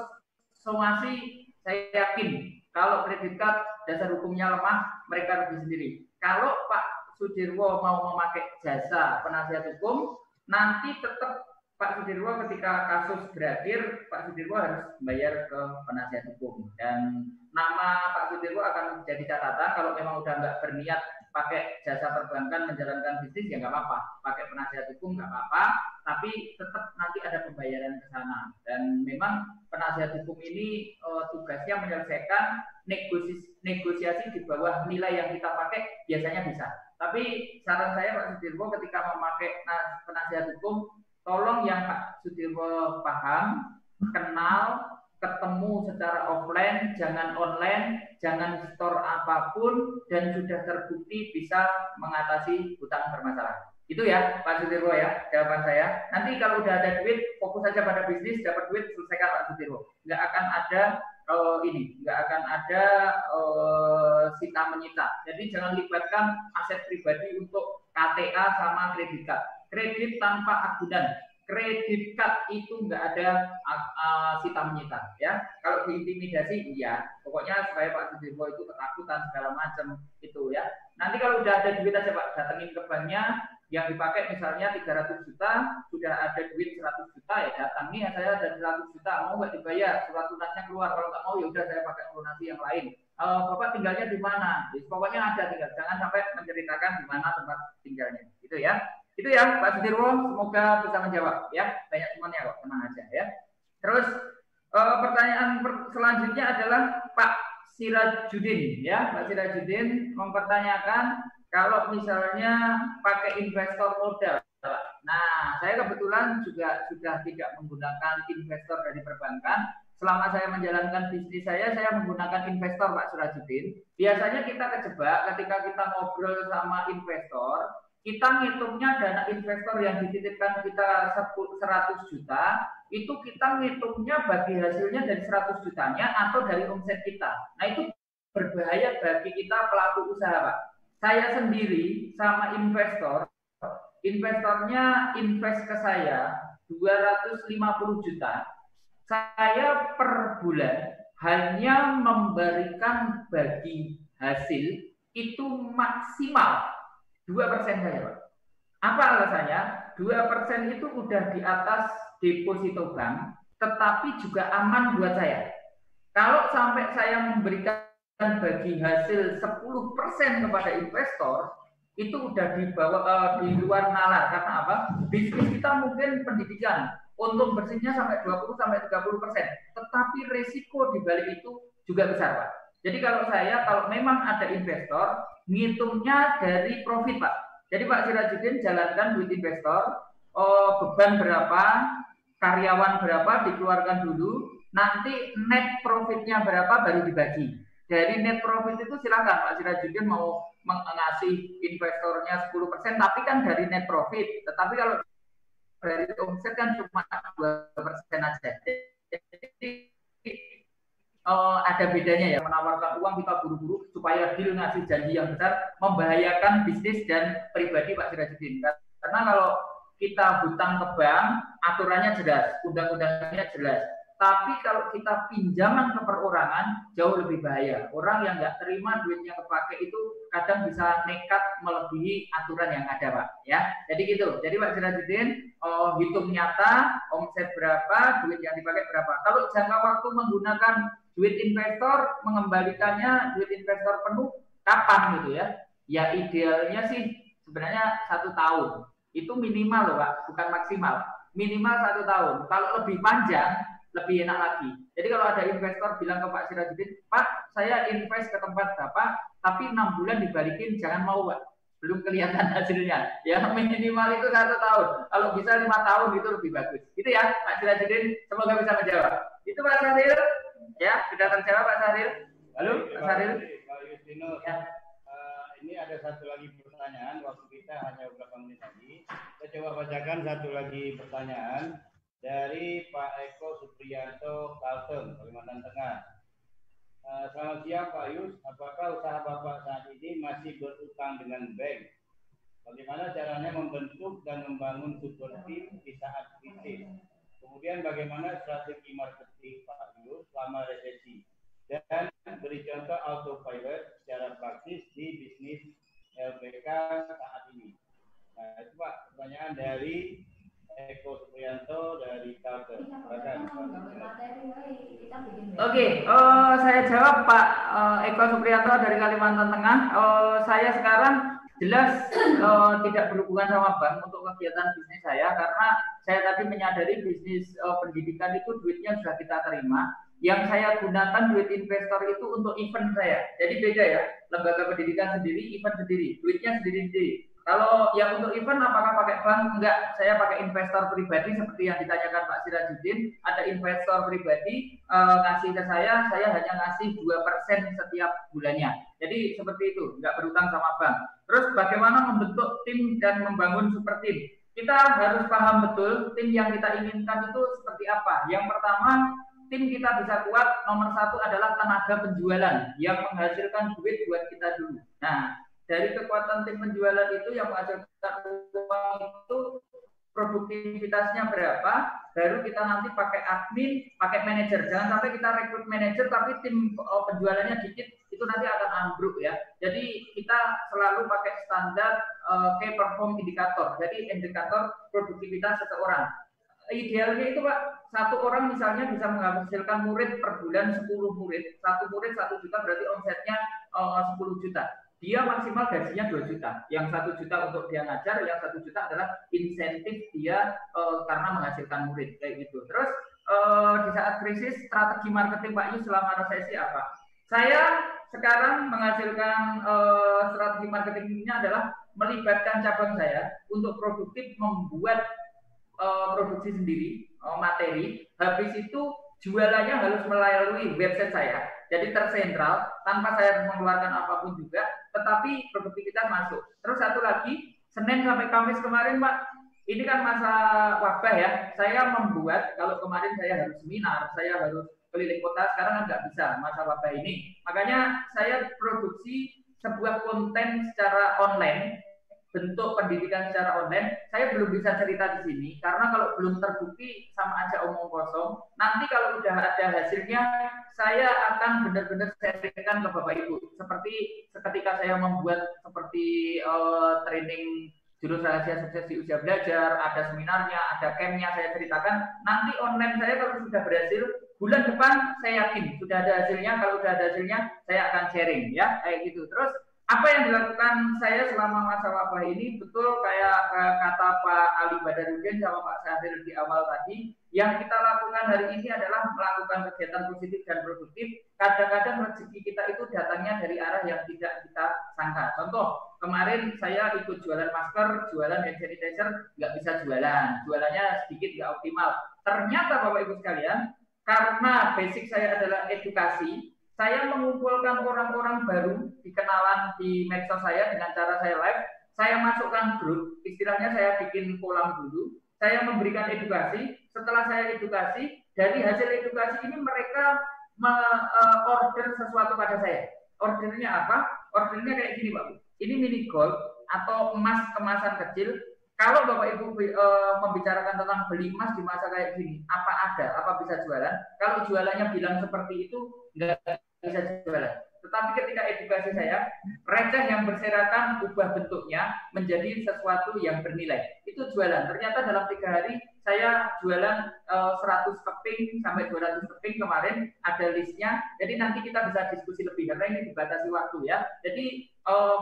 somasi, saya yakin kalau kredit card dasar hukumnya lemah, mereka rugi sendiri. Kalau Pak Sudirwo mau memakai jasa penasihat hukum, nanti tetap Pak Sudirwo ketika kasus berakhir, Pak Sudirwo harus bayar ke penasihat hukum. Dan nama Pak Sudirwo akan jadi catatan kalau memang udah nggak berniat pakai jasa perbankan menjalankan bisnis, ya nggak apa-apa. Pakai penasihat hukum nggak apa-apa, tapi tetap nanti ada pembayaran ke sana. Dan memang penasihat hukum ini tugasnya menyelesaikan negosiasi di bawah nilai yang kita pakai, biasanya bisa. Tapi saran saya Pak Sudirwo ketika memakai penasihat hukum, tolong yang Pak Sudirwo paham, kenal, ketemu secara offline, jangan online, jangan store apapun, dan sudah terbukti bisa mengatasi hutang bermasalah. Itu ya Pak Sudirwo ya, jawaban saya. Nanti kalau udah ada duit, fokus saja pada bisnis, dapat duit, selesaikan Pak Sudirwo. Nggak akan ada nggak akan ada sita menyita. Jadi jangan libatkan aset pribadi untuk KTA sama kredit card. Kredit tanpa agunan. Kredit card itu nggak ada sita menyita ya. Kalau diintimidasi iya, pokoknya supaya Pak Sudirwo itu ketakutan segala macam itu ya. Nanti kalau udah ada duit aja Pak, datengin ke banknya, yang dipakai misalnya 300 juta, sudah ada duit 100 juta ya datangi, ya saya ada 100 juta, mau nggak dibayar, surat lunasnya keluar, kalau nggak mau ya udah saya pakai lunasi yang lain. Bapak tinggalnya di mana? Pokoknya ada tinggal, jangan sampai menceritakan di mana tempat tinggalnya, gitu ya. Itu ya Pak Sudirwo, semoga bisa menjawab ya. Banyak temannya kok, tenang aja ya. Terus pertanyaan selanjutnya adalah Pak Sirajudin ya. Pak Sirajudin mempertanyakan kalau misalnya pakai investor modal. Nah, saya kebetulan juga sudah tidak menggunakan investor dari perbankan. Selama saya menjalankan bisnis saya menggunakan investor Pak Sirajudin. Biasanya kita kejebak ketika kita ngobrol sama investor, kita ngitungnya dana investor yang dititipkan kita 100 juta, itu kita ngitungnya bagi hasilnya dari 100 jutanya atau dari omset kita. Nah itu berbahaya bagi kita pelaku usaha Pak. Saya sendiri sama investornya invest ke saya 250 juta, saya per bulan hanya memberikan bagi hasil itu maksimal 2% saja Pak. Apa alasannya? 2% itu udah di atas deposito bank, tetapi juga aman buat saya. Kalau sampai saya memberikan bagi hasil 10% kepada investor, itu udah di luar nalar. Karena apa? Bisnis kita mungkin pendidikan, untung bersihnya sampai 20-30%, tetapi resiko di balik itu juga besar Pak. Jadi kalau memang ada investor, ngitungnya dari profit Pak. Jadi Pak Sirajudin jalankan duit investor, beban berapa, karyawan berapa dikeluarkan dulu, nanti net profitnya berapa baru dibagi. Dari net profit itu silakan Pak Sirajudin mau mengasih investornya 10%, tapi kan dari net profit. Tetapi kalau dari omset kan cuma 2% aja. Jadi ada bedanya ya, menawarkan uang kita buru-buru supaya deal ngasih janji yang besar, membahayakan bisnis dan pribadi Pak Sirajudin. Karena kalau kita hutang ke bank, aturannya jelas, undang-undangnya jelas. Tapi kalau kita pinjaman ke perorangan, jauh lebih bahaya. Orang yang nggak terima duitnya kepake itu kadang bisa nekat melebihi aturan yang ada Pak. Ya, jadi gitu. Jadi Pak Sirajudin hitung nyata, omset berapa, duit yang dipakai berapa. Kalau jangka waktu menggunakan duit investor, mengembalikannya duit investor penuh, kapan gitu ya? Ya idealnya sih sebenarnya 1 tahun. Itu minimal loh Pak, bukan maksimal. Minimal 1 tahun. Kalau lebih panjang, lebih enak lagi. Jadi kalau ada investor bilang ke Pak Sirajudin, Pak, saya invest ke tempat Bapak, tapi 6 bulan dibalikin, jangan mau Pak. Belum kelihatan hasilnya. Ya minimal itu 1 tahun. Kalau bisa 5 tahun itu lebih bagus. Itu ya Pak Sirajudin, semoga bisa menjawab. Itu Pak Syahril. Ya, sudah terjawab Pak Syahril. Halo Pak Syahril. Pak Justinus, ya. Ini ada satu lagi pertanyaan, waktu kita hanya beberapa menit lagi. Saya coba bacakan satu lagi pertanyaan dari Pak Eko Supriyanto, Kalteng, Kalimantan Tengah. Selamat siang Pak Yus, apakah usaha Bapak saat ini masih berutang dengan bank? Bagaimana caranya membentuk dan membangun super team di saat krisis? Kemudian bagaimana strategi marketing Pak Yus selama resesi? Dan beri contoh autopilot secara praktis di bisnis LPK saat ini. Nah, itu Pak, pertanyaan dari Eko Supriyanto dari Kalteng. Oke, saya jawab Pak Eko Supriyanto dari Kalimantan Tengah. Saya sekarang jelas tidak berhubungan sama bank untuk kegiatan bisnis saya karena saya tadi menyadari bisnis pendidikan itu duitnya sudah kita terima. Yang saya gunakan duit investor itu untuk event saya. Jadi beda ya, lembaga pendidikan sendiri, event sendiri, duitnya sendiri-sendiri. Kalau yang untuk event apakah pakai bank? Enggak, saya pakai investor pribadi seperti yang ditanyakan Pak Sirajuddin. Ada investor pribadi ngasih ke saya hanya ngasih 2% setiap bulannya. Jadi seperti itu, enggak berutang sama bank. Terus bagaimana membentuk tim dan membangun super tim? Kita harus paham betul tim yang kita inginkan itu seperti apa. Yang pertama, tim kita bisa kuat, nomor satu adalah tenaga penjualan yang menghasilkan duit buat kita dulu. Nah, dari kekuatan tim penjualan itu yang menghasilkan uang itu produktivitasnya berapa, baru kita nanti pakai admin, pakai manajer. Jangan sampai kita rekrut manajer tapi tim penjualannya dikit, itu nanti akan ambruk ya. Jadi kita selalu pakai standar key perform indicator. Jadi indikator produktivitas seseorang. Idealnya itu Pak, satu orang misalnya bisa menghasilkan murid per bulan 10 murid. Satu murid 1 juta berarti omsetnya 10 juta. Dia maksimal gajinya 2 juta. Yang 1 juta untuk dia ngajar, yang 1 juta adalah insentif dia karena menghasilkan murid kayak gitu. Terus di saat krisis strategi marketing Pak Yus selama resesi apa? Saya sekarang menghasilkan strategi marketingnya adalah melibatkan cabang saya untuk produktif membuat produksi sendiri materi. Habis itu jualannya harus melalui website saya. Jadi tersentral tanpa saya mengeluarkan apapun juga, tetapi produktivitas masuk. Terus satu lagi, Senin sampai Kamis kemarin Pak, ini kan masa wabah ya. Saya membuat, kalau kemarin saya harus seminar, saya harus keliling kota, sekarang kan nggak bisa masa wabah ini. Makanya saya produksi sebuah konten secara online, bentuk pendidikan secara online. Saya belum bisa cerita di sini karena kalau belum terbukti sama aja omong kosong. Nanti kalau udah ada hasilnya, saya akan benar-benar sharingkan ke Bapak Ibu. Seperti ketika saya membuat seperti training jurus rahasia sukses di usia belajar, ada seminarnya, ada campnya, saya ceritakan. Nanti online saya kalau sudah berhasil, bulan depan saya yakin sudah ada hasilnya. Kalau sudah ada hasilnya, saya akan sharing ya, kayak gitu. Terus apa yang dilakukan saya selama masa wabah ini betul kayak kata Pak Ali Badarudin sama Pak Syahril di awal tadi, yang kita lakukan hari ini adalah melakukan kegiatan positif dan produktif. Kadang-kadang rezeki kita itu datangnya dari arah yang tidak kita sangka. Contoh, kemarin saya ikut jualan masker, jualan hand sanitizer, nggak bisa jualan. Jualannya sedikit nggak optimal. Ternyata Bapak Ibu sekalian, karena basic saya adalah edukasi, saya mengumpulkan orang-orang baru di kenalan di medsos saya dengan cara saya live. Saya masukkan grup, istilahnya saya bikin kolam dulu. Saya memberikan edukasi. Setelah saya edukasi, dari hasil edukasi ini mereka order sesuatu pada saya. Ordernya apa? Ordernya kayak gini Pak. Ini mini gold atau emas kemasan kecil. Kalau Bapak Ibu membicarakan tentang beli emas di masa kayak gini, apa ada? Apa bisa jualan? Kalau jualannya bilang seperti itu, enggak bisa jualan. Tetapi ketika edukasi saya, receh yang berserakan ubah bentuknya menjadi sesuatu yang bernilai. Itu jualan. Ternyata dalam 3 hari saya jualan 100 keping sampai 200 keping kemarin, ada listnya. Jadi nanti kita bisa diskusi lebih karena ini dibatasi waktu ya. Jadi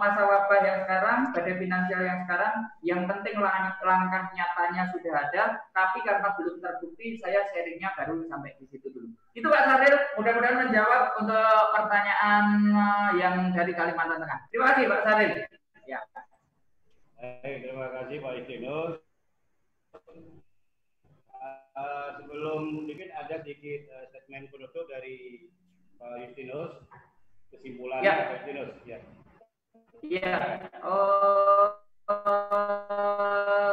masa wabah yang sekarang, badai finansial yang sekarang, yang penting langkah nyatanya sudah ada, tapi karena belum terbukti, saya sharingnya baru sampai di situ dulu. Itu Pak Syahril, mudah-mudahan menjawab untuk pertanyaan yang dari Kalimantan Tengah. Terima kasih Pak Syahril. Ya. Terima kasih Pak Justinus. Sebelum mungkin ada sedikit statement penutup dari Pak Justinus, kesimpulannya Pak Justinus. Ya. Iya,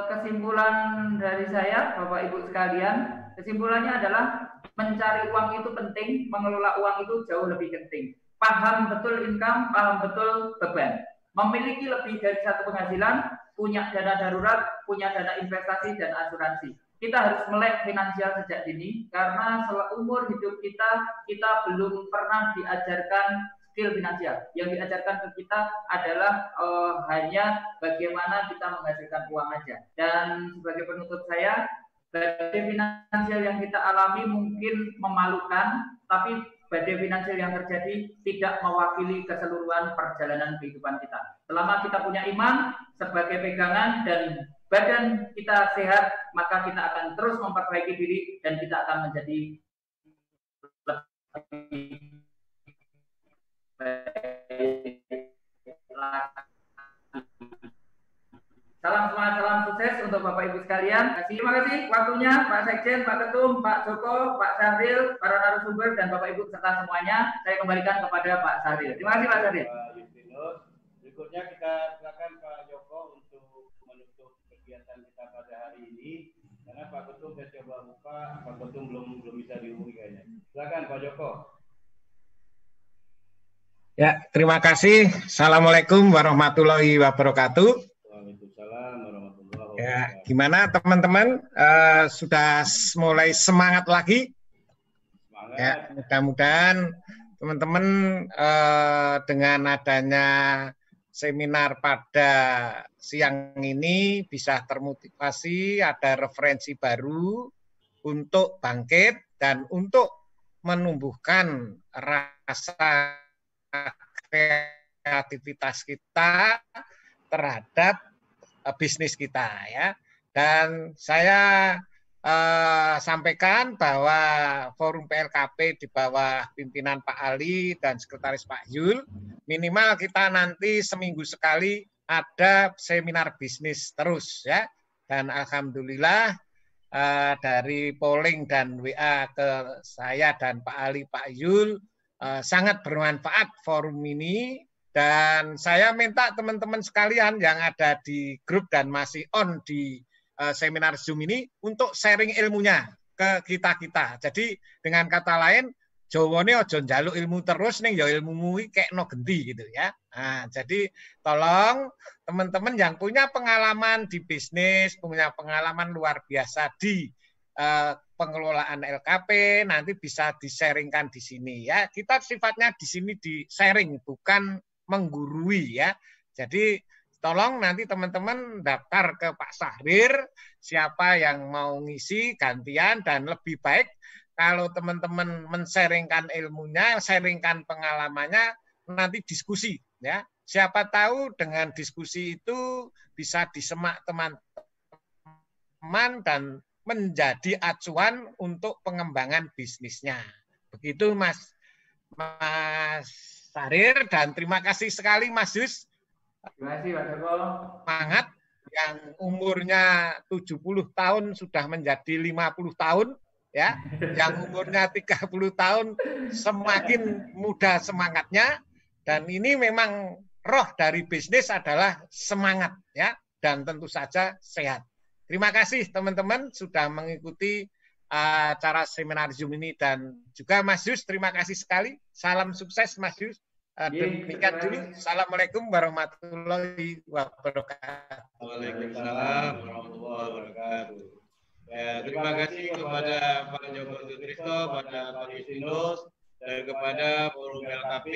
kesimpulan dari saya, Bapak Ibu sekalian, kesimpulannya adalah mencari uang itu penting, mengelola uang itu jauh lebih penting. Paham betul income, paham betul beban. Memiliki lebih dari satu penghasilan, punya dana darurat, punya dana investasi dan asuransi. Kita harus melek finansial sejak dini, karena seumur hidup kita belum pernah diajarkan skill finansial. Yang diajarkan ke kita adalah hanya bagaimana kita menghasilkan uang aja. Dan sebagai penutup saya, badai finansial yang kita alami mungkin memalukan, tapi badai finansial yang terjadi tidak mewakili keseluruhan perjalanan kehidupan kita. Selama kita punya iman sebagai pegangan dan badan kita sehat, maka kita akan terus memperbaiki diri dan kita akan menjadi lebih Salam semangat, salam sukses untuk Bapak Ibu sekalian. Terima kasih waktunya Pak Sekjen, Pak Ketum, Pak Joko, Pak Sahril, para narasumber dan Bapak Ibu serta semuanya. Saya kembalikan kepada Pak Sahril. Terima kasih Pak Sahril. Berikutnya kita silakan Pak Joko untuk menutup kegiatan kita pada hari ini. Karena Pak Ketum saya coba buka, Pak Ketum belum bisa dihubungi kayaknya. Silakan Pak Joko. Ya, terima kasih. Assalamualaikum warahmatullahi wabarakatuh. Waalaikumsalam warahmatullahi wabarakatuh. Ya, gimana teman-teman? Sudah mulai semangat lagi? Semangat. Ya, mudah-mudahan teman-teman dengan adanya seminar pada siang ini bisa termotivasi, ada referensi baru untuk bangkit dan untuk menumbuhkan rasa kreativitas kita terhadap bisnis kita ya. Dan saya sampaikan bahwa Forum PLKP di bawah pimpinan Pak Ali dan Sekretaris Pak Yul, minimal kita nanti seminggu sekali ada seminar bisnis terus ya. Dan alhamdulillah dari polling dan WA ke saya dan Pak Ali, Pak Yul, sangat bermanfaat forum ini. Dan saya minta teman-teman sekalian yang ada di grup dan masih on di seminar Zoom ini untuk sharing ilmunya ke kita-kita. Jadi dengan kata lain, Jawane ojo njaluk ilmu terus nih, ya ilmumu kayak no genti gitu ya. Nah, jadi tolong teman-teman yang punya pengalaman di bisnis, punya pengalaman luar biasa di pengelolaan LKP, nanti bisa di-sharingkan di sini ya. Kita sifatnya di sini di-sharing, bukan menggurui ya. Jadi tolong nanti teman-teman daftar ke Pak Sahrir, siapa yang mau ngisi gantian, dan lebih baik kalau teman-teman men-sharingkan ilmunya, sharingkan pengalamannya, nanti diskusi ya. Siapa tahu dengan diskusi itu bisa disemak teman-teman dan menjadi acuan untuk pengembangan bisnisnya. Begitu Mas Sahrir, dan terima kasih sekali Mas Yus. Terima kasih Pak Joko. Semangat, yang umurnya 70 tahun sudah menjadi 50 tahun ya. Yang umurnya 30 tahun semakin muda semangatnya, dan ini memang roh dari bisnis adalah semangat ya, dan tentu saja sehat. Terima kasih teman-teman sudah mengikuti acara seminar Zoom ini, dan juga Mas Yus terima kasih sekali. Salam sukses Mas Yus. Demikian dulu. Assalamualaikum warahmatullahi wabarakatuh. Waalaikumsalam warahmatullahi wabarakatuh. Ya, terima kasih kepada Pak Joko Sutrisno, pada Pak Yustinus, dan kepada Forum LKP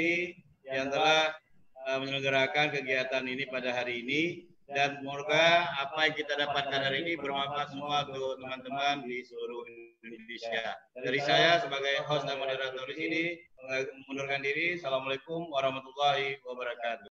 yang telah menyelenggarakan kegiatan ini pada hari ini. Dan semoga apa yang kita dapatkan hari ini bermanfaat semua untuk teman-teman di seluruh Indonesia. Dari saya sebagai host dan moderator di sini mengundurkan diri. Assalamualaikum warahmatullahi wabarakatuh.